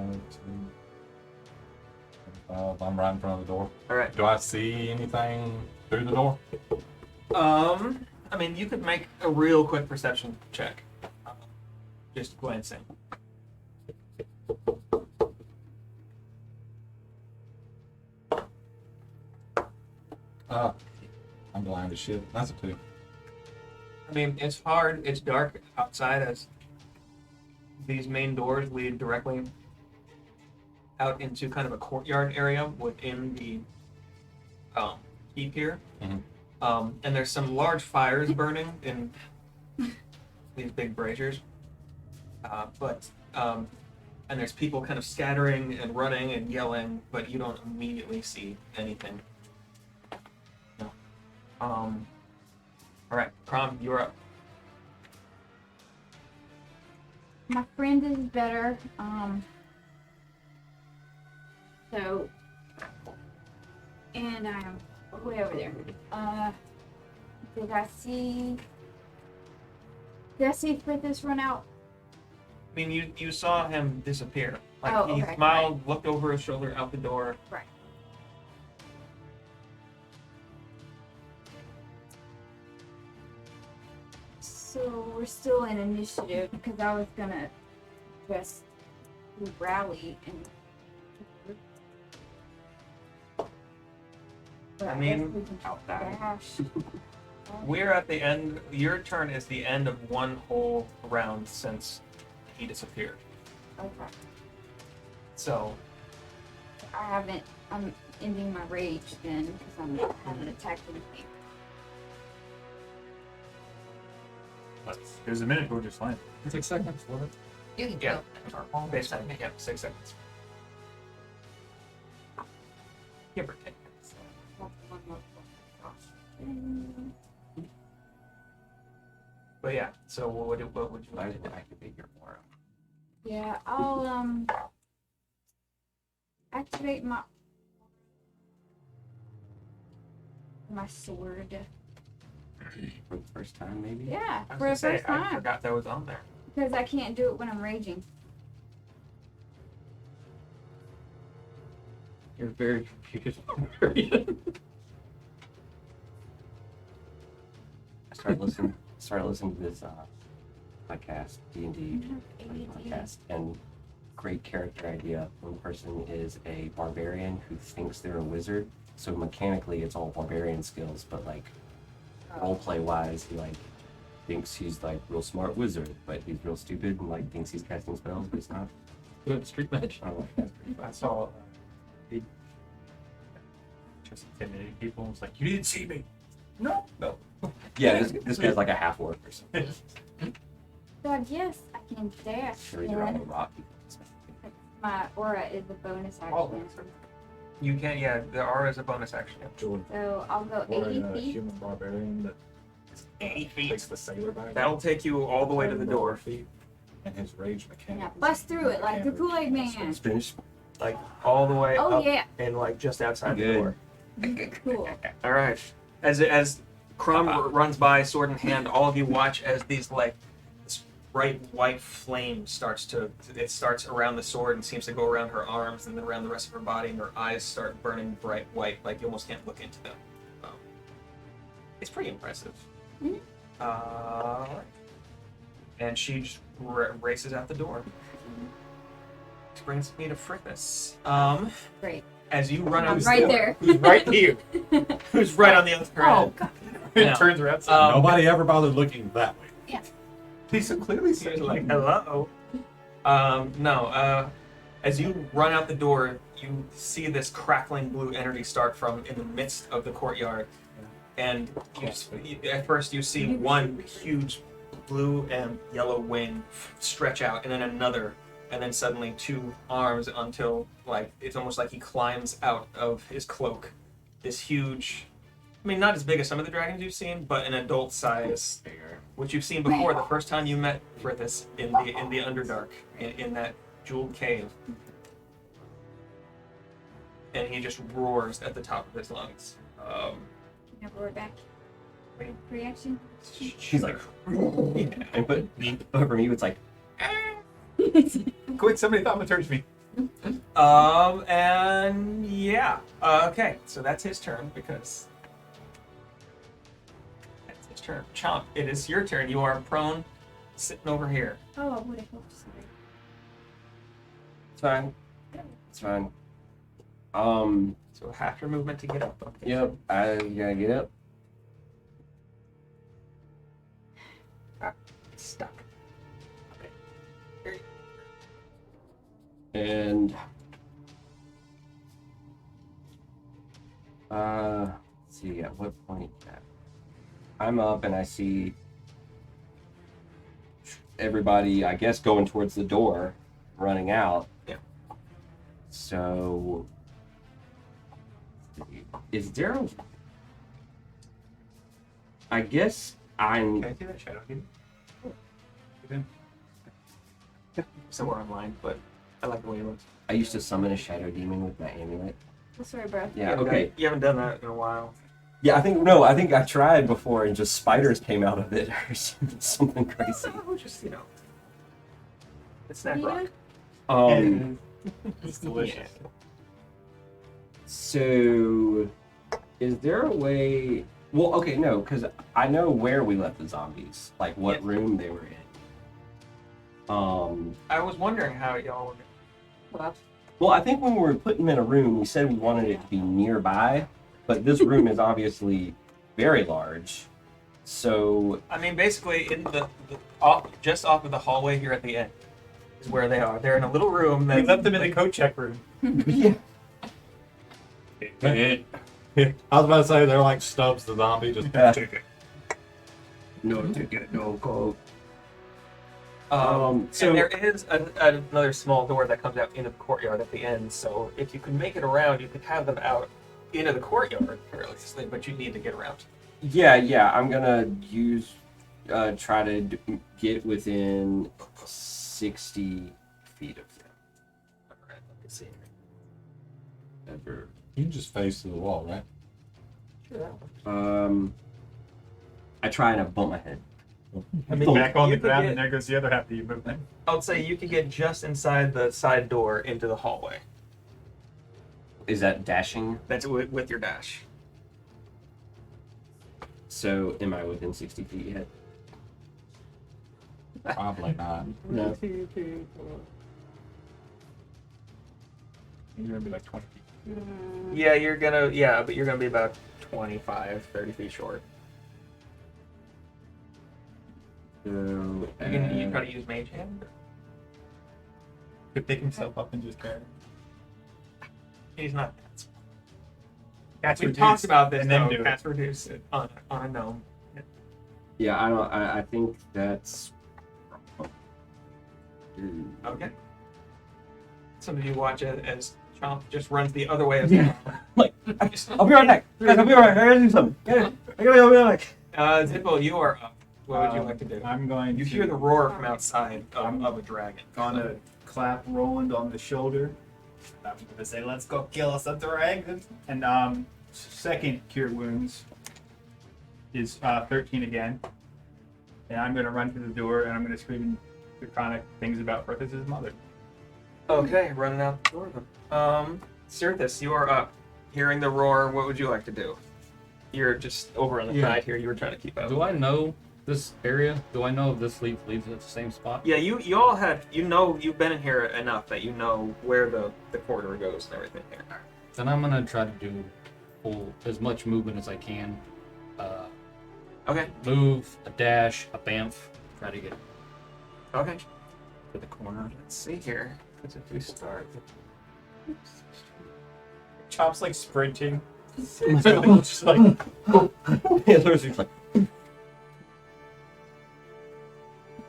5, I'm right in front of the door. All right. Do I see anything through the door? I mean, you could make a real quick perception check. Just glancing. I'm blind as shit. That's a 2. I mean, it's hard. It's dark outside as these main doors lead directly out into kind of a courtyard area within the keep here. Mhm. And there's some large fires burning in these big braziers. And there's people kind of scattering and running and yelling, but you don't immediately see anything. No. All right, Crom, you're up. My friend is better. So, and I am way over there. Did I see Frithis run out? I mean, you saw him disappear. Like Oh, he okay, smiled, looked over his shoulder out the door. Right. So we're still in initiative because I was gonna just rally and. But I guess mean, we can dash. We're at the end. Your turn is the end of one whole round since he disappeared. Okay. So I haven't. I'm ending my rage then because I haven't attacked anything. There's a minute we're just landing. 6 seconds, was it? You can Yeah. go. basically, yeah, 6 seconds. Give or take. That's one more point. But yeah. So what would you I like to would do? activate your aura. Yeah, I'll activate my sword. For the first time, maybe? Yeah, I was for gonna the say, first I time forgot that was on there. because I can't do it when I'm raging. You're very confused. I started listening to this podcast, D&D podcast, and great character idea. One person is a barbarian who thinks they're a wizard, so mechanically it's all barbarian skills, but like roleplay wise, he like thinks he's like real smart wizard, but he's real stupid and like thinks he's casting spells, but he's not. Good street match. I don't know, that's pretty fun. I saw he just intimidating people. It's like, you didn't see me. No. Yeah, this guy's like a half orc or something. So I guess I can dash. Sure, he's around a And rock. my aura is a bonus action. Oh, You can, yeah. The aura is a bonus action. Jordan. So I'll go Or 80 a feet. human barbarian that 80 feet. takes the sailor back. That'll take you all the way to the door. Feet. And his rage And I mechanic. bust through it like the Kool-Aid Man. It's finished. Like all the way Oh up yeah, and like just outside the Good. door. cool. All right. As Crumb runs by, sword in hand, all of you watch as these like this bright white flame starts around the sword and seems to go around her arms and then around the rest of her body, and her eyes start burning bright white, like you almost can't look into them. It's pretty impressive. Mhm. Alright. And she just races out the door. Which brings me to Frithis. Great. As you run out I'm the right door, there. Who's right here? who's right on the other Oh, end. God. It Yeah. turns around. Nobody ever bothered looking that way. He so clearly So said you're like, hello. As you run out the door, you see this crackling blue energy start from in the midst of the courtyard. And at first you see one huge blue and yellow wing stretch out, and then another, and then suddenly two arms until like it's almost like he climbs out of his cloak. This huge, I mean, not as big as some of the dragons you've seen, but an adult size, which you've seen before the first time you met Frithis in the Underdark, in that jeweled cave. And he just roars at the top of his lungs. Now roar back. Wait. Reaction. She's like, and but for me, it's like, Quick, somebody thaumaturge me. And yeah. Okay, so that's his turn because that's his turn. Chomp, it is your turn. You are prone, sitting over here. Oh, I would have hoped. Sorry. it's fine. It's fine. So half your movement to get up. Okay. Yep, I gotta get up. Stuck. Okay. And let's see at what point I'm up and I see everybody, I guess, going towards the door, running out. Yeah. So is there a, I guess I'm Can I see that shadow again? Somewhere online, but I like the way he looks. I used to summon a shadow demon with my amulet. Oh, sorry, bro. Yeah, okay. You haven't done that in a while. Yeah, I think I tried before and just spiders came out of it or something crazy. Oh, just, you know. It's What that are you rock. doing? It's delicious. So, is there a way? Well, okay, no, because I know where we left the zombies, like what Yeah. room they were in. I was wondering how y'all were. Well, I think when we were putting them in a room, we said we wanted it to be nearby, but this room is obviously very large. So, I mean, basically, in just off of the hallway here at the end is where they are. They're in a little room We that left them in the coat check room. yeah. I was about to say they're like Stubbs the zombie, just Yeah. take it. No ticket, no go. And so there is another small door that comes out into the courtyard at the end. So if you could make it around, you could have them out into the courtyard fairly easily, but you need to get around. yeah, I'm gonna use try to get within 60 feet of them. Alright, let me see. Ever. You can just face to the wall, right? I try and I bump my head. I mean, back on You the could ground, get- and there goes the other half of your movement. I would say you could get just inside the side door into the hallway. Is that dashing? That's with your dash. So am I within 60 feet yet? Probably not. No. You're gonna be like 20 feet. Yeah, but you're gonna be about 25, 30 feet short. So You try to use mage hand? Could pick himself up and just carry. He's not that small. Cats We reduce, talked about this and then though. do it. Cats reduce it on a gnome. yeah, I think that's. Okay. Some of you watch it as Chomp just runs the other way. Yeah. Like, I'll be right back. Guys, I'll be right back. I gotta do something. I'll be right back. Zippo, you are up. What would you like to do? I'm going You to hear the roar from outside of a dragon. gonna clap Roland on the shoulder. I'm gonna say, "Let's go kill us a dragon." And second cure wounds is 13 again. And I'm gonna run to the door and I'm gonna scream draconic things about Frithis' mother. Okay, running out the door then. Cirthus, you are up. Hearing the roar, what would you like to do? You're just over on the Yeah. side here. You were trying to keep up. Do I know this area, do I know if this leaves at the same spot? Yeah, you all had, you've been in here enough that you know where the corridor goes and everything here. Then I'm gonna try to do as much movement as I can. Okay. Move, a dash, a bamf. Try to get Okay. to the corner. Let's see here. Because if we start. Chop's like sprinting. Just like Taylor's just like,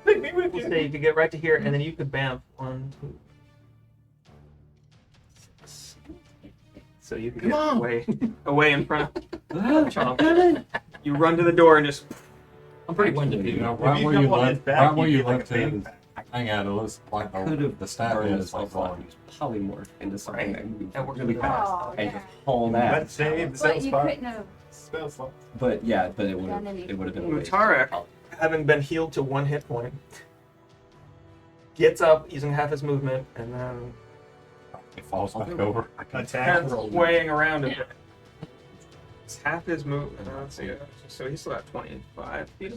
pick me with We'll you. say you could get right to here, and then you could bamf 1, 2, 6. So you can get away in front. Chomp. You run to the door and just. I'm pretty winded. You know, If right you where you jump on his left, back, right where you you get like left a it, big hang out. It looks like could have the stat is like falling. polymorph into something Right. that moves And we're really gonna- fast Oh, and yeah. just haul that. Let's say the But sales you spot. couldn't have. Sales spot. But yeah, but it would Done have any- it would have been a waste. Mutarek, having been healed to 1 hit point, gets up using half his movement, and then It falls back over. Attack kind of roll. swaying around a bit. It's half his move. Let's see. So he's still at 25 feet.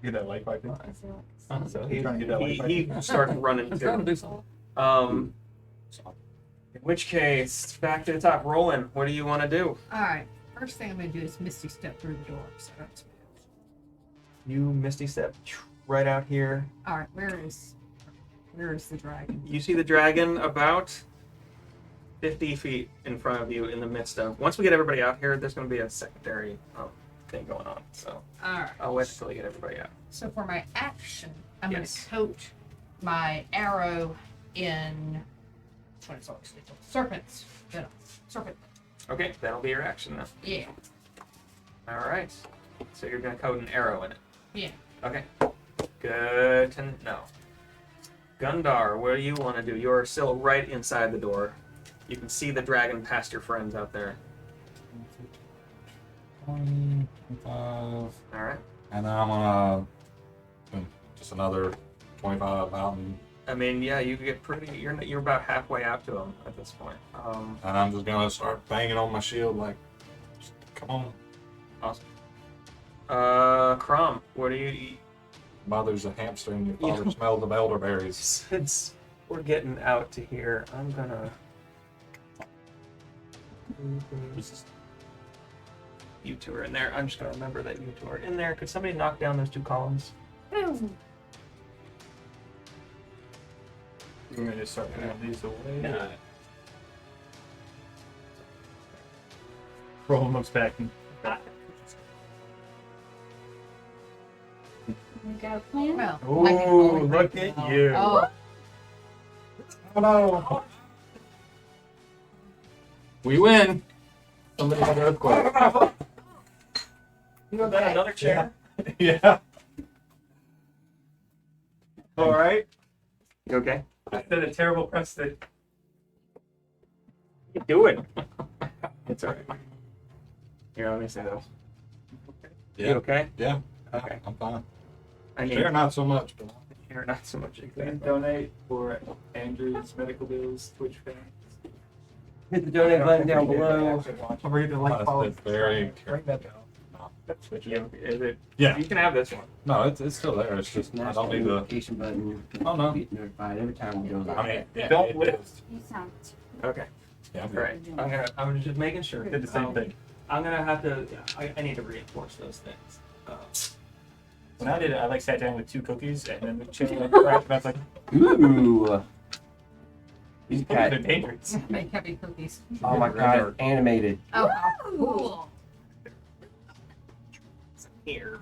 Get that light back in. So Trying to get that light back he starts running I'm trying to too. do something. In which case, back to the top. Roland, what do you want to do? Alright, first thing I'm gonna do is Misty step through the door. So that's You Misty Step right out here. alright, where is the dragon? You see the dragon about 50 feet in front of you in the midst of. Once we get everybody out here, there's going to be a secondary thing going on. So Alright. I'll wait until we get everybody out. So for my action, I'm Yes. gonna coat my arrow in what is it? Serpent's venom. Serpent. Okay, that'll be your action then. Yeah. All right. So you're going to code an arrow in it. Yeah. Okay. Good to know. Gundar, what do you want to do? You're still right inside the door. You can see the dragon past your friends out there. 25. All right. And then I'm gonna just another 25 out, I mean, yeah, you get pretty. You're about halfway out to him at this point. and I'm just gonna start banging on my shield like, just, come on. Crom, what do you? Mother's a hamster and your father smells of elderberries. Since we're getting out to here, I'm gonna. You two are in there. I'm just gonna remember that you two are in there. Could somebody knock down those 2 columns? Boom. We're gonna just start putting these away. Yeah. Roland looks back and We got a plan. Well, ooh, I can only look break at it. you. Oh, Oh no. We win. Somebody had an earthquake. You got that another chair? Yeah. All right. You okay? I set a terrible precedent. You do it. It's alright. Here, let me see those. You Yeah, okay? yeah, Okay. I'm fine. I need Chair not so much, but here, not so much. Please donate for Andrew's medical bills, Twitch fans. Hit the donate button down below. I'll bring it to like follow. it's very Bring that down. That's Twitch. Yeah, is it? yeah. You can have this one. No, it's still there. It's just I don't need the. notification button. Oh, no. Get notified every time it goes I on. mean, yeah, Don't it lift. is. You sound. Okay. Yeah, I'm All good. right. I'm just making sure. Did the same thing. I'm gonna have to. I need to reinforce those things. When I did it, I like sat down with 2 cookies and then the chicken like crashed and I was like, Ooh. these These cookies are cat. dangerous. make heavy cookies. Oh my god, it's animated. Oh, how cool. Here.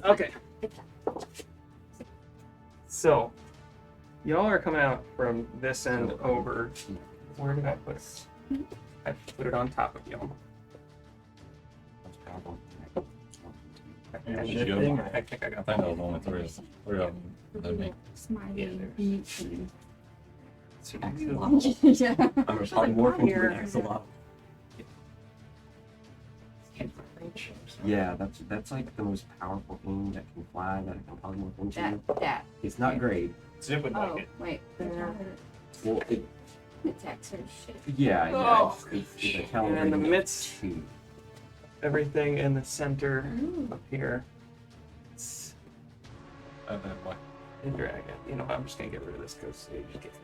Okay. So, y'all are coming out from this end over. Where did I put it? I put it on top of y'all. And That's this good. thing, I think I I got think there was only three of them. Than me. Smiley. Yeah, meeting. that. Yeah. I'm a polymorph into an axolotl. Yeah, that's like the most powerful thing that can fly that I can polymorph into. That. It's not great. Zip would like Oh, it. wait. There. Well, it, Attacks her shit. yeah, Oh, it's a and in calibrated the midst- two. everything in the center Ooh. up here. It's And then like, a dragon. You know, I'm just gonna get rid of this because it just gets.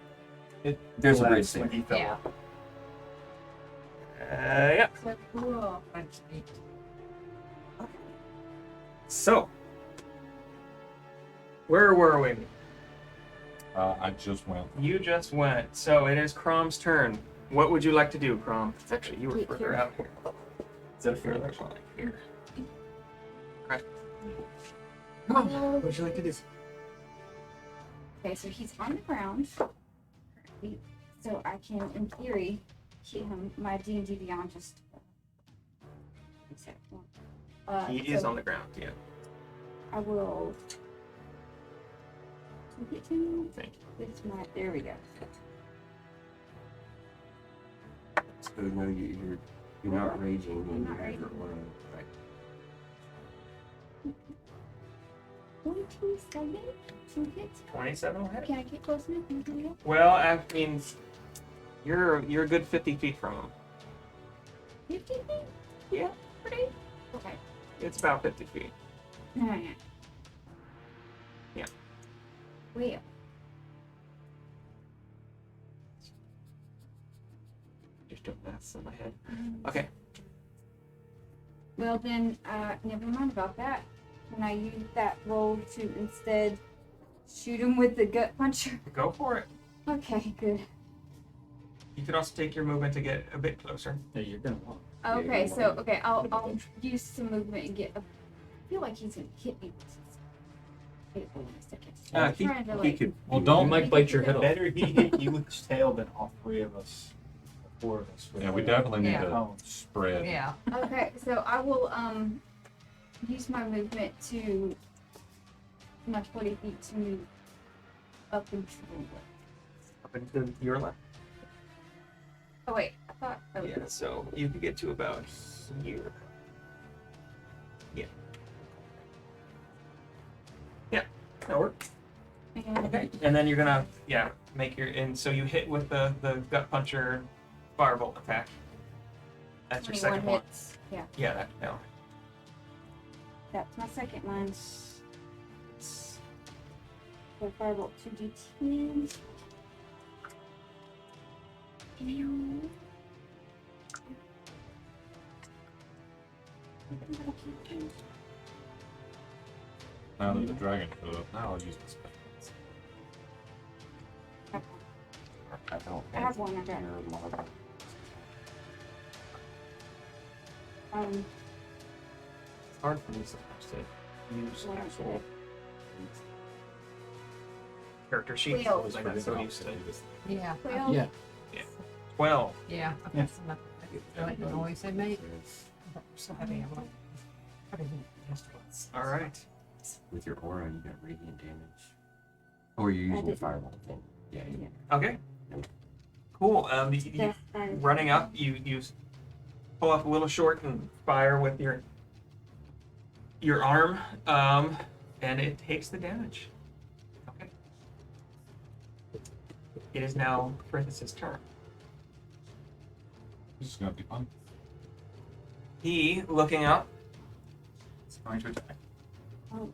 There's a bridge Collapsed there. when he fell Yeah. off. Yeah. So cool. That's neat. So, where were we? I just went. You just went. So it is Crom's turn. What would you like to do, Crom? Actually, you were Wait, further here. out here. Is that a fair You're election? like here. Oh, What would you like to do? okay, so he's on the ground. currently, So I can, in theory, hit him. My D&D Beyond just. He is on the ground. Yeah. I will. Hit him. Thank With my. There we go. So no, you're not raging when I'm not you have your raging. aura. Right. 27 to hit. 27 will hit. Can I get close enough? Can I get it? Well, I mean, you're a good 50 feet from him. 50 feet? Yeah. Pretty? Okay. It's about 50 feet. Alright. Yeah. Well. Just doing maths in my head. Okay. Well then, never mind about that. Can I use that roll to instead shoot him with the gut puncher? Go for it. Okay, good. You could also take your movement to get a bit closer. Yeah, you're gonna want. Okay, you so want- okay, I'll use some movement and get. I feel like he's gonna hit me. Wait a second. I'm he- trying to, He like, could. Well, you don't could- might bite your head off. Better he hit you with his tail than all three of us. Four of us. with Yeah, we their definitely need Yeah. to bones. spread. Yeah. Okay, so I will use my movement to my 40 feet to move up into the left. Up into your left. Oh wait, I thought. Oh, Yeah, so you could get to about here. Yeah. Yeah, that works. and Okay. And then you're gonna, make your, and so you hit with the gut puncher firebolt attack. That's your 21 second one. hits. Yeah, Yeah, that, no. that's my second one. So firebolt 2d10. Now that the dragon showed up, now I'll use the spells. I don't. I have one, I got it. your mark. It's hard for me sometimes to use What actual character sheets. Well- because I got so used to Yeah. 12. Yeah. 12. Yeah. I've got some of the noise they make. So heavy. I'm like, I didn't just once. All right. With your aura, you got radiant damage. Or you're using the didn't. fireball thing. Yeah. Okay. Cool. You Death and- running up, you pull up a little short and fire with your arm, and it takes the damage. Okay. It is now Frithis' turn. This is gonna be fun. He, looking up, It's going to attack.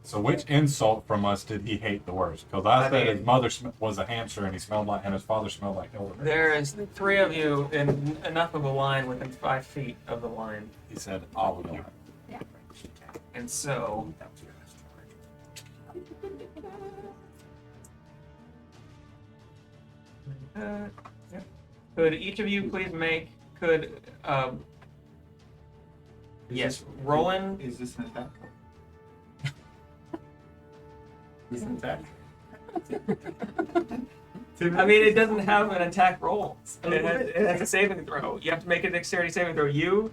So, which insult from us did he hate the worst? Because I I said mean- his mother was a hamster and he smelled like, and his father smelled like elderberry. there is three of you in enough of a line within 5 feet of the line, He said, all of you. and so That was your last charge. yeah. Could each of you please make yes, Roland. Is this an attack? Is this an attack? I mean, it doesn't have an attack roll. It has a saving throw. You have to make a dexterity saving throw. You,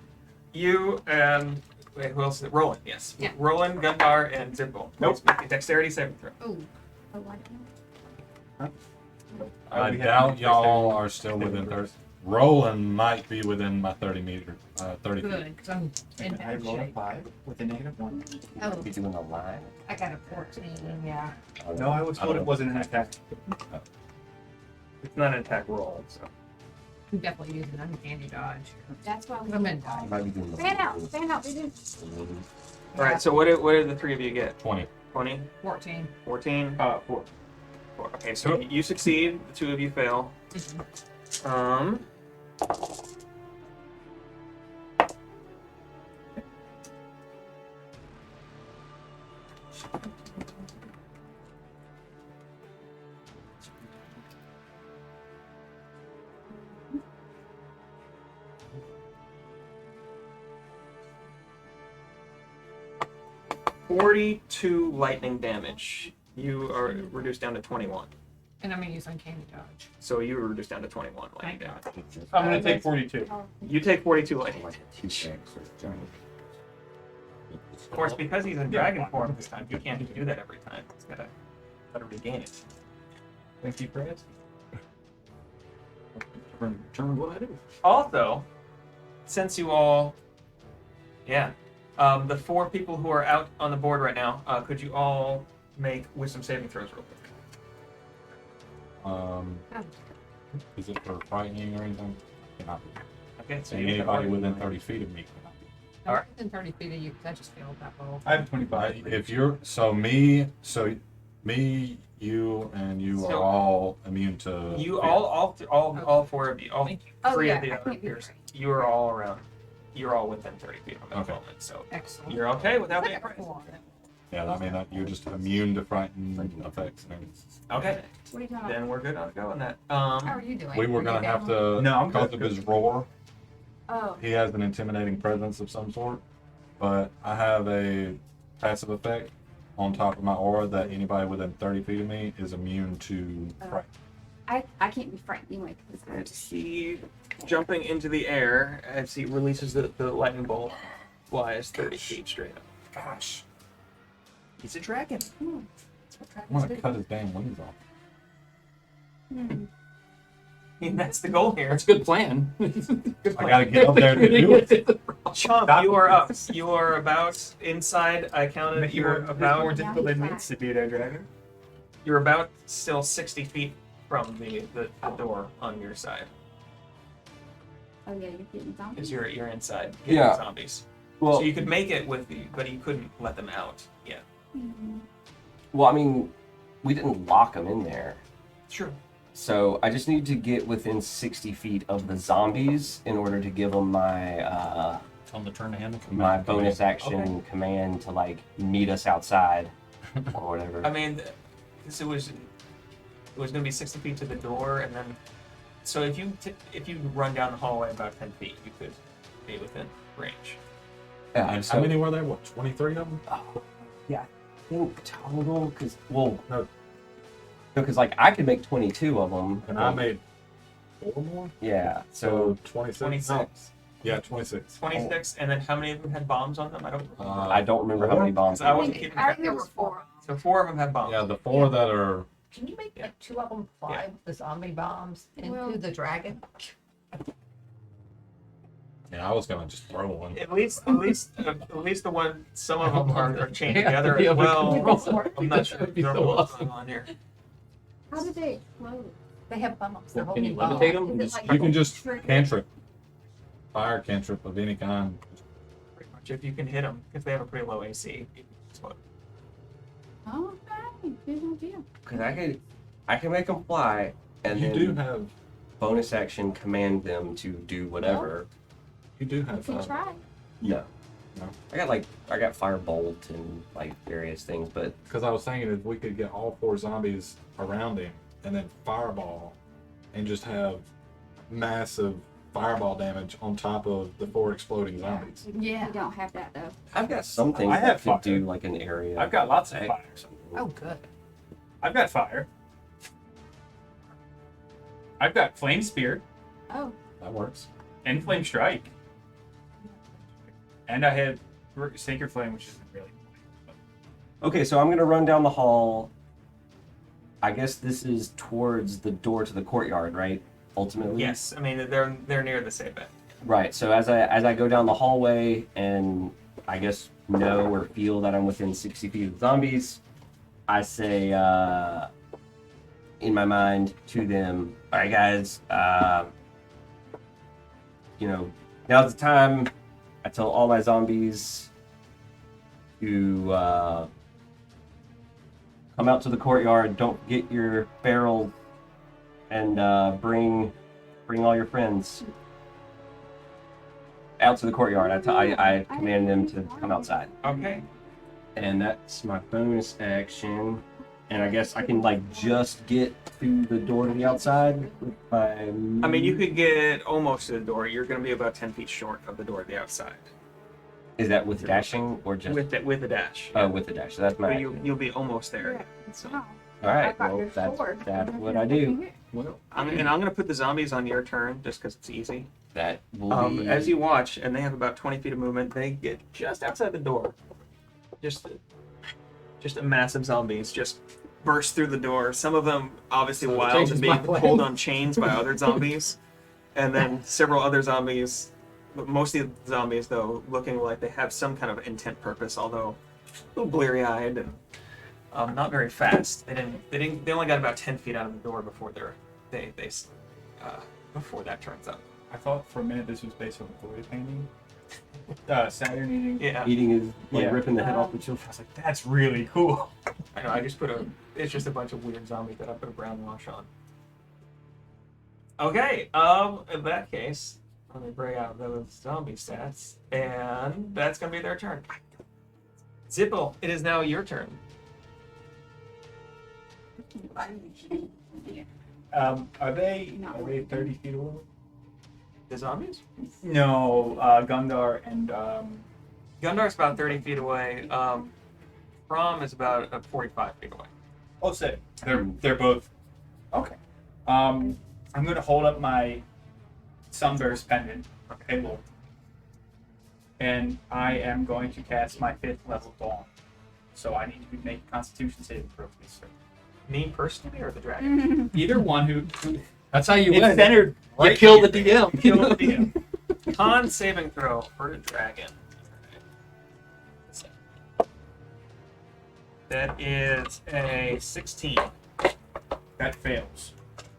and wait, who else is it? Roland, yes. Yeah. Roland, Gundar, and Zippo. Nope. Please make a dexterity saving throw. Oh, Oh, I don't know. I we have doubt y'all dexterity. are still within 30. Roland might be within my 30 meter, 30 feet. good, because I'm in I bad rolled a shape. 5 with a -1. Oh, He's doing a line. I got a 14, yeah. No, I was told it wasn't an attack. It's not an attack roll, so. I'm definitely using uncanny dodge. That's why we I'm gonna die. I might be doing the fan out, baby. All right. So what did the three of you get? 20. 20, 14. 14. 4. Okay, so you succeed. The two of you fail. Mhm. 42 lightning damage. You are reduced down to 21. And I'm gonna use uncanny dodge. So you were reduced down to 21 lightning Thank damage. I'm gonna take 42. You take 42 lightning. like a T-shirt. Of course, because he's in dragon form this time, you can't just do that every time. He's gotta regain it. Thank you for asking. Determine what I do. Also, since you all, the 4 people who are out on the board right now, could you all make wisdom saving throws real quick? Is it for frightening or anything? Cannot be. Okay, so And you anybody within 30 feet of me cannot be. I'm Alright. within 30 feet of you because I just failed that roll. I have 25. If you're me, you, and you So- are all immune to. You fear. all 4 of you, all Thank you. Oh, 3 yeah, of the I other can't be peers, right. you are all around. You're all within 30 feet of him at the Okay. moment, so Excellent. you're okay without being Second frightened. one. Yeah, I mean you're just immune to frightened effects. And Okay, What are you talking about? then we're good on go on that. How are you doing? we were Are gonna you have down? to No, I'm because good. of his roar. Oh, He has an intimidating presence of some sort, but I have a passive effect on top of my aura that anybody within 30 feet of me is immune to fright. I can't be frightened anyway. 'Cause I just, He jumping into the air as he releases the lightning bolt, flies 30 feet straight up. Gosh, He's a dragon. That's what I dragons want do. to cut his damn wings off. I mean, that's the goal here. That's a good plan. Good I plan. gotta get up there to do it. Chomp, you are up. You are about inside. I counted. You're It's more about. difficult than it needs to be there, Dragon. You're about still 60 feet from the door on your side. oh yeah, you're getting zombies. Because you're inside getting Yeah. zombies. Well, So you could make it with the, but you couldn't let them out yet. Mhm. well, I mean, we didn't lock them in there. True. So I just need to get within 60 feet of the zombies in order to give them my Tell them to turn the handle. my bonus action command to like meet us outside or whatever. I mean, because it was going to be 60 feet to the door, and then so if you run down the hallway about 10 feet, you could be within range. Yeah, And so, how many were there? What, 23 of them? I think total because well No. because like I could make 22 of them. And I made 4 more? Yeah. So So 26. 26. Yeah, 26. 26, and then how many of them had bombs on them? I don't. I don't remember how many bombs. Because I there wasn't were. keeping I track. remember 4. So 4 of them had bombs. Yeah, the 4 that are. Can you make Yeah. like 2 of them fly Yeah. with the zombie bombs into Well- the dragon? Yeah, I was gonna just throw one. At least the one. Some of them are chained Yeah, together be as able to well. control it. I'm not sure That'd be what's so going awesome. on here. How did they explode? They have bombs. They're Well, can you holding levitate bombs. them? Is it like You can just trigger? cantrip. Fire cantrip of any kind. Pretty much, if you can hit them, because they have a pretty low AC. You can explode. Oh, okay. Good idea. Because I can make them fly and You then do have. bonus action command them to do whatever. You do You have. can try. No. No. I got firebolt and like various things, but Because I was thinking if we could get all 4 zombies around him and then fireball and just have massive fireball damage on top of the 4 exploding zombies. Yeah. You don't have that though. I've got some things I that have could fire. do like an area. I've got lots of effect fire. or something. Oh, good. I've got fire. I've got flame spear Oh, That works. and flame strike, and I have sacred flame, which isn't really. Okay, so I'm gonna run down the hall. I guess this is towards the door to the courtyard, right? Ultimately. Yes, I mean they're near the safe bet. Right. So as I go down the hallway and I guess know or feel that I'm within 60 feet of zombies, I say in my mind to them, "All right, guys, now's the time. I tell all my zombies to come out to the courtyard. Don't forget your barrel, and bring all your friends out to the courtyard. I command them to come outside. Okay. And that's my bonus action. And I guess I can just get to the door to the outside with my. I mean, you could get almost to the door. You're going to be about 10 feet short of the door to the outside. Is that with dashing or just With the dash. Oh, with the dash. So that's my. But action. you'll be almost there. Wow. All right. I've got Well, your that's sword. what I do. Well, I'm going to put the zombies on your turn just because it's easy. That will be. As you watch, and they have about 20 feet of movement, they get just outside the door. Just a mass of zombies just burst through the door. Some of them obviously So it wild changes and being my plan. pulled on chains by other zombies, and then several other zombies. But most of the zombies, though, looking like they have some kind of intent purpose, although a little bleary-eyed and not very fast. They only got about 10 feet out of the door before before that turns up. I thought for a minute this was based on the Goya painting. Saturn eating. Yeah, Eating is Yeah. ripping the head off the children. I was like, that's really cool. I know. I just it's just a bunch of weird zombies that I put a brown wash on. Okay. In that case, let me bring out those zombie stats, and that's gonna be their turn. Zippo, it is now your turn. Are they 30 feet away? The zombies? No, Gundar and Gundar's about 30 feet away. Prom is about 45 feet away. oh, sick. They're both okay. I'm gonna hold up my Sunburst pendant. Okay, Lord. And I am going to cast my 5th level Dawn. So I need to make a Constitution saving throw, please, sir. Me personally, or the dragon? Either one who That's how you it's win. centered. You Right kill the here. DM. Kill the DM. Con saving throw for the dragon. That is a 16. That fails.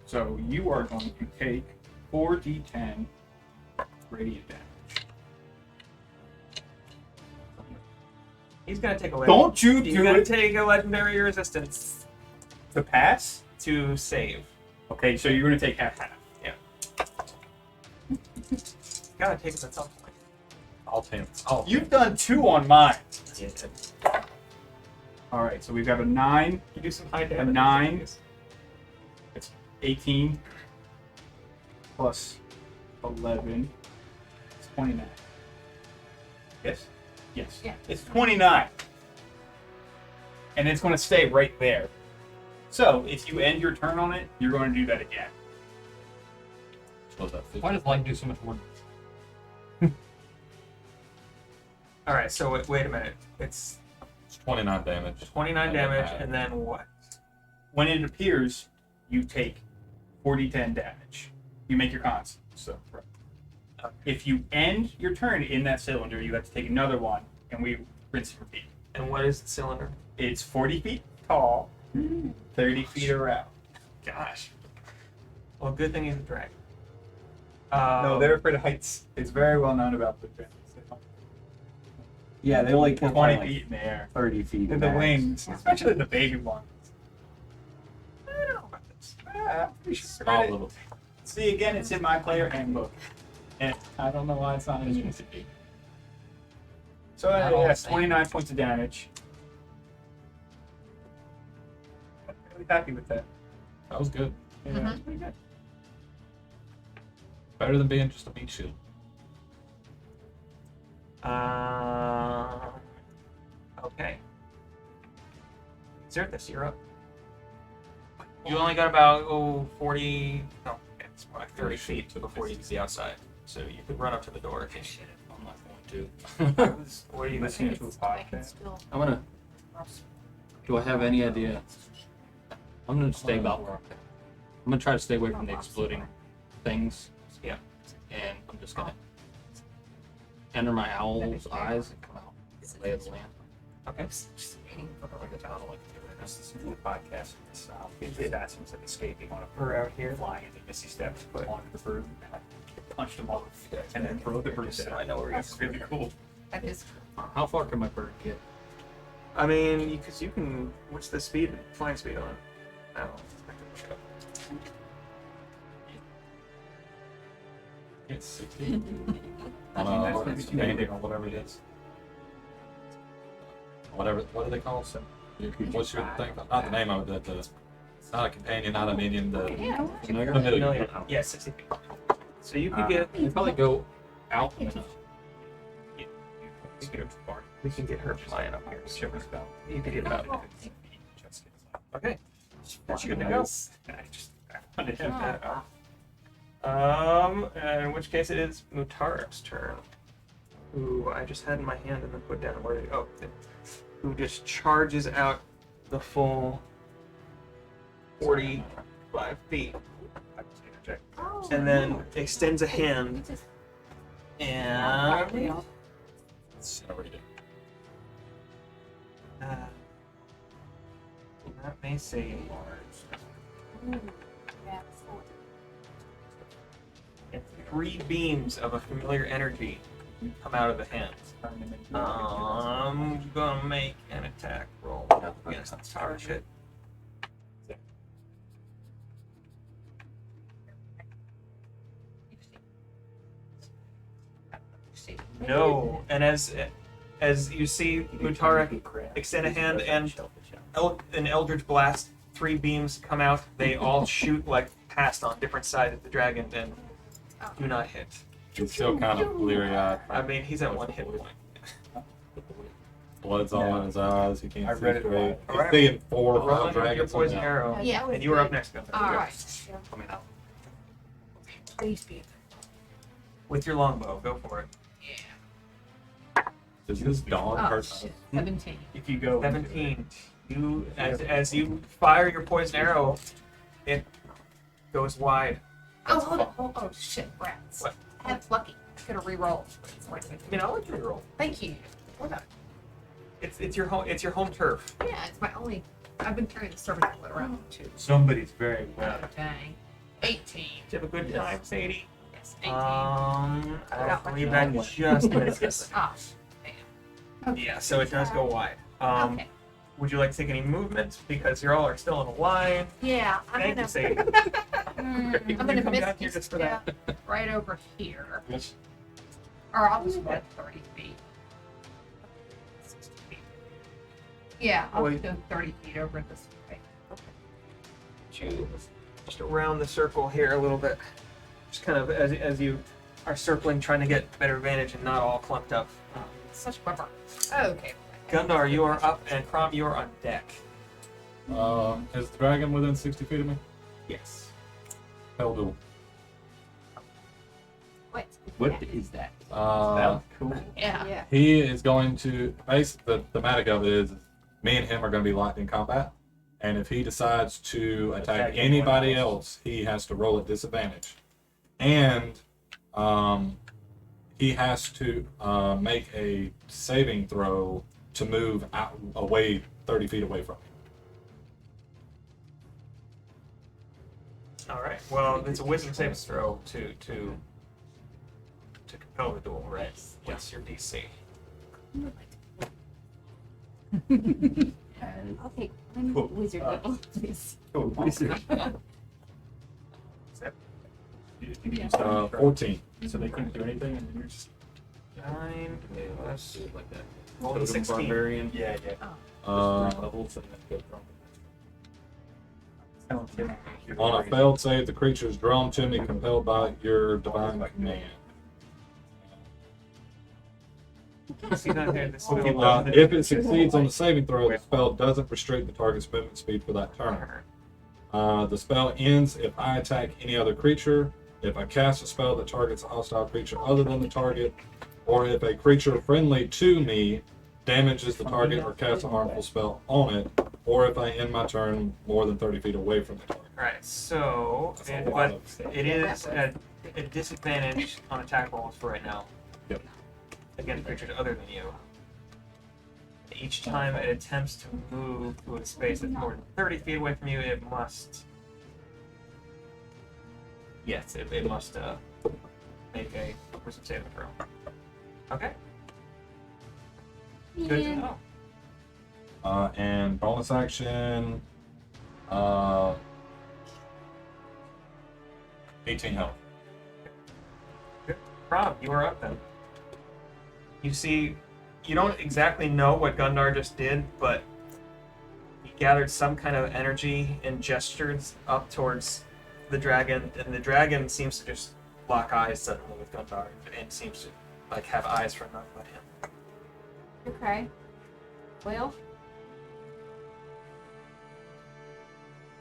So you are going to take 4d10 radiant damage. He's gonna take a Don't you He's do gonna it take a legendary resistance to pass? to save. Okay, so you're going to take half. Gotta take it at some point. I'll take. You've done 2 on mine. All right, so we've got a 9, You do some high damage. 9. 18 plus 11. It's 29. Yes? Yes. Yeah. It's 29. And it's going to stay right there. So, if you end your turn on it, you're going to do that again. Why does light do so much more? All right, so wait a minute. It's It's 29 damage. 29 And then damage, half. and then what? When it appears, you take 40-10 damage. You make your cons. So, if you end your turn in that cylinder, you have to take another one, and we rinse and repeat. And what is the cylinder? It's 40 feet tall, 30 feet around. Gosh. Well, good thing he's a dragon. No, they're afraid of heights. It's very well known about the dragons. Yeah, they only can 20 fly, feet in the air. 30 feet. And the max. wings, especially the baby ones. I don't know about this. I'm pretty sure Small that it- little. See, again, it's in my player handbook. And I don't know why it's not in yours. So Not all that's the same. 29 points of damage. I'm really happy with that. That was good. Yeah, Mhm. that's pretty good. Better than being just a meat shield. Okay. Zerthus, you're up. You only got about 40, no, it's more like 30 feet before you get to the outside. So you could run up to the door if you Shit, I'm not going to. What are you listening to a I can podcast? still. I'm gonna. Do I have any idea? I'm gonna stay about where I'm at. I'm gonna try to stay away from the exploding things. Yeah. And I'm just gonna enter my owl's eyes and come out. Get the lay of the land. Okay. Just waiting for the I don't like to do it. Just listen to a podcast in the South. The assassins like escaping on a We're out here. flying into Missy Steps, but onto the broom. punched him off, and then throw the bird down. I know where That's really cool. That is How far can my bird get? I mean, because you can. What's the speed? Flying speed on? I don't know. It's 60. I mean, that's gonna be too Anything big. or whatever it is. Whatever. What do they call it? What's your thing? Not the name of it. It's not a companion, not a minion. The yeah. familiar. Yeah, 60 feet. So you could Uh, get. You probably go out and up. We can get her flying up here. Shiver's bell. You could get about. Just Okay. That's good to go. nice. I wanted him that. In which case it is Mutarik's turn. Who I just had in my hand and then put down. Where did it go? Who just charges out the full 45 feet. Oh. And then extends a hand and that may say and 3 beams of a familiar energy come out of the hand. I'm gonna make an attack roll against the target. No, and as you see Mutarik extend a hand and an Eldritch Blast, 3 beams come out. They all shoot like past on different sides of the dragon and do not hit. It's still kind of bleary-eyed. I mean, he's at 1 hit point. Blood's all in his eyes. He can't I see read it straight. wrong. He's seeing 4 or 5 Roll your dragons. poison now. arrow. Yeah. And you were up next, Gunther. All right. Coming out. Please be. With your longbow, go for it. Does this dawn Oh, hurt? shit. 17. If you go 17. You as you fire your poison arrow, it goes wide. Oh, hold on. Oh, shit, rats. What? That's lucky. Could have re-rolled. I mean, I'll let you roll. Thank you. Why not? It's your home. It's your home turf. Yeah, it's my only. I've been carrying the service bullet around too. Somebody's very well. Dang. 18. Did you have a good time, Sadie? Yes, 18. I got my believe that just misses. Ah, damn. Yeah, so it does go wide. Okay. Would you like to take any movement because you all are still in a line? Yeah, Thank you, gonna. Sadie. Mm, You I'm gonna come miss down here this just for that. step right over here. Or I'll just go 30 feet. 60 feet. Yeah, I'll Wait. go 30 feet over this way. You just around the circle here a little bit. Just kind of as you are circling, trying to get better vantage and not all clumped up. Such a bummer. Okay. Gundar, you are up, and Crom, you are on deck. Is the dragon within 60 feet of me? Yes. Hell duel. What? What is that? That's cool. Yeah. yeah. He is going to. Basically, the thematic of it is me and him are going to be locked in combat. And if he decides to attack Attack anybody anyone else, he has to roll at disadvantage. And he has to make a saving throw to move out away 30 feet away from me. All right. Well, it's a wisdom saving throw to compel the duel, right? What's your DC? I'll take one wizard level, please. Cool. Yeah. 14. So they couldn't do anything, and you're just 9 plus Like that. roll a 16. Barbarian. yeah. Levels and then go from there. On a failed save, the creature is drawn to me, compelled by your divine command. See that here? This will If it succeeds on the saving throw, the spell doesn't restrict the target's movement speed for that turn. The spell ends if I attack any other creature, if I cast a spell that targets a hostile creature other than the target, or if a creature friendly to me damages the target or casts a harmful spell on it, or if I end my turn more than 30 feet away from the target. Alright, so That's a lot but of stuff. it is at a disadvantage on attack rolls for right now. Yep. Against creatures other than you. Each time it attempts to move to a space that's more than 30 feet away from you, it must. Yes, it must make a wisdom saving throw. Okay. Good to Man. know. And bonus action. 18 health. Rob, you are up then. You see, you don't exactly know what Gundar just did, but he gathered some kind of energy and gestures up towards the dragon, and the dragon seems to just lock eyes suddenly with Gundar and seems to like have eyes for none but him. Okay. Well,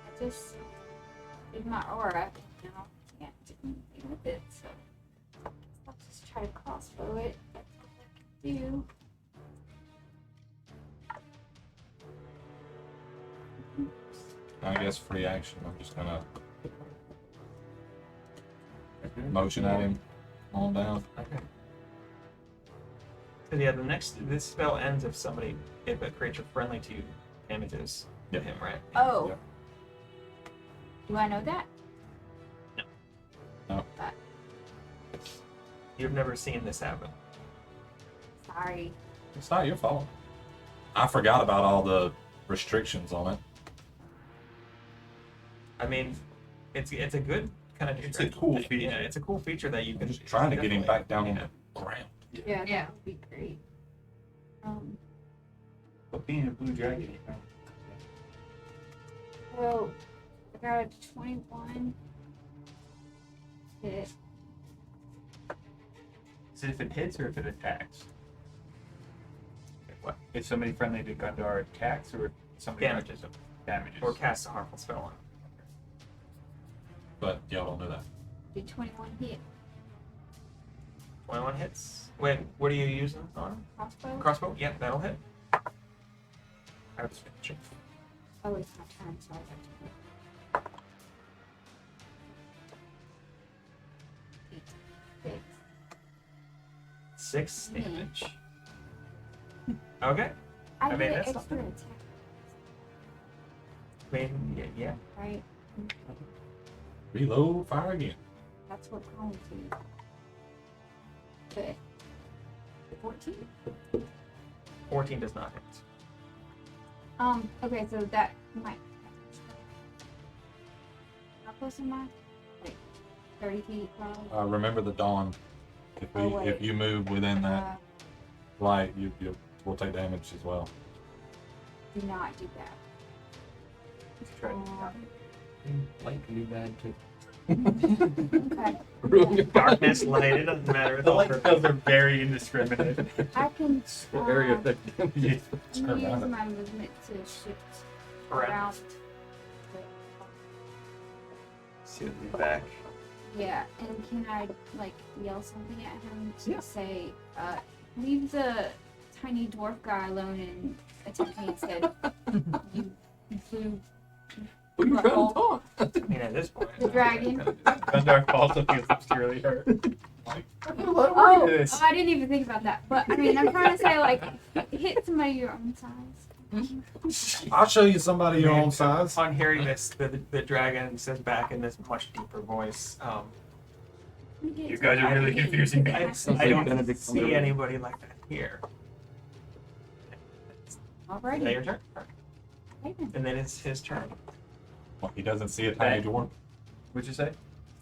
I just did my aura. Now can't do anything with it, so I'll just try to crossbow it. That's all I can do. I guess free action. I'm just gonna motion at him on down. Okay. So yeah, this spell ends if a creature friendly to you damages Yep. him, right? Oh. Yep. Do I know that? You've never seen this happen. Sorry. It's not your fault. I forgot about all the restrictions on it. I mean, it's a good kind of. It's a cool feature. Yeah, it's a cool feature that you I'm can. just trying to get him definitely- back down on yeah. the ground. Yeah, Yeah. that would be great. But being a blue dragon, you know. Well, I got a 21 hit. Is it if it hits or if it attacks? What? If somebody friendly to Gundar attacks or if somebody Damages him. damages. Or casts a harmful spell on him. But y'all don't know that. Do 21 hit. 21 hits. Wait, what are you using on? Crossbow? Crossbow? Yep, that'll hit. I was check. Oh, it's my turn, so I got to hit. 8. 6. 6 Mhm. damage. Okay. I mean, get that's extra something. attack, I mean, yeah. right? Reload, fire again. That's what calling to. But 14? 14 does not hit. Okay, so that might. How close am I? Like 30 feet, probably. Remember the dawn. Oh, wait. If you move within that Uh, light, you will take damage as well. do not do that. Try Light can be bad too. Okay. darkness, light, it doesn't matter. It's The all light perfect. spells are very indiscriminate. I can What area uh, affected? I'm gonna use around it. my movement to shift Around. around. See the back. Yeah, and can I like yell something at him to say, leave the tiny dwarf guy alone and attack me instead? You blue What are you trying to talk? I mean, at this point. The dragon. Gundar also feels obscurely hurt. Oh, I didn't even think about that. But I mean, I'm trying to say like, hit somebody your own size. I'll show you somebody your own size. On hearing this, the dragon says back in this much deeper voice, You guys are really confusing me. I don't see anybody like that here. Is that Alrighty. your turn? And then it's his turn. What, he doesn't see a tiny dwarf? What'd you say?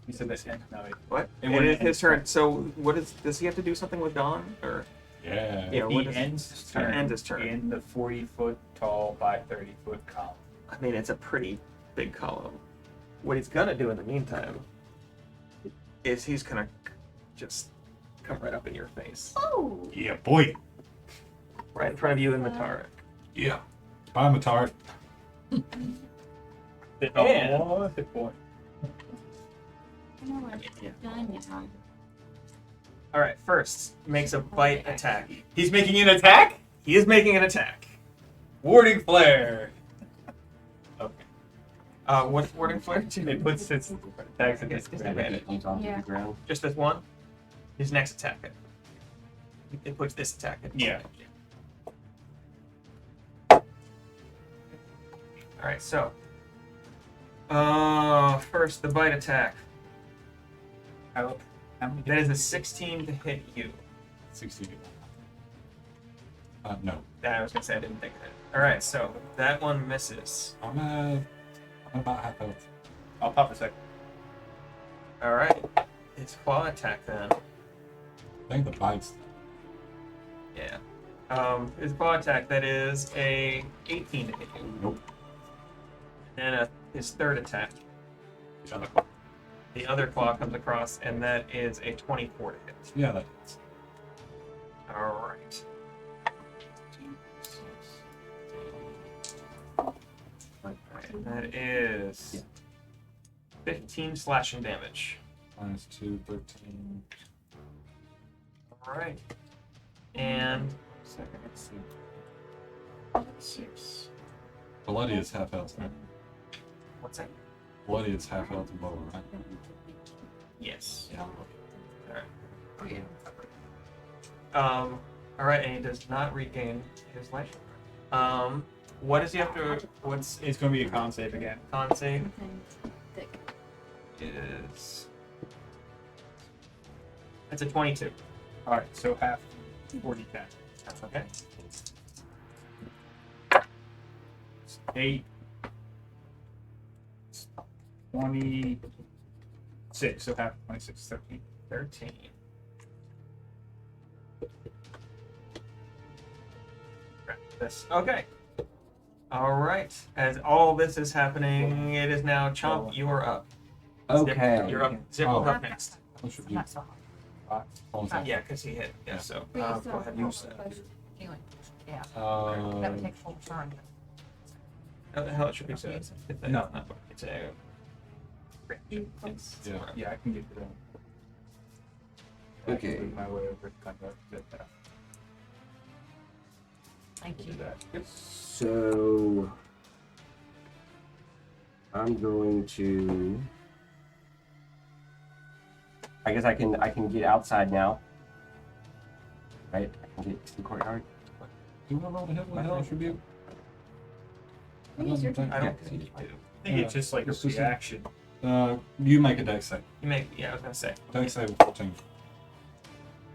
You said that. No, wait. What? It And wouldn't it's his end. turn. So what is? Does he have to do something with Dawn or? Yeah. Yeah. What He is, ends his He turn ends his turn. in the 40-foot tall by 30-foot column. I mean, it's a pretty big column. What he's gonna do in the meantime is he's gonna just come right up in your face, Oh. Yeah, boy. right in front of you and Matara. Yeah. Bye, Matart. And- Oh, hit point. I know what I've done now. All right. First, makes a bite attack. He's making an attack? He is making an attack. Warding flare. Okay. What's wording flare? It puts its attacks at disadvantage. Disadvantage. On top Yeah. of the ground. Just this one. His next attack. It puts this attack at Yeah. disadvantage. All right. So, first the bite attack. How How many? That is a 16 to hit you. 60. No. I was gonna say I didn't think of it. All right, so that one misses. I'm about half health. I'll pop a second. All right, it's claw attack then. I think the bites. Yeah. His claw attack, that is a 18 to hit you. Nope. And his third attack, The other one. the other claw comes across, and that is a 24 to hit. Yeah, that hits. All right. Alright, that is 15 slashing damage. Minus 2, 13. All right. And Second, let's see. 6. Bloody is half health, right? what's that? Bloody is half health and lower, right? Yes. Yeah. All right, and he does not regain his life. What does he have to? What's It's going to be a con save again. con save? Something thick. Is it's a 22. All right, so half 40 10. That's okay. 8, 26, so half 26, 13. 13. This. Okay. All right. As all this is happening, it is now Chomp. You are up. Zip, Okay. you're up. Zip will up next. What should be? Not so hard. What was that? Yeah, because he hit. Yeah. So Wait, go so ahead and use that. Healing. Yeah, that would take full turn. How the hell it should be said? No. It's a. It's, Yeah. Yeah, I can get to that. Okay. I can move my way over to kind of get that. Thank Do you. that. Yep. So I'm going to. I guess I can get outside now. Right? I can get to the courtyard. Do you want to roll to hit with Hellish Rebuke? Use your turn. I don't Yeah. think you do. I think it's just like a It's just a- reaction. You make a dex save. You make. Yeah, I was gonna say. Dex save of 14.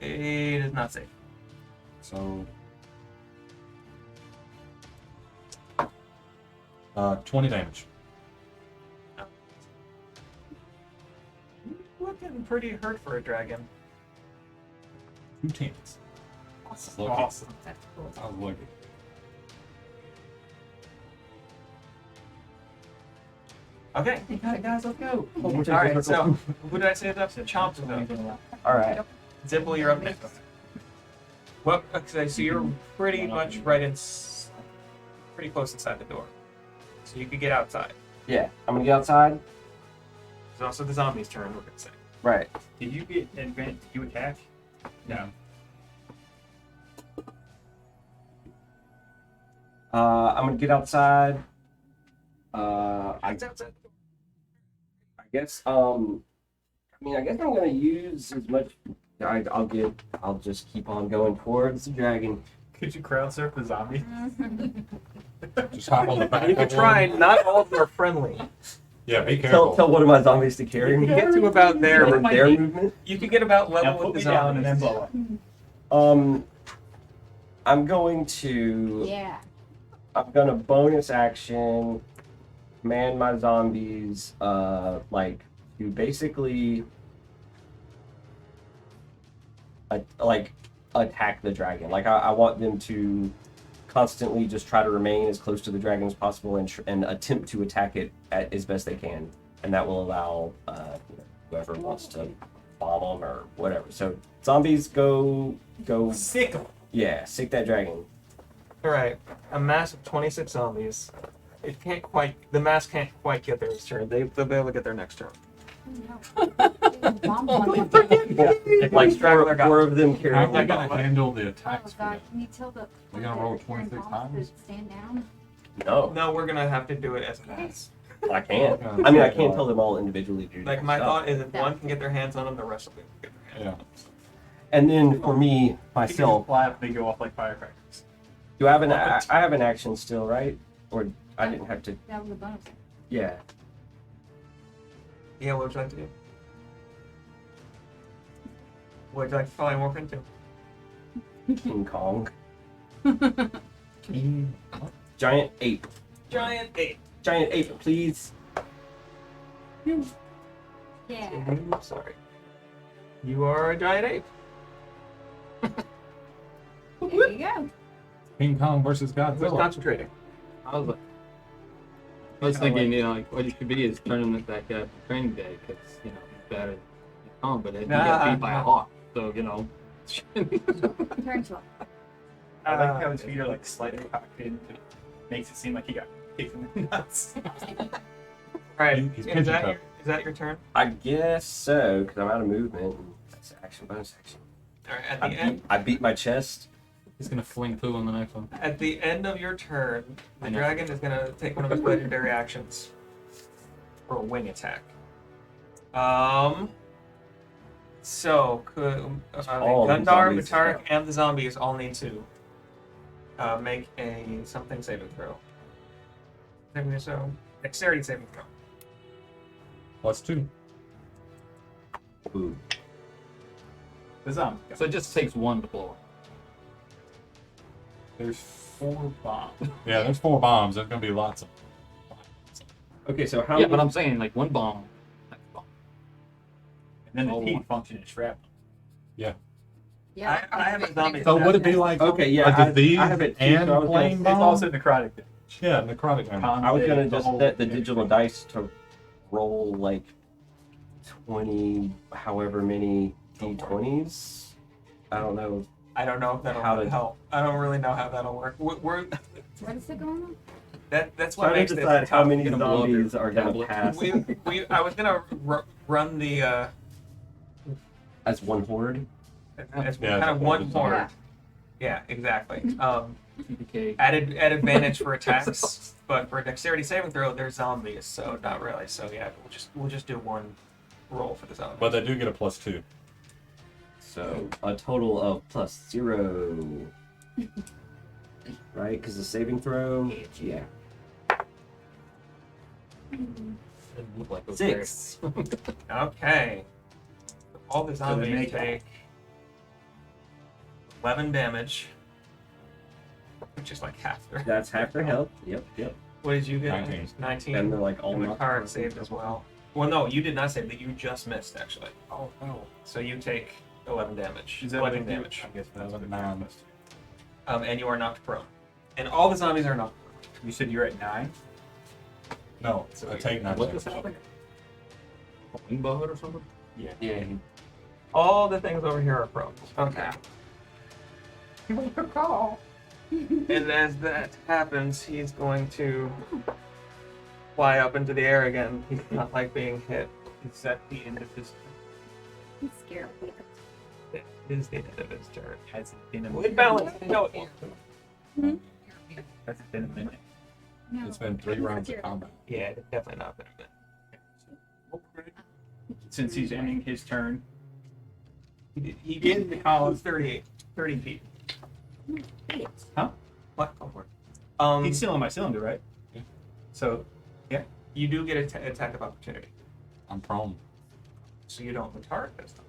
It is not safe. So. 20 damage. Looking pretty hurt for a dragon. 2 10s. Awesome. Lucky. Awesome. That's cool. I was lucky. Okay. You got it, guys. Let's go. All right. So who did I say is up? Chomp's up. All right. Zipple, you're up next. Well, okay, so you're pretty much right in, pretty close inside the door, so you could get outside. Yeah, I'm gonna get outside. It's also the zombie's turn. We're gonna say. Right. Did you get advantage? Did you attack? No. I'm gonna get outside. I It's outside. I guess. I mean, I guess I'm gonna use as much. I'll just keep on going towards the dragon. Could you crowd surf the zombie? Just hop on the back. You can of try. one. Not all of them are friendly. Yeah, be careful. Tell one of my zombies to carry me. You get to about there. Their movement. You can get about Now level put with me the down and then zombies. blow up. I'm going to. Yeah. I'm gonna bonus action, command my zombies, like to basically, attack the dragon. Like I want them to constantly just try to remain as close to the dragon as possible and attempt to attack it as best they can, and that will allow whoever wants to bomb them or whatever. So zombies go. Sick 'em. Yeah, sick that dragon. All right. A mass of 26 zombies. It can't quite. The mass can't quite get their turn. They'll be able to get their next turn. Bomb one. Like straggler got four of them How carry. are they going to handle the Oh attacks? for god, that? can you tell the We gonna roll the current 26 bombs times? to stand down? No, No, we're gonna have to do it as a mass. I can't. Okay. I mean, I can't tell them all individually to do Like their my stuff. thought is, if one can get their hands on them, the rest of them can get their hands. Yeah. And then for me, You can myself, just fly up, they go off like firecrackers. do I have I have an action still, right? Or I didn't have to. That was a bonus. Yeah. Yeah, what would you like to do? would you like to polymorph into? King Kong. Giant ape. Giant ape. Giant ape, please. Yeah. I'm sorry. You are a giant ape. There you go. King Kong versus Who's Godzilla. concentrating? I was thinking, you know, like what you should be is turning it back at training day because you know he's better than Kong, but he got beat by a hawk, so you know. Turn to I like how his feet are like slightly cocked in. It makes it seem like he got kicked in the nuts. Alright, He's is that pigeon your your turn? I guess so, because I'm out of movement. That's action, bonus action. Alright, at the end I beat my chest. He's gonna fling poo on the next one. at the end of your turn, the I know. dragon is gonna take one of his legendary actions for a wing attack. So could All the Gundar, zombies. Matarik, and the zombies all need to make a something saving throw. So dexterity saving throw. +2. Ooh. The zombie. So it just takes one to blow. There's 4 bombs. Yeah, there's 4 bombs. There's gonna be lots of. Okay, so how Yeah, many? but I'm saying like one bomb. Next bomb. And then Oh, the teeth one. function as shrapnel. Yeah. I have a zombie. So would it be like Okay, yeah, a disease I have it too, and so I was gonna- flame It's bomb? also necrotic. Yeah, necrotic damage. I was gonna The just whole- set the digital dice to roll like 20, however many d20s. I don't know. I don't know if that'll How to- help. I don't really know how that'll work. We're What is it going on? that's what Trying makes to this decide how tough. many Gonna blow up your zombies are gonna tablet. pass I was gonna run the as one horde. as Yeah, kind as of a one horde. horde. Yeah, exactly. TPK. Added advantage for attacks, but for a dexterity saving throw, they're zombies, so not really. So yeah, we'll just do one roll for the zombies. But they do get a +2. So a total of +0. Right? Because the saving throw. Yeah. Doesn't look like those 6. Okay. All the So they zombies make take 11 damage, which is like half their. That's half their health. Yep, yep. What did you get? 19. 19. And they're like all And the knocked card out. saved as well. Well, no, you did not save that. You just missed, actually. Oh no. So you take 11 damage. Is that what 11 they do? damage. I guess that's what it 9. is. And you are knocked prone. And all the zombies are knocked prone. You said you're at 9? No, I take 9 What damage. just happened? A wing bud or something? Yeah. All the things over here are prone. Okay. And as that happens, he's going to fly up into the air again. He does not like being hit. Is that the end of his I'm scared. It is the end of his turn. Has it been a With minute? balance. No. Has it been a minute? No. It's been 3 rounds of combat. Yeah, it's definitely not been a minute. Since he's ending his turn, He gets the column 30 feet. What? Go for it. he's still on my cylinder, right? Yeah. So, You do get an attack of opportunity, I'm prone. so you don't retard this time.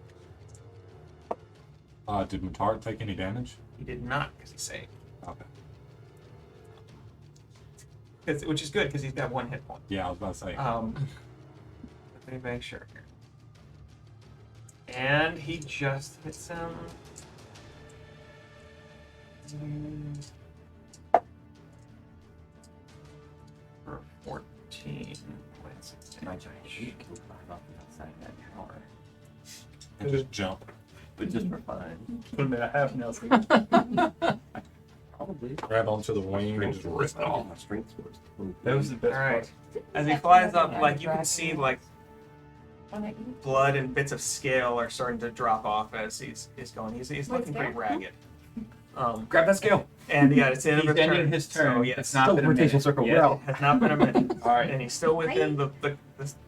Did Matart take any damage? He did not because he saved. Okay. Which is good because he's got 1 hit point. Yeah, I was about to say. Let me make sure here. And he just hits him. For 14 points of My damage. giant ape can climb up outside that tower. And just jump. But just for fun. put him in a half Nelson. Probably. Grab onto the wing and just rip it off. My strength scores. That was the best Alright. part. As he flies up, like you can see, like blood and bits of scale are starting to drop off as he's going. He's looking pretty ragged. Grab that scale. And yeah, it's the end He's of his ending turn. his turn. So, yes, It's not Still been a rotation minute. circle. Yeah. We're out. it has not been a minute. All right. And he's still within the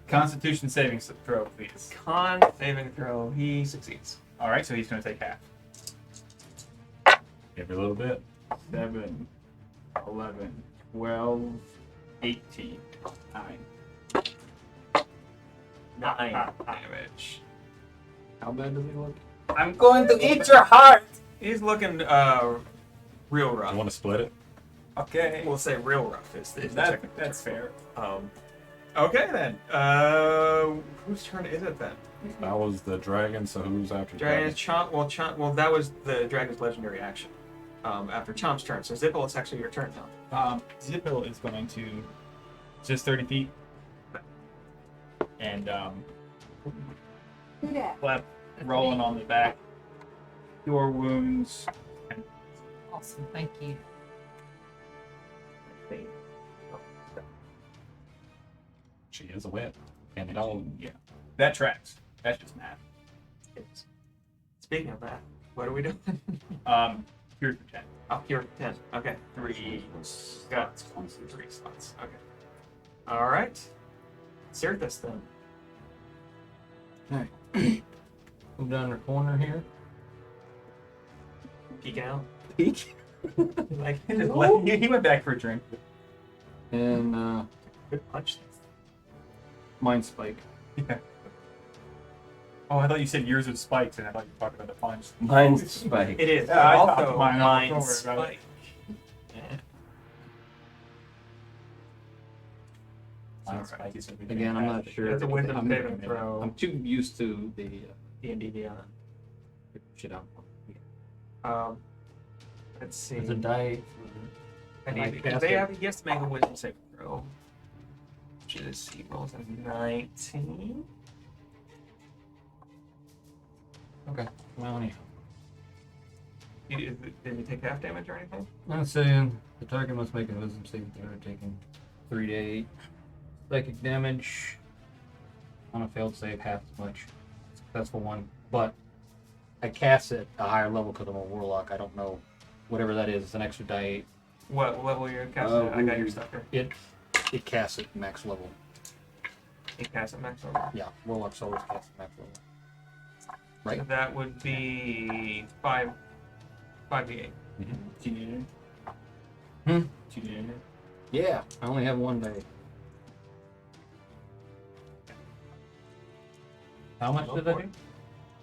Constitution saving throw, please. con saving throw. He succeeds. All right, so he's going to take half. Every little bit. 7, 11, 12, 18, 9. 9 damage. How bad does he look? I'm going to eat your heart. He's looking real rough. You want to split it? Okay. We'll say real rough is the technical That's fair. Okay then. Whose turn is it then? That was the dragon, so who's after Dragon's Chomp. Well, that was the dragon's legendary action. After Chomp's turn. So Zippel, it's actually your turn now. Zippel is going to just 30 feet. And Who dat? flap rolling on the back. Cure wounds. Awesome, thank you. She is a whip. And dog. Yeah. That tracks. That's just math. Speaking of that, what are we doing? Cure for 10. Up here, 10. Okay. 3 Got 3 slots. Okay. All right. Sirthus then. Move down the corner here. Peeking out. Peek. Like, He went back for a drink. And good punch. Mind Spike. Yeah. Oh, I thought you said years of spikes, and I thought you were talking about the punch. Mine's spike. It is. Yeah, I also thought mine, Mind don't worry about Spike. Yeah. Mine spike is gonna be Again, I'm not fantastic. sure. It's a wisdom I'm- saving throw. I'm too used to the D&D Beyond. shit out. Let's see. It's a die. I Can I need, cast they it? have, he has to make a wisdom saving throw. Which is, he rolls a 19. Okay. Well, anyhow. Did he take half damage or anything? I'm saying the target must make a wisdom saving throw, taking 3 to 8 psychic damage. On a failed save, half as much. Successful one, but I cast it a higher level because I'm a warlock. I don't know whatever that is. It's an extra die 8. What level you're casting? I got your stuff here. It casts it max level. He cast it max level. Yeah, warlocks always cast it max level. Right. So that would be 5d8. Do you need it? Hmm? Do you need it? Yeah, I only have one die. How much did I do?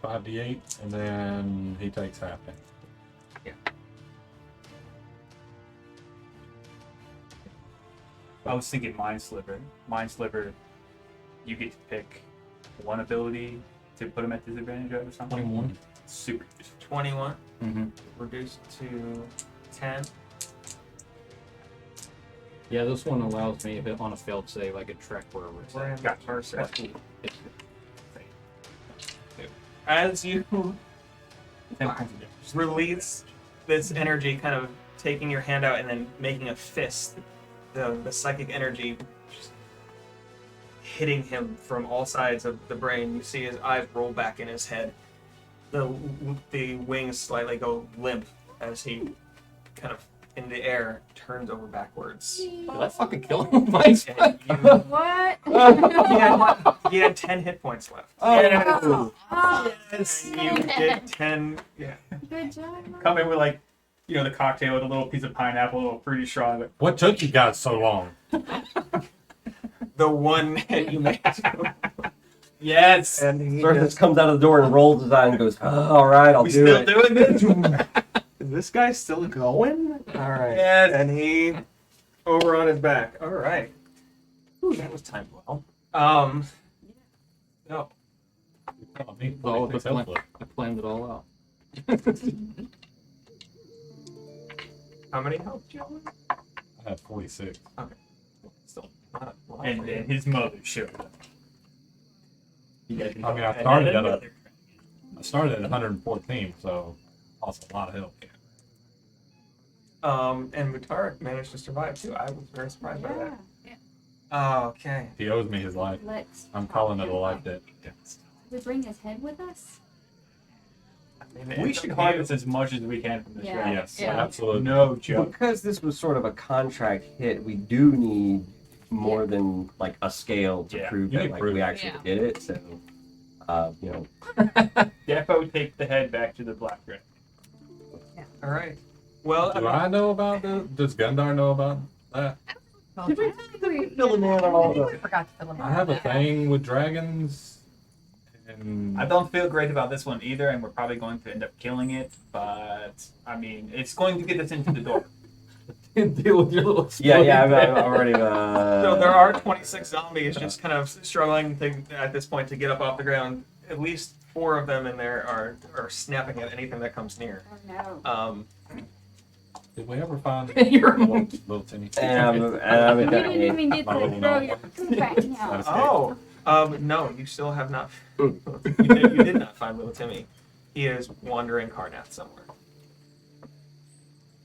5d8, and then he takes half damage. I was thinking Mind Sliver. Mind Sliver, you get to pick one ability to put him at disadvantage of or something. 21. Super useful. 21 Mm-hmm. reduced to 10. Yeah, this one allows me, if it on a failed save, I could track wherever it's We're at. in Gotcha. the Mercer. That's cool. As you 10 points of damage. release this energy, kind of taking your hand out and then making a fist, the psychic energy just hitting him from all sides of the brain. You see his eyes roll back in his head. The wings slightly go limp as he kind of in the air turns over backwards. Did I fucking kill him with Mind Spike? And you, What? he had 10 hit points left. Oh, Yes, you did 10. Yeah. good job. Mom. Come in with like, you know, the cocktail with a little piece of pineapple, a little fruity straw. Like, What took you guys so long? The one hit you made. yes. And he Versus comes out of the door and rolls his eye and goes, oh, all right, I'll We do still it. doing this? Is this guy still going? All right. Yes. And he over on his back. All right. Ooh, that was timed well. No. Oh, me, Oh, this the plan- helpful. I planned it all out. How many health do you have? I have 46. Still not a lot. And then his mother showed up. I mean, I And started then at another I started at 114, so lost a lot of health. And Mutarik managed to survive too. I was very surprised by that. Yeah. Oh, okay. He owes me his life. Let's. I'm calling it a life debt. We bring his head with us. We should harvest as much as we can from this Yeah. dragon. Yes, Yeah. absolutely. No joke. Because this was sort of a contract hit, we do need more than like a scale to Yeah, prove you that need like proof. we actually Yeah. did it. So, you know, Defo take the head back to the black dragon. All right. Well, Do I know about this? Does Gundar know about that? Well, Did we fill him in on all I think the- we forgot to fill him in I have on a that. thing with dragons. And I don't feel great about this one either, and we're probably going to end up killing it. But I mean, it's going to get us into the door. Deal with your little. Yeah, I'm already. So there are 26 zombies just kind of struggling at this point to get up off the ground. At least 4 of them in there are snapping at anything that comes near. Oh no. did we ever find You're- little Timmy? And I'm You at didn't even get My to little throw note. your food back now. Oh, no, you still have not. You did not find little Timmy. He is wandering Karnath somewhere.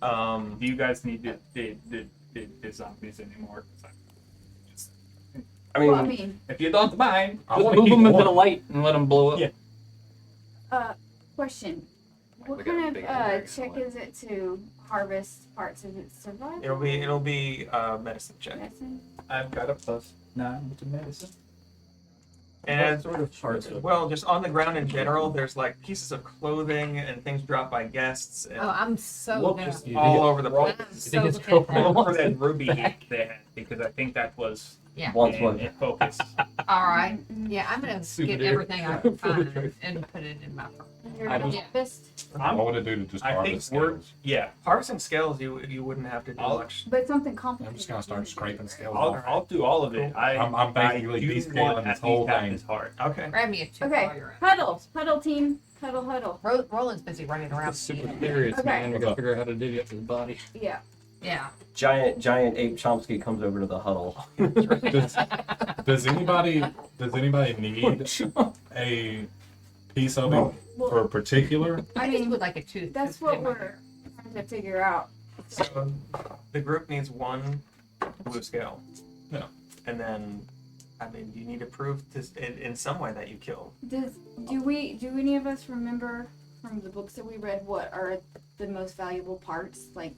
Do you guys need the zombies anymore? 'Cause I mean, Well, I mean, if you don't mind, I Just want move to keep them into the one. light and let them blow up. Yeah. question. What We got a kind big of dragon check away. is it to harvest parts? Is it survival? It'll be medicine check. Medicine? I've got a +9 to medicine. And sort of parts of well, just on the ground in general, there's like pieces of clothing and things dropped by guests and Oh, I'm so Look, gonna. just You all think over the place. I'm think so it's looking at trophy? that. Look for that ruby hit they had, because I think that was Yeah. Once in, what? in focus. All right. Mm-mm. Yeah, I'm gonna Souvenir. get everything I can For the find trophy. and put it in my phone. You're I a don't- harvest? What would it do to just I think harvest we're scales? yeah. Harvesting scales, you wouldn't have to do I'll- much. But something complicated. I'm just gonna start scraping scales I'll, off. I'll do all of it. I'm basically I do descaling want this at whole least half thing. this heart. Okay. Grab me a two Okay, while you're at it. huddle team, huddle. Roland's busy running around. It's super eating. serious, Okay. man. We gotta figure out how to dig it to the body. Yeah. Yeah. giant ape Chomsky comes over to the huddle. Does anybody need a piece of it for a particular? I I just mean, would like a tooth. that's to put what in my we're hair. trying to figure out. So the group needs 1 blue scale. Yeah. And then, I mean, you need to prove this in some way that you killed. Do any of us remember from the books that we read what are the most valuable parts, like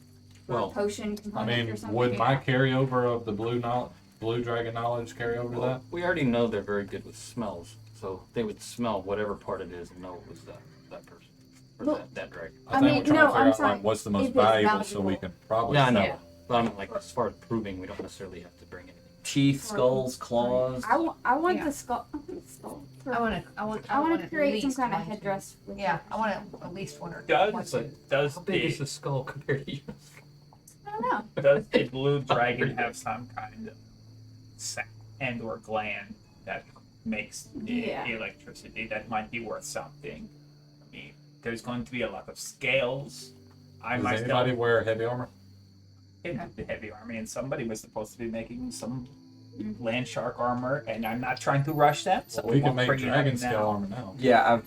for Well, a potion I component mean, or something? would my carryover of the blue dragon knowledge carry over to that? We already know they're very good with smells, so they would smell whatever part it is and know it was that person or Well, that dragon. I think mean, we're trying no, to figure I'm out, sorry. like, what's the If most it's valuable, so we valuable. can probably. Yeah, I know. Yeah. But I mean, like as far as proving, we don't necessarily have to bring anything. Teeth, skulls, claws. I want Yeah. the skull. I want the skull. I want to at create some least kind of one, two. headdress. With Yeah, it. I want at least one or Does one. does How big is the the skull compared to you? I don't know. does the blue dragon have some kind of sac and or gland that makes the Yeah. electricity that might be worth something? I mean, there's going to be a lot of scales. I Does myself anybody wear heavy armor? in the heavy army, and somebody was supposed to be making some Mhm. land shark armor, and I'm not trying to rush that. So Well, we can won't make bring it up dragon now. scale armor now. Yeah,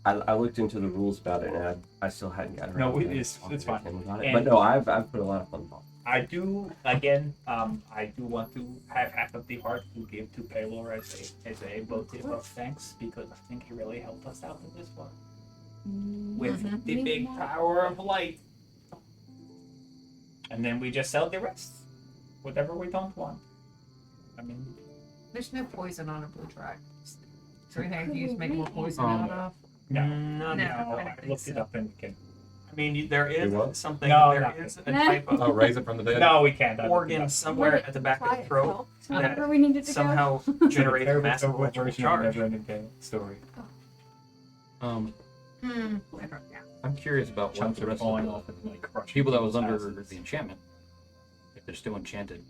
I looked into the rules about it, and I still hadn't gotten No, around it to is- talking it's to fine. him about it. And- But no, I've put a lot of fun thought. I do again. I do want to have half of the heart to give to Paylor as a votive of thanks, because I think he really helped us out with this one with Mhm. the big power of light. And then we just sell the rest, whatever we don't want. I mean, There's no poison on a blue dragon. Is there anything I can use to make more poison out of? no, No, No. no. I don't I think looked it so. up and we can. I mean, there Do what? is something. No, there nothing. is a type Oh, of raise it from the dead. No, we can't. I looked it organ up. somewhere at the back of the throat That's where we needed to somehow generates Terrible, massive terrible electrical version of charge. Neverending Tale story. Um, Hmm. I don't know. I'm curious about what Chunks the are rest falling of off and like the crushing people that was people's under houses. the enchantment, if they're still enchanted.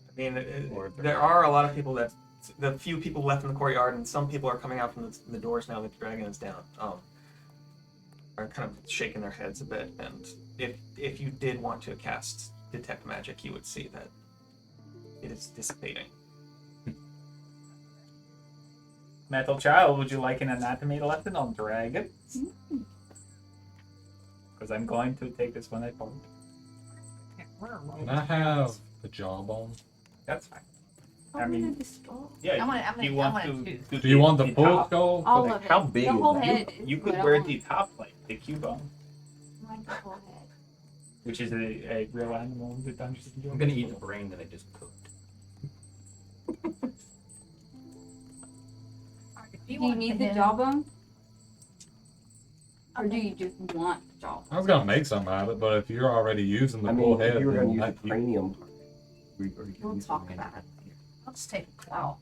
I mean, Or if they're there not. are a lot of people that the few people left in the courtyard, and some people are coming out from the doors now that the dragon is down. Are kind of shaking their heads a bit, and if you did want to cast detect magic, you would see that it is dissipating. Metal Child, would you like an anatomy lesson on dragons? Because I'm going to take this one apart. Can I have the jawbone? That's fine. I mean, wanted the skull. Yeah. I'm do you gonna want do to? two. Do you want the full top? skull? All Like, of it. how big The is whole that? head. You is could what I wear want. the top plate, the cubone, I want the whole head. which is a real animal in the Dungeons and I'm Dragons. gonna eat the brain that I just cooked. Do you need the jawbone? Or do you just want the jawbone? I was gonna make something out of it, but if you're already using the I full mean, head, if you were then going to use that- the cranium part, We'll talk about it. I'll just take a claw.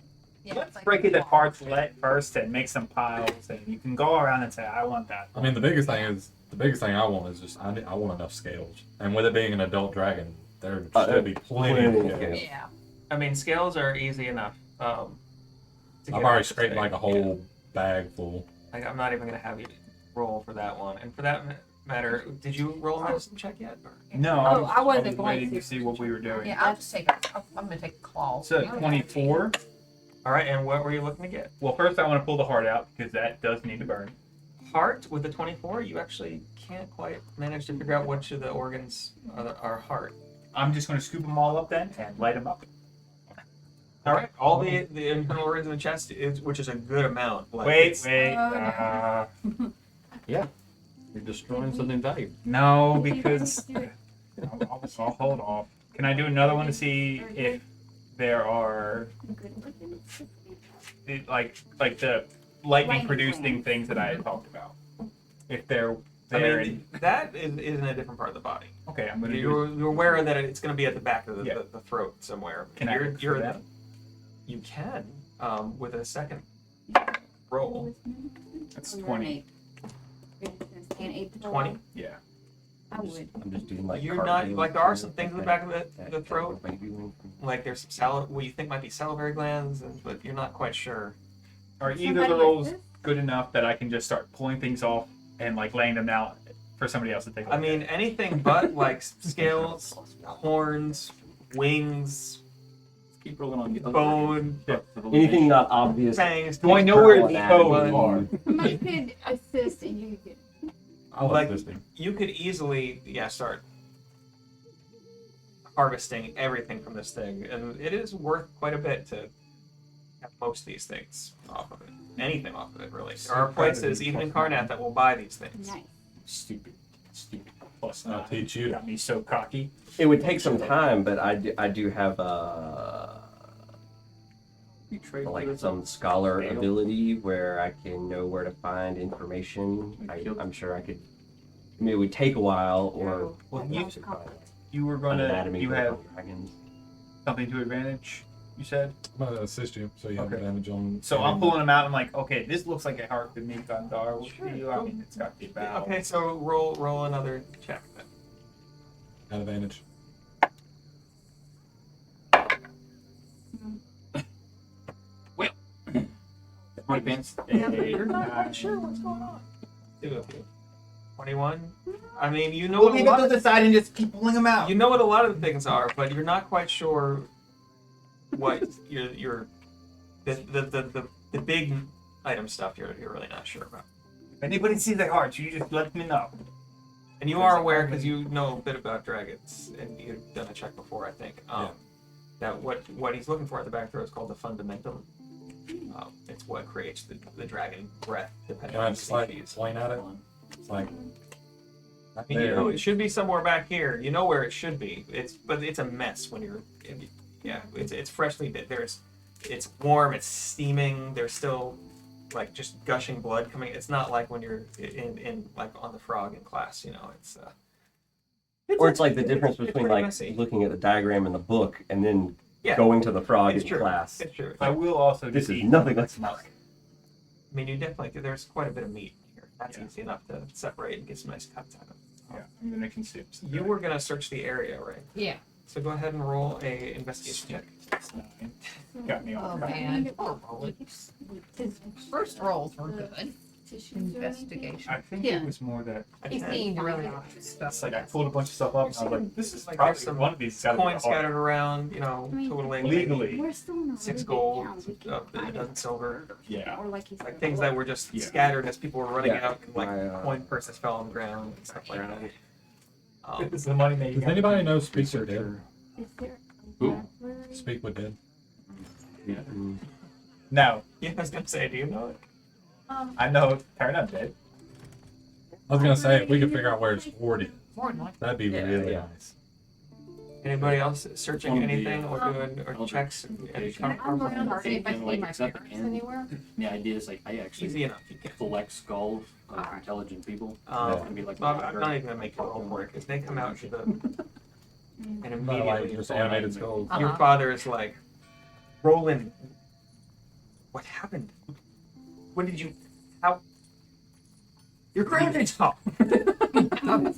Yeah, Let's it's like break a it wall. apart first and make some piles, and you can go around and say, "I want that." I mean, the biggest thing I want is just I want enough scales, and with it being an adult dragon, there should be plenty of plenty of scales. scales. Yeah. I mean, scales are easy enough. To I've get already off the scraped thing. like a whole bag full. Like, I'm not even gonna have you roll for that one. And for that matter, did you roll a medicine check yet? Or? No, Oh, I wasn't was going waiting to. to see what we were doing. Yeah, I'll just take I'm gonna take claws. So 24. All right, and what were you looking to get? Well, first I want to pull the heart out because that does need to burn. Heart with the 24, you actually can't quite manage to figure out which of the organs are heart. I'm just going to scoop them all up then and light them up. All right, all the internal organs in the chest, which is a good amount. Like, Wait. Oh, You're destroying something valuable. No, because I'll hold off. Can I do another one to see if there are like the lightning producing things that I had talked about? If they're I there. mean, that is in a different part of the body. Okay, I'm going to do. You're aware that it's going to be at the back of Yeah. the throat somewhere. Can I look for that? You can, with a second roll. That's 20. 20? Yeah. I would. I'm just doing like. You're not cartwheels like there are and some things in the that- back of that the throat. maybe one from- Like there's some what you think might be salivary glands, but you're not quite sure. Are either Somebody the rolls like this? good enough that I can just start pulling things off and like laying them out for somebody else to take a I look mean, anything but like scales, horns, wings, Keep rolling on the other bone, Anything not obvious. fangs. Do I know where the Anatomy. toes are? Somebody could assist and you could. I like Like- this thing. You could easily, start harvesting everything from this thing, and it is worth quite a bit to have most of these things off of it. Anything off of it, really. There are places, even in Karnath, that will buy these things. Nice. Stupid. Plus, I'll teach you. got me so cocky. It would take some time, but I do have You trade like with some scholar Scale. ability where I can know where to find information. I'm sure I could. I mean, it would take a while, or Well, you you, should find you were an going to. anatomy You book have on dragons. something to advantage. You said. I'm gonna assist you, so you have Okay. advantage on. So I'm pulling them out. I'm like, okay, this looks like a heart to me, Gundar. What do you? I mean, it's got the bow. Okay, so roll another check then. At advantage. my pants. You're not quite sure what's going on. 21. I mean, you know We'll what a leave it lot to of, the side and just keep pulling them out. you know what a lot of the things are, but you're not quite sure what your the big item stuff you're really not sure about. If anybody sees the hearts, you just let me know. And you are aware because you know a bit about dragons, and you've done a check before, I think. Yeah. That what he's looking for at the back there is called the fundamentum. It's what creates the dragon breath, depending Can I on the just like species. point at it? It's like. I mean, you know, it should be somewhere back here. You know where it should be. But it's a mess when you're. It's freshly bit. It's warm. It's steaming. There's still like just gushing blood coming. It's not like when you're in like on the frog in class. You know, it's. Or it's like the difference it's between pretty like messy. looking at the diagram in the book and then Yeah. going to the frog It's in true. class. It's true. I will also. This just is eat nothing like some of smoke. I mean, you definitely there's quite a bit of meat here. That's Yeah. easy enough to separate and get some nice cuts out of. Yeah, I'm gonna consume some. You were gonna search the area, right? Yeah. So go ahead and roll a investigation check. That's 9. Got me Oh off. man. His first rolls were good. Tissues or anything? Investigation. I think Yeah. it was more that. He Okay. seemed really on his stuff. It's like I pulled a bunch of stuff up and I was like, this is Like, probably there's some one of these. gotta be Coins the heart. scattered around, totaling Legally. We're still in a 6 really gold, big town. We can a find dozen it. silver, Yeah. Or like he's like things that were just Yeah. scattered as people were running Yeah. out, and like My, coin purses fell on the ground and stuff like that. This is the money making. Does anybody know Speak with Dead? Is there a Who? library? Speak with Dead. Yeah. No, Yeah, I was gonna say, do you know it? I know. Turn up, dead. I was gonna say if we could figure out where it's hoarded, More than like that'd be Yeah, really yeah. nice. Anybody else searching On the, anything or doing or Eldritch checks? And Communication. come I'm across around to see if I And, see like, my it's at the parents end. anywhere. The idea is like I actually Easy enough. You can. collect skulls of Alright. intelligent people. Um, It's gonna be like Bob, I'm not even gonna make you roll for it because they come out to the and Not like immediately just animated skulls. Uh-huh. your father is like, Roland, What happened? When did you? How? Your grenades up!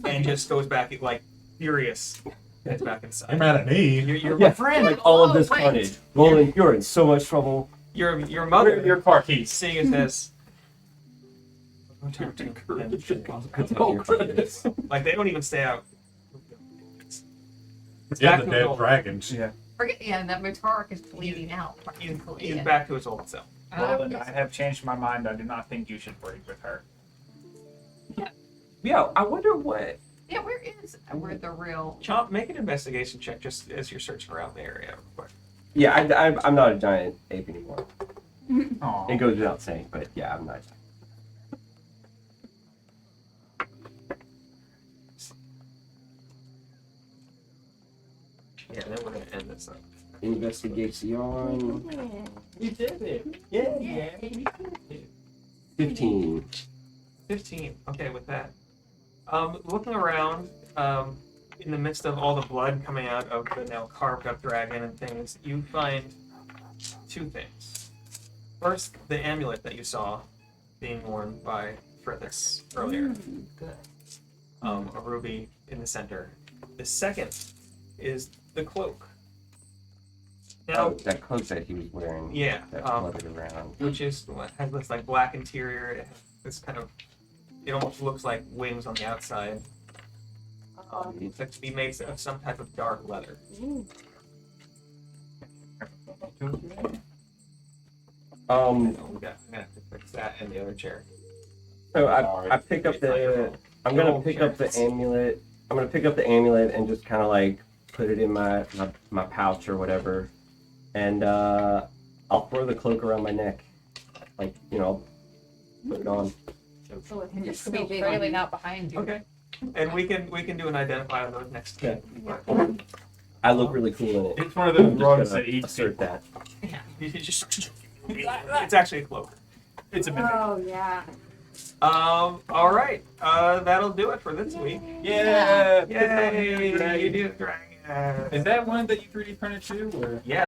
And just goes back like furious. Heads back inside. You're mad at me. You're Yeah, my friend. like all of this Oh, wait. carnage. Roland, you're in so much trouble. Your mother. Your car keys. Seeing as this. Like they don't even stay out. It's Yeah, back the to his dead old- dragons. Yeah. Forget, yeah, and that Mutark is bleeding out. He's, practically, he's and- back to his old self. Roland, I have changed my mind. I do not think you should break with her. Yeah, I wonder what. Yeah, where the real? Chomp, make an investigation check just as you're searching around the area. real quick. Yeah, I'm not a giant ape anymore. Aw. It goes without saying, but yeah, I'm not. Yeah, then we're gonna end this up. Investigation. You did it. Yeah. 15. 15. Okay, with that. Looking around, in the midst of all the blood coming out of the now carved up dragon and things, you find two things. First, the amulet that you saw being worn by Frithis earlier. A ruby in the center. The second is the cloak. Now, Oh, that cloak that he was wearing. yeah, That floated around. which is has this like black interior. It has this kind of, it almost looks like wings on the outside. It's like to be made of some type of dark leather. Um. I'm gonna have to fix that and the other chair. So I pick up the. I'm gonna pick up the amulet. I'm gonna pick up the amulet and just kind of like put it in my pouch or whatever, and I'll throw the cloak around my neck, like put it on. So it can And you're just still stay big on trailing you. out behind you. Okay. And we can do an identify on those next. Okay. I look really cool in it. It's one of those I'm rugs just that gonna eats assert people. that. You just. It's actually a cloak. It's a mimic. Oh yeah. All right. That'll do it for this week. Yeah. Yay! You do it, dragon. Is that one that you 3D printed too? Or? Yeah,